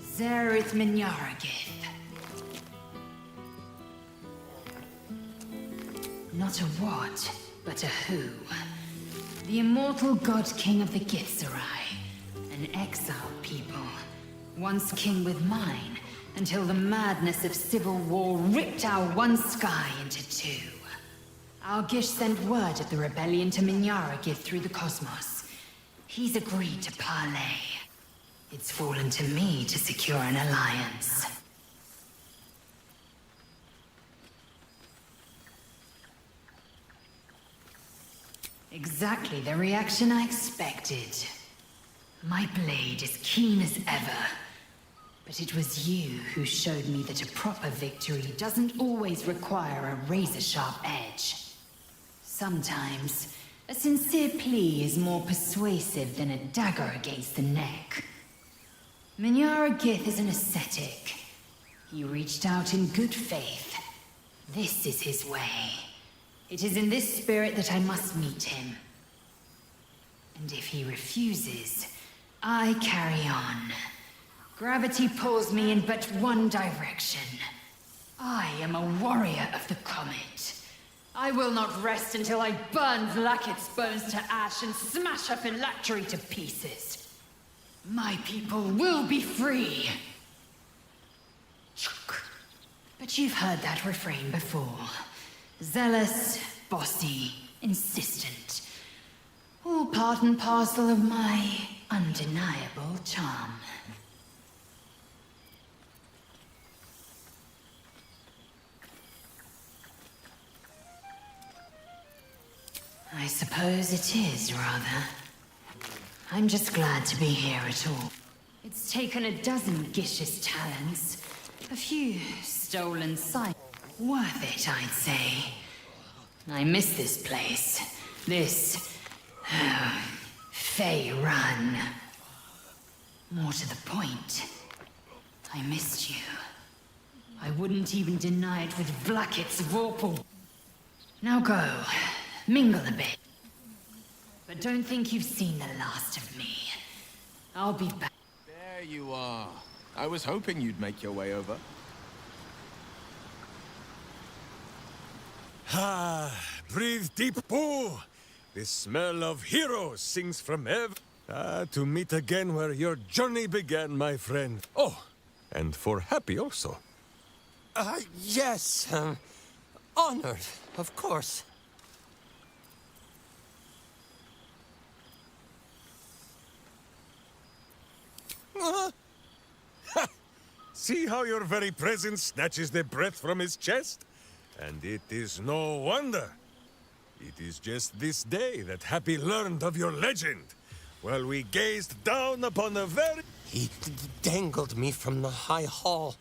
Zerith Minyaragith. Not a what, but a who. The immortal god king of the Githzerai. An exiled people. Once king with mine, until the madness of civil war ripped our one sky into 2. Algish sent word of the rebellion to Minyaragith through the cosmos. He's agreed to parley. It's fallen to me to secure an alliance. Exactly the reaction I expected. My blade is keen as ever. But it was you who showed me that a proper victory doesn't always require a razor-sharp edge. Sometimes, a sincere plea is more persuasive than a dagger against the neck. Minyaragith is an ascetic. He reached out in good faith. This is his way. It is in this spirit that I must meet him. And if he refuses, I carry on. Gravity pulls me in but one direction. I am a warrior of the comet. I will not rest until I burn Vlaakith's bones to ash and smash her phylactery to pieces. My people will be free. But you've heard that refrain before. Zealous, bossy, insistent. All part and parcel of my undeniable charm. I suppose it is, rather. I'm just glad to be here at all. It's taken a dozen Gish's talents, a few stolen sight. Worth it, I'd say. I miss this place. This... Fey Run. More to the point, I missed you. I wouldn't even deny it with Vlaakith's Vorpal. Now go. Mingle a bit. But don't think you've seen the last of me. I'll be back. There you are. I was hoping you'd make your way over. Ah, breathe deep, Boo! The smell of heroes sings from heaven. To meet again where your journey began, my friend. Oh, and for Happy also. Yes, honored, of course. See how your very presence snatches the breath from his chest? And it is no wonder. It is just this day that Happy learned of your legend, while we gazed down upon a very... He dangled me from the high hall.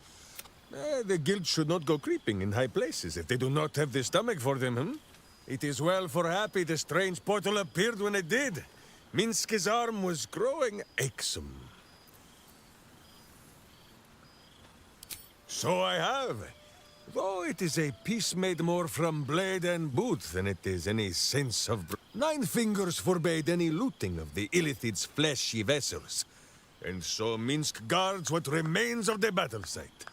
The guild should not go creeping in high places if they do not have the stomach for them, It is well for Happy the strange portal appeared when it did. Minsk's arm was growing achesome. So I have. Though it is a piece made more from blade and boot than it is any sense of... Nine Fingers forbade any looting of the Illithid's fleshy vessels. And so Minsk guards what remains of the battle site.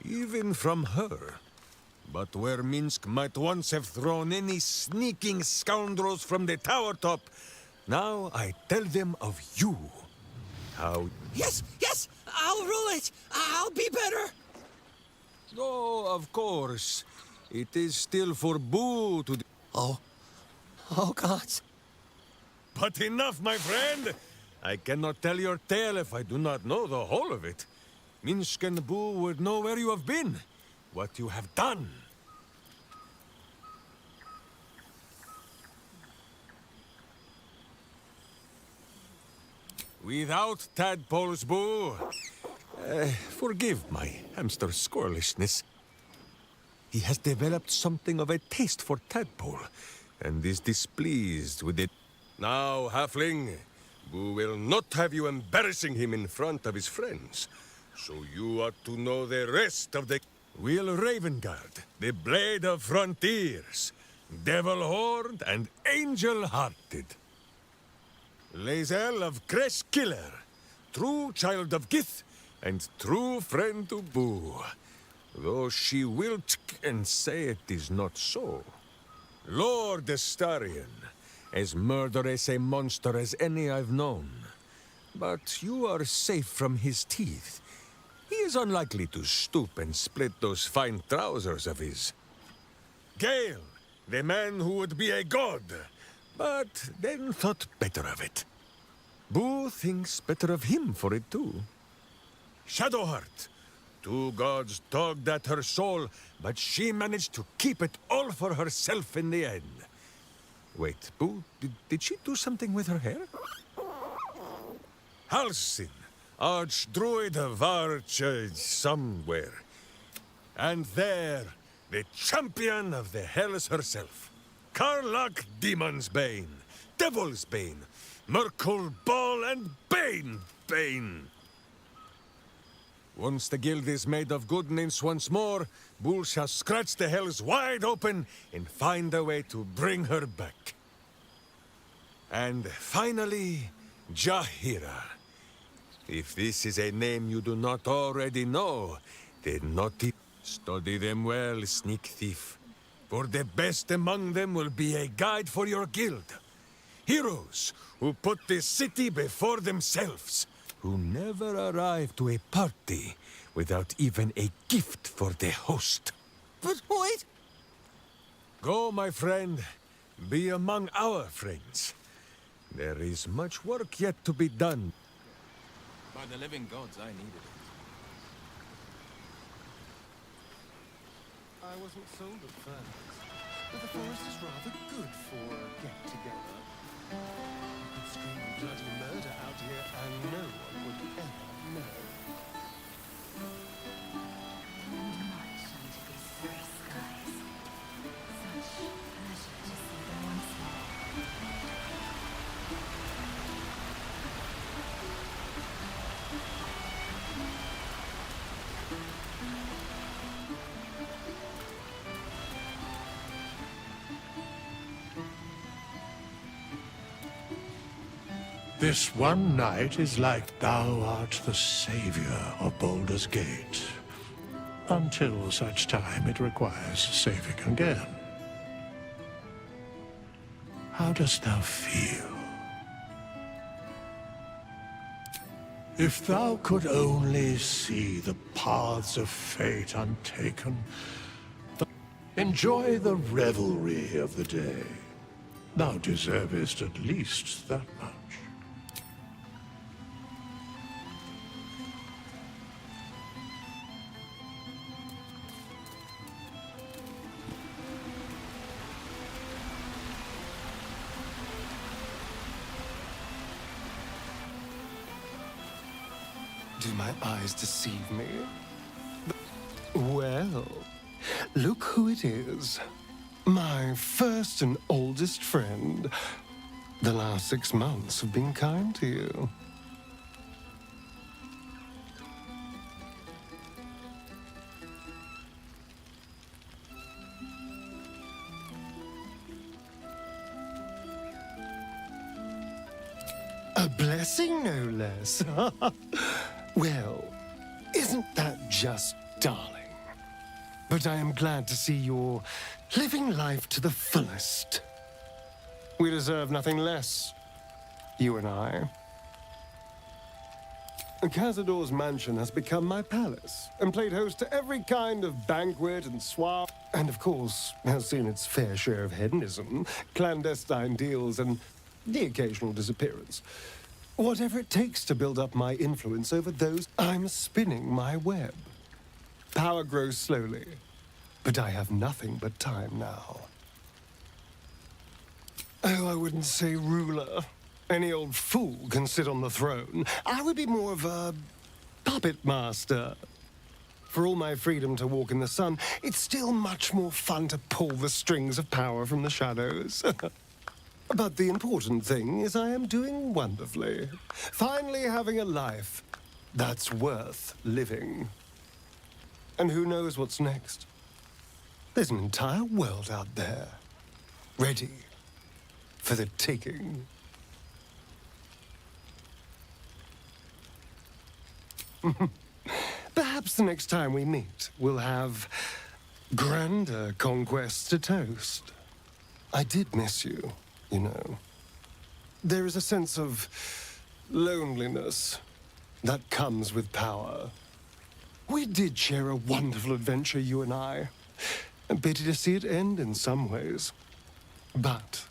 Even from her. But where Minsk might once have thrown any sneaking scoundrels from the tower top, now I tell them of you. How... Yes, I'll rule it. I'll be better. Oh, of course. It is still for Boo to... Oh, gods. But enough, my friend! I cannot tell your tale if I do not know the whole of it. Minsk and Boo would know where you have been, what you have done. Without tadpoles, Boo. Forgive my hamster squirrelishness. He has developed something of a taste for tadpole, and is displeased with it. Now, halfling, Boo will not have you embarrassing him in front of his friends. So you ought to know the rest of the... Will Ravengard, the Blade of Frontiers, Devil-Horned and Angel-Hearted. Lae'zel of Creshkiller, true child of Gith, and true friend to Boo. Though she will and say it is not so. Lord Astarion, as murderous a monster as any I've known. But you are safe from his teeth. He is unlikely to stoop and split those fine trousers of his. Gale, the man who would be a god, but then thought better of it. Boo thinks better of him for it too. Shadowheart, two gods tugged at her soul, but she managed to keep it all for herself in the end. Wait, Boo, did she do something with her hair? Halsin, Archdruid of Arch... somewhere. And there, the champion of the Hells herself. Karlach Demon's Bane, Devil's Bane, Merkul Ball and Bane. Once the guild is made of good names once more, Bull shall scratch the hells wide open and find a way to bring her back. And finally, Jahira. If this is a name you do not already know, then study them well, sneak thief. For the best among them will be a guide for your guild. Heroes who put the city before themselves, who never arrive to a party without even a gift for the host. But wait! Go, my friend. Be among our friends. There is much work yet to be done. By the living gods, I needed it. I wasn't sold at first, but the forest is rather good for a get-together. You could scream bloody murder out here and no one would ever know. Much into these gray skies. Such pleasure to see them once more. This one night is like thou art the savior of Baldur's Gate. Until such time it requires saving again. How dost thou feel? If thou could only see the paths of fate untaken, enjoy the revelry of the day. Thou deservest at least that much. Do my eyes deceive me? Well, look who it is. My first and oldest friend. The last 6 months have been kind to you. A blessing, no less. Well, isn't that just darling? But I am glad to see you're living life to the fullest. We deserve nothing less, you and I. Cazador's mansion has become my palace, and played host to every kind of banquet and soiree, and of course, has seen its fair share of hedonism, clandestine deals, and the occasional disappearance. Whatever it takes to build up my influence over those, I'm spinning my web. Power grows slowly, but I have nothing but time now. Oh, I wouldn't say ruler. Any old fool can sit on the throne. I would be more of a puppet master. For all my freedom to walk in the sun, it's still much more fun to pull the strings of power from the shadows. But the important thing is I am doing wonderfully. Finally having a life that's worth living. And who knows what's next? There's an entire world out there, ready for the taking. Perhaps the next time we meet, we'll have grander conquests to toast. I did miss you, you know. There is a sense of loneliness that comes with power. We did share a wonderful adventure, you and I. A pity to see it end in some ways. But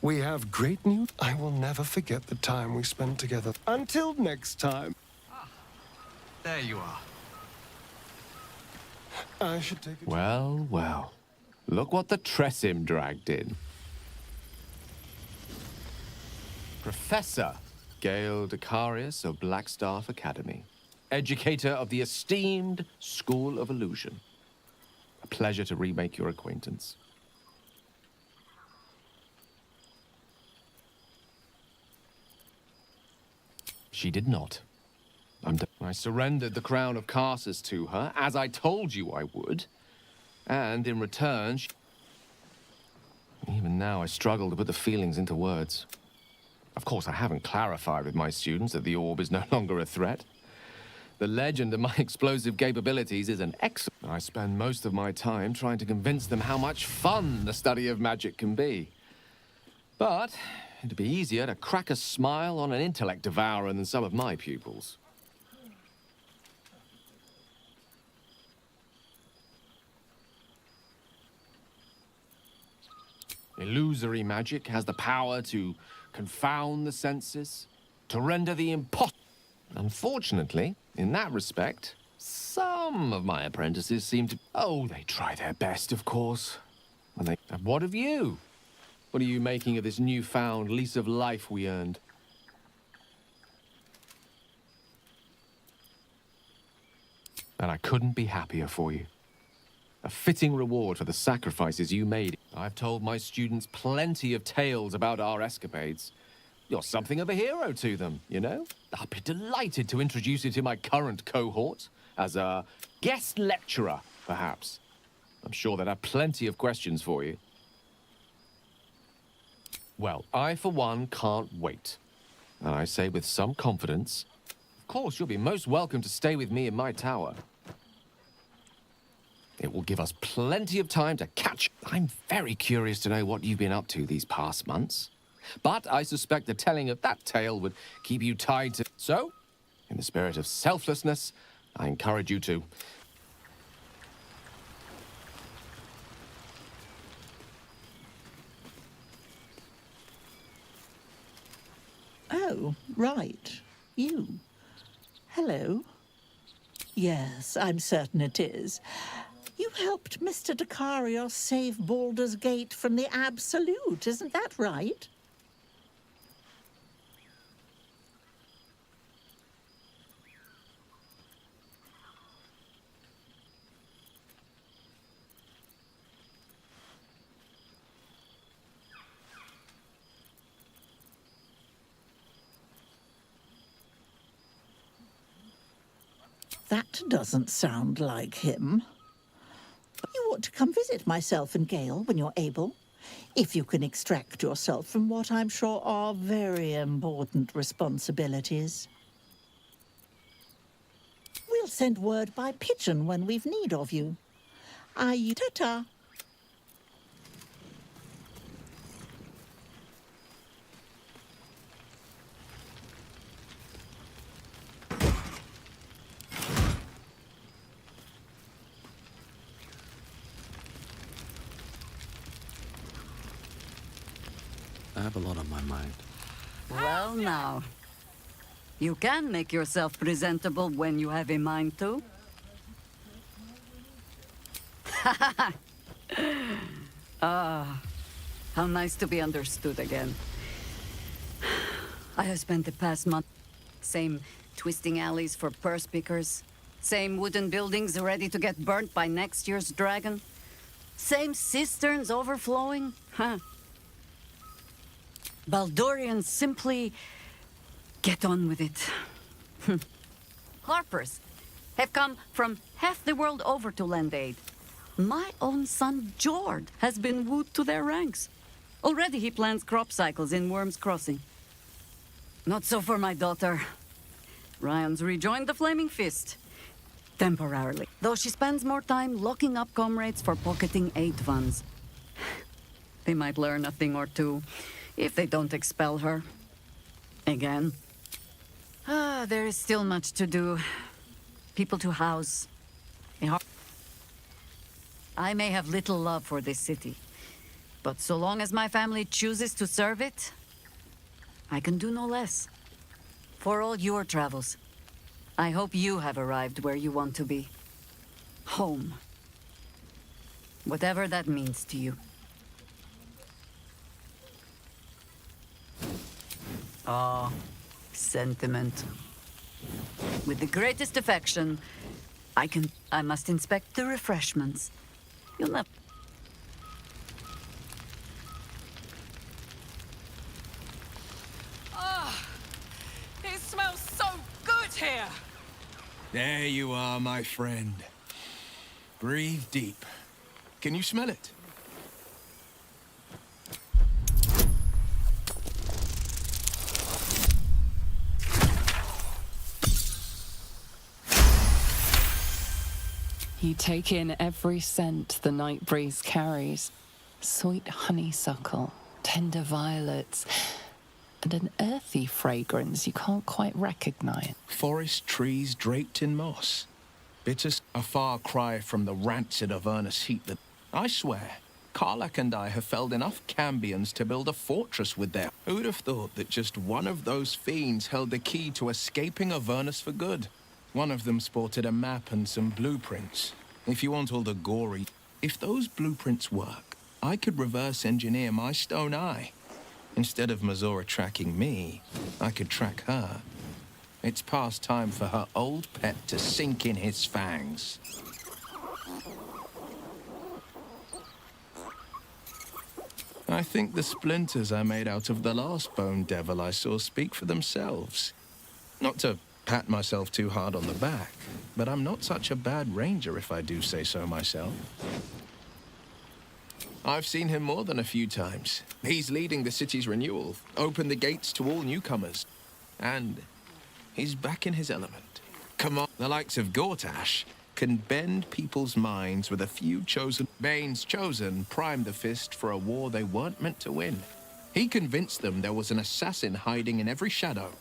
we have great news. I will never forget the time we spent together. Until next time. There you are. I should take it. Well, well. Look what the Tressim dragged in. Professor Gale Decarius of Blackstaff Academy. Educator of the esteemed School of Illusion. A pleasure to remake your acquaintance. She did not. I surrendered the crown of Carsus to her, as I told you I would. And in return, even now I struggle to put the feelings into words. Of course, I haven't clarified with my students that the orb is no longer a threat. The legend of my explosive capabilities is an excellent... I spend most of my time trying to convince them how much fun the study of magic can be. But it'd be easier to crack a smile on an intellect devourer than some of my pupils. Illusory magic has the power to confound the senses, to render the impossible. Unfortunately, in that respect, some of my apprentices seem to... Oh, they try their best, of course. And what of you? What are you making of this newfound lease of life we earned? And I couldn't be happier for you. A fitting reward for the sacrifices you made. I've told my students plenty of tales about our escapades. You're something of a hero to them, you know? I'll be delighted to introduce you to my current cohort as a guest lecturer, perhaps. I'm sure they'd have plenty of questions for you. Well, I, for one, can't wait. And I say with some confidence, of course, you'll be most welcome to stay with me in my tower. It will give us plenty of time to catch. I'm very curious to know what you've been up to these past months. But I suspect the telling of that tale would keep you tied to... So, in the spirit of selflessness, I encourage you to... Oh, right. You. Hello. Yes, I'm certain it is. You helped Mr. Dicarios save Baldur's Gate from the Absolute, isn't that right? That doesn't sound like him. You ought to come visit myself and Gale when you're able, if you can extract yourself from what I'm sure are very important responsibilities. We'll send word by pigeon when we've need of you. Aye, ta-ta. I have a lot on my mind. Well now, you can make yourself presentable when you have a mind to. Ah, how nice to be understood again. I have spent the past month... Same twisting alleys for purse pickers. Same wooden buildings ready to get burnt by next year's dragon. Same cisterns overflowing. Huh. Baldurians simply get on with it. Harpers have come from half the world over to lend aid. My own son, Jord, has been wooed to their ranks. Already he plans crop cycles in Worm's Crossing. Not so for my daughter. Ryan's rejoined the Flaming Fist. Temporarily. Though she spends more time locking up comrades for pocketing aid funds. They might learn a thing or two, if they don't expel her. Again. There is still much to do. People to house. I may have little love for this city, but so long as my family chooses to serve it, I can do no less. For all your travels, I hope you have arrived where you want to be. Home. Whatever that means to you. Ah, sentiment. With the greatest affection, I must inspect the refreshments. You'll never... Ah, it smells so good here. There you are, my friend. Breathe deep. Can you smell it? You take in every scent the night breeze carries. Sweet honeysuckle, tender violets, and an earthy fragrance you can't quite recognize. Forest trees draped in moss. Bitter, a far cry from the rancid Avernus heat that... I swear, Karlach and I have felled enough Cambions to build a fortress with them. Who'd have thought that just one of those fiends held the key to escaping Avernus for good? One of them sported a map and some blueprints. If you want all the gory... If those blueprints work, I could reverse engineer my stone eye. Instead of Mazora tracking me, I could track her. It's past time for her old pet to sink in his fangs. I think the splinters I made out of the last bone devil I saw speak for themselves. Not to pat myself too hard on the back, but I'm not such a bad ranger if I do say so myself. I've seen him more than a few times. He's leading the city's renewal, opened the gates to all newcomers. And he's back in his element. Come on, the likes of Gortash can bend people's minds with a few chosen... Bane's chosen primed the fist for a war they weren't meant to win. He convinced them there was an assassin hiding in every shadow,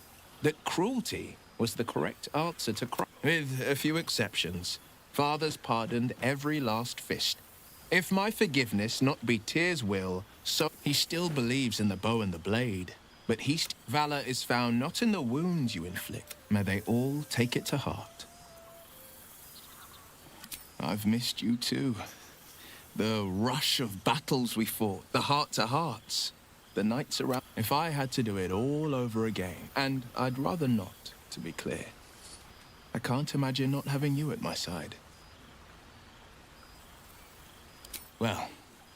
that cruelty was the correct answer to crime. With a few exceptions, fathers pardoned every last fist. If my forgiveness not be tears will, so he still believes in the bow and the blade. But valor is found not in the wounds you inflict. May they all take it to heart. I've missed you too. The rush of battles we fought, the heart-to-hearts, the nights around. If I had to do it all over again, and I'd rather not, to be clear. I can't imagine not having you at my side. Well,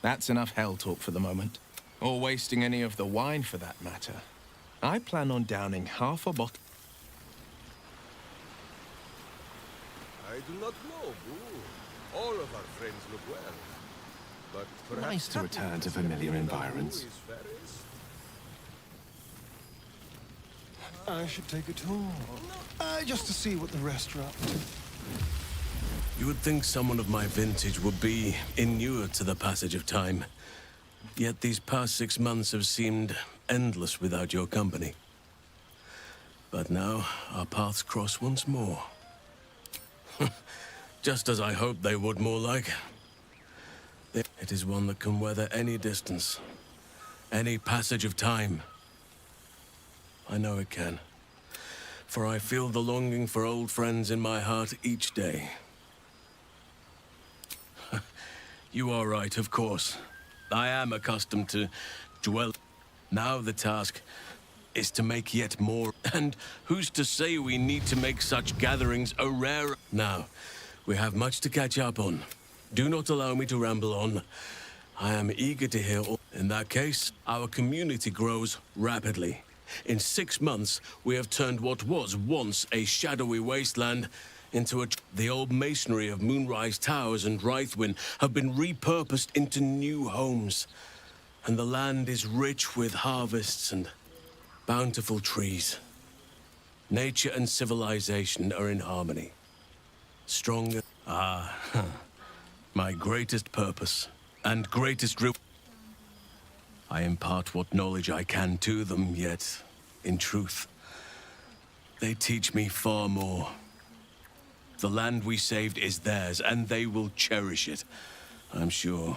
that's enough hell talk for the moment. Or wasting any of the wine for that matter. I plan on downing half a bottle. I do not know, Boo. All of our friends look well. But perhaps Nice to return to familiar environs. I should take a tour. Just to see what the rest are up to. You would think someone of my vintage would be inured to the passage of time. Yet these past 6 months have seemed endless without your company. But now, our paths cross once more. Just as I hoped they would, more like. It is one that can weather any distance, any passage of time. I know it can, for I feel the longing for old friends in my heart each day. You are right, of course. I am accustomed to dwell. Now the task is to make yet more. And who's to say we need to make such gatherings a rare... Now, we have much to catch up on. Do not allow me to ramble on. I am eager to hear all. In that case, our community grows rapidly. In 6 months, we have turned what was once a shadowy wasteland into the old masonry of Moonrise Towers and Wraithwin have been repurposed into new homes. And the land is rich with harvests and bountiful trees. Nature and civilization are in harmony. Stronger. My greatest purpose and greatest I impart what knowledge I can to them, yet, in truth, they teach me far more. The land we saved is theirs, and they will cherish it, I'm sure.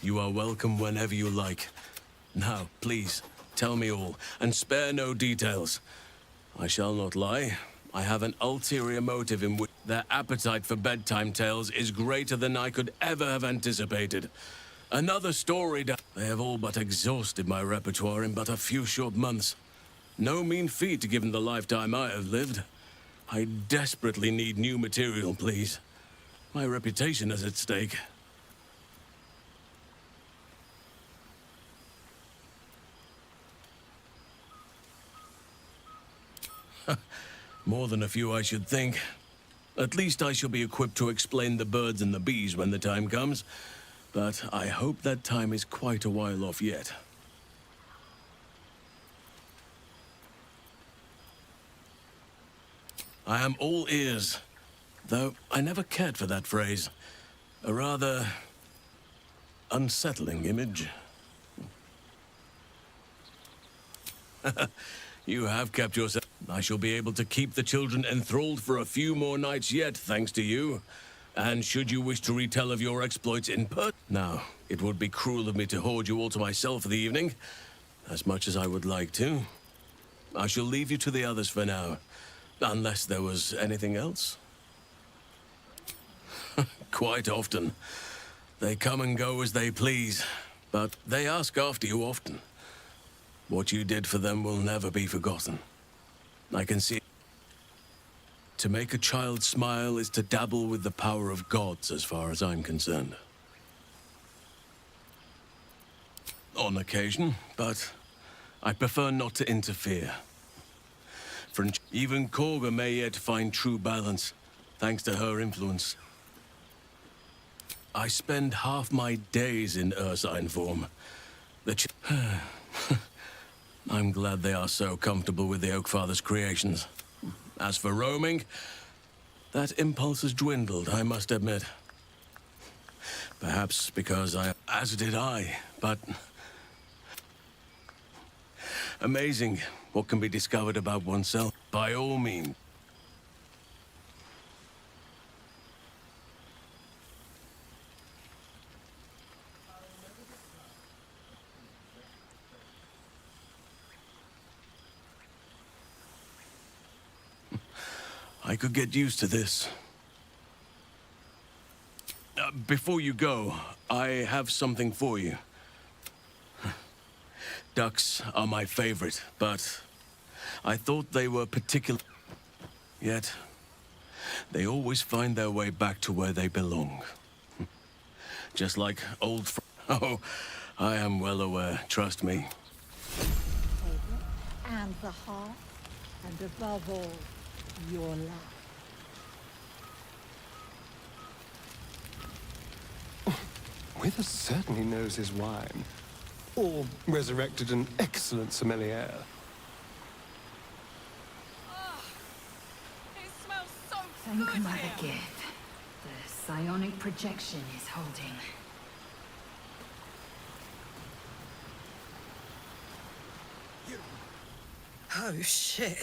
You are welcome whenever you like. Now, please, tell me all, and spare no details. I shall not lie. I have an ulterior motive in which their appetite for bedtime tales is greater than I could ever have anticipated. Another story they have all but exhausted my repertoire in but a few short months. No mean feat given the lifetime I have lived. I desperately need new material, please. My reputation is at stake. More than a few, I should think. At least I shall be equipped to explain the birds and the bees when the time comes. But I hope that time is quite a while off yet. I am all ears. Though I never cared for that phrase. A rather unsettling image. You have kept yourself. I shall be able to keep the children enthralled for a few more nights yet, thanks to you. And should you wish to retell of your exploits in person... Now, it would be cruel of me to hoard you all to myself for the evening, as much as I would like to. I shall leave you to the others for now, unless there was anything else. Quite often. They come and go as they please, but they ask after you often. What you did for them will never be forgotten. I can see... To make a child smile is to dabble with the power of gods, as far as I'm concerned. On occasion, but I prefer not to interfere. Even Korga may yet find true balance, thanks to her influence. I spend half my days in Ursine form. I'm glad they are so comfortable with the Oakfather's creations. As for roaming, that impulse has dwindled, I must admit. Perhaps because as did I, but... Amazing what can be discovered about oneself, by all means. I could get used to this. Before you go, I have something for you. Ducks are my favorite, but I thought they were particular. Yet, they always find their way back to where they belong. Just like old Oh, I am well aware, trust me. And the heart, and above all, your life. Wither certainly knows his wine. Or resurrected an excellent sommelier. Thank Mother Gith. The psionic projection is holding. Oh, shit.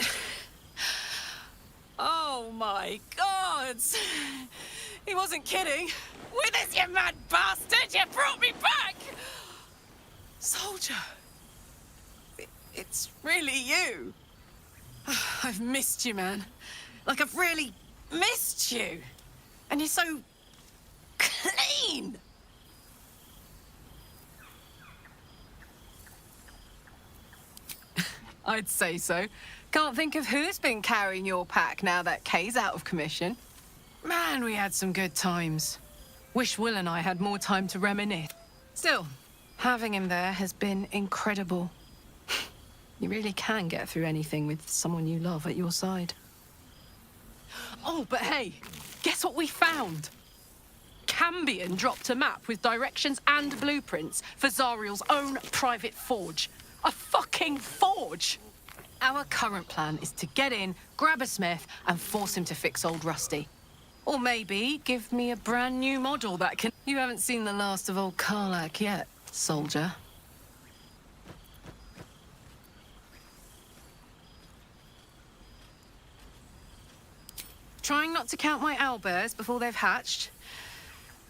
Oh, my God! He wasn't kidding. Withers, you mad bastard! You brought me back! Soldier. It's really you. I've missed you, man. Like, I've really missed you. And you're so... clean! I'd say so. Can't think of who's been carrying your pack now that Kay's out of commission. Man, we had some good times. Wish Will and I had more time to reminisce. Still, having him there has been incredible. You really can get through anything with someone you love at your side. Oh, but hey, guess what we found? Cambion dropped a map with directions and blueprints for Zariel's own private forge. A fucking forge! Our current plan is to get in, grab a smith, and force him to fix old Rusty. Or maybe give me a brand new model that can... You haven't seen the last of old Karlak yet, soldier. Trying not to count my owlbears before they've hatched.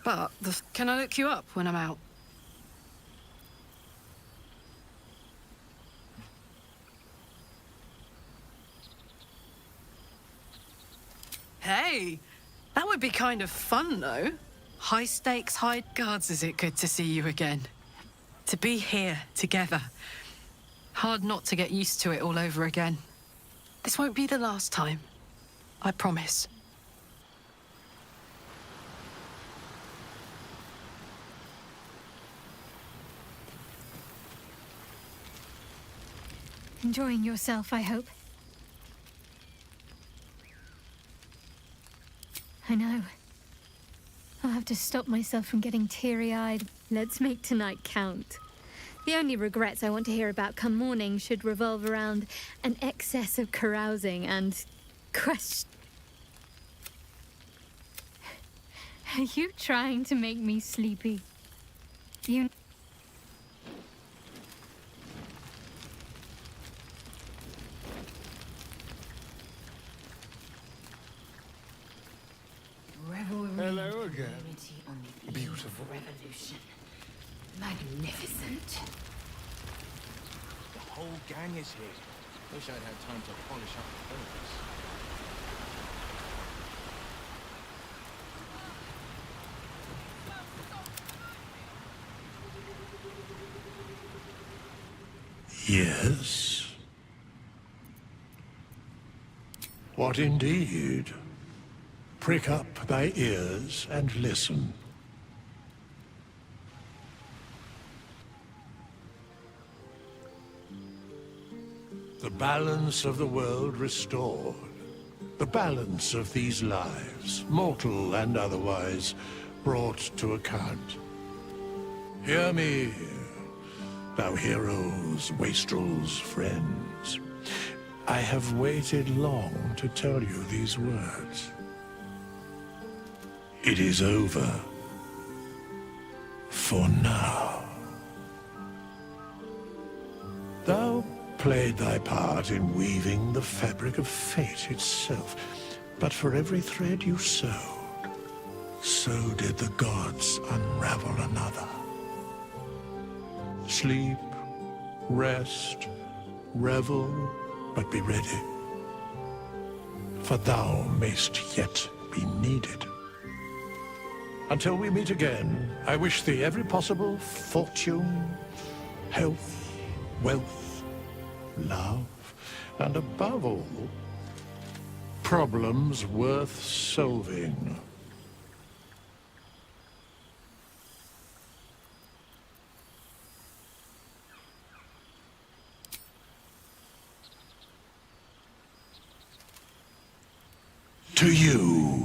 But can I look you up when I'm out? Hey, that would be kind of fun, though. High stakes, high guards. Is it good to see you again? To be here together. Hard not to get used to it all over again. This won't be the last time. I promise. Enjoying yourself, I hope. I know. I'll have to stop myself from getting teary-eyed. Let's make tonight count. The only regrets I want to hear about come morning should revolve around an excess of carousing and Are you trying to make me sleepy? You... Hello again. Beautiful. Revolution. Magnificent. The whole gang is here. Wish I'd had time to polish up the photos. Yes? What indeed? Prick up thy ears and listen. The balance of the world restored. The balance of these lives, mortal and otherwise, brought to account. Hear me, thou heroes, wastrels, friends. I have waited long to tell you these words. It is over. For now. Thou played thy part in weaving the fabric of fate itself, but for every thread you sewed, so did the gods unravel another. Sleep, rest, revel, but be ready, for thou mayst yet be needed. Until we meet again, I wish thee every possible fortune, health, wealth, love, and above all, problems worth solving. To you.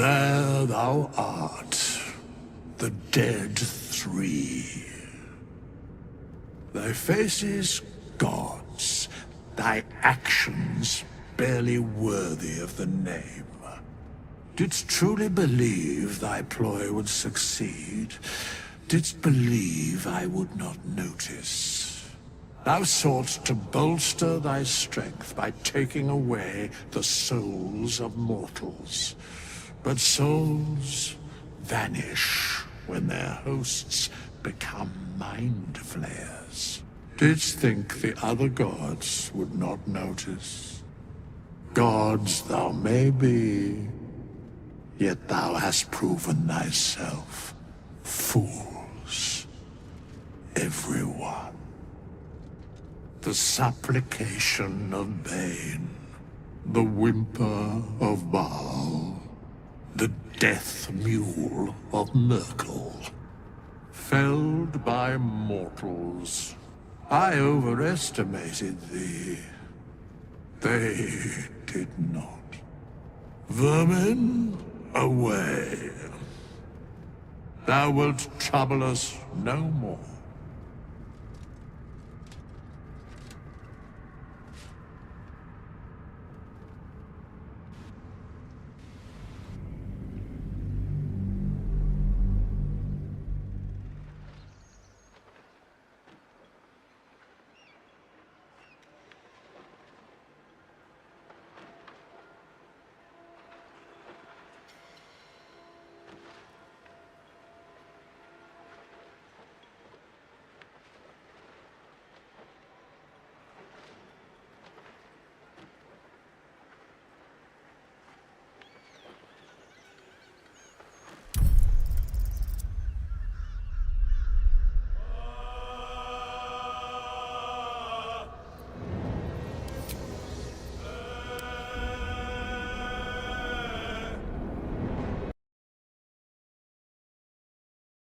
There thou art, the dead three. Thy faces gods, thy actions barely worthy of the name. Didst truly believe thy ploy would succeed? Didst believe I would not notice? Thou soughtst to bolster thy strength by taking away the souls of mortals. But souls vanish when their hosts become mind flayers. Didst think the other gods would not notice? Gods thou may be, yet thou hast proven thyself fools, everyone. The supplication of Bane, the whimper of Baal, the death mule of Merkel. Felled by mortals, I overestimated thee. They did not. Vermin, away. Thou wilt trouble us no more.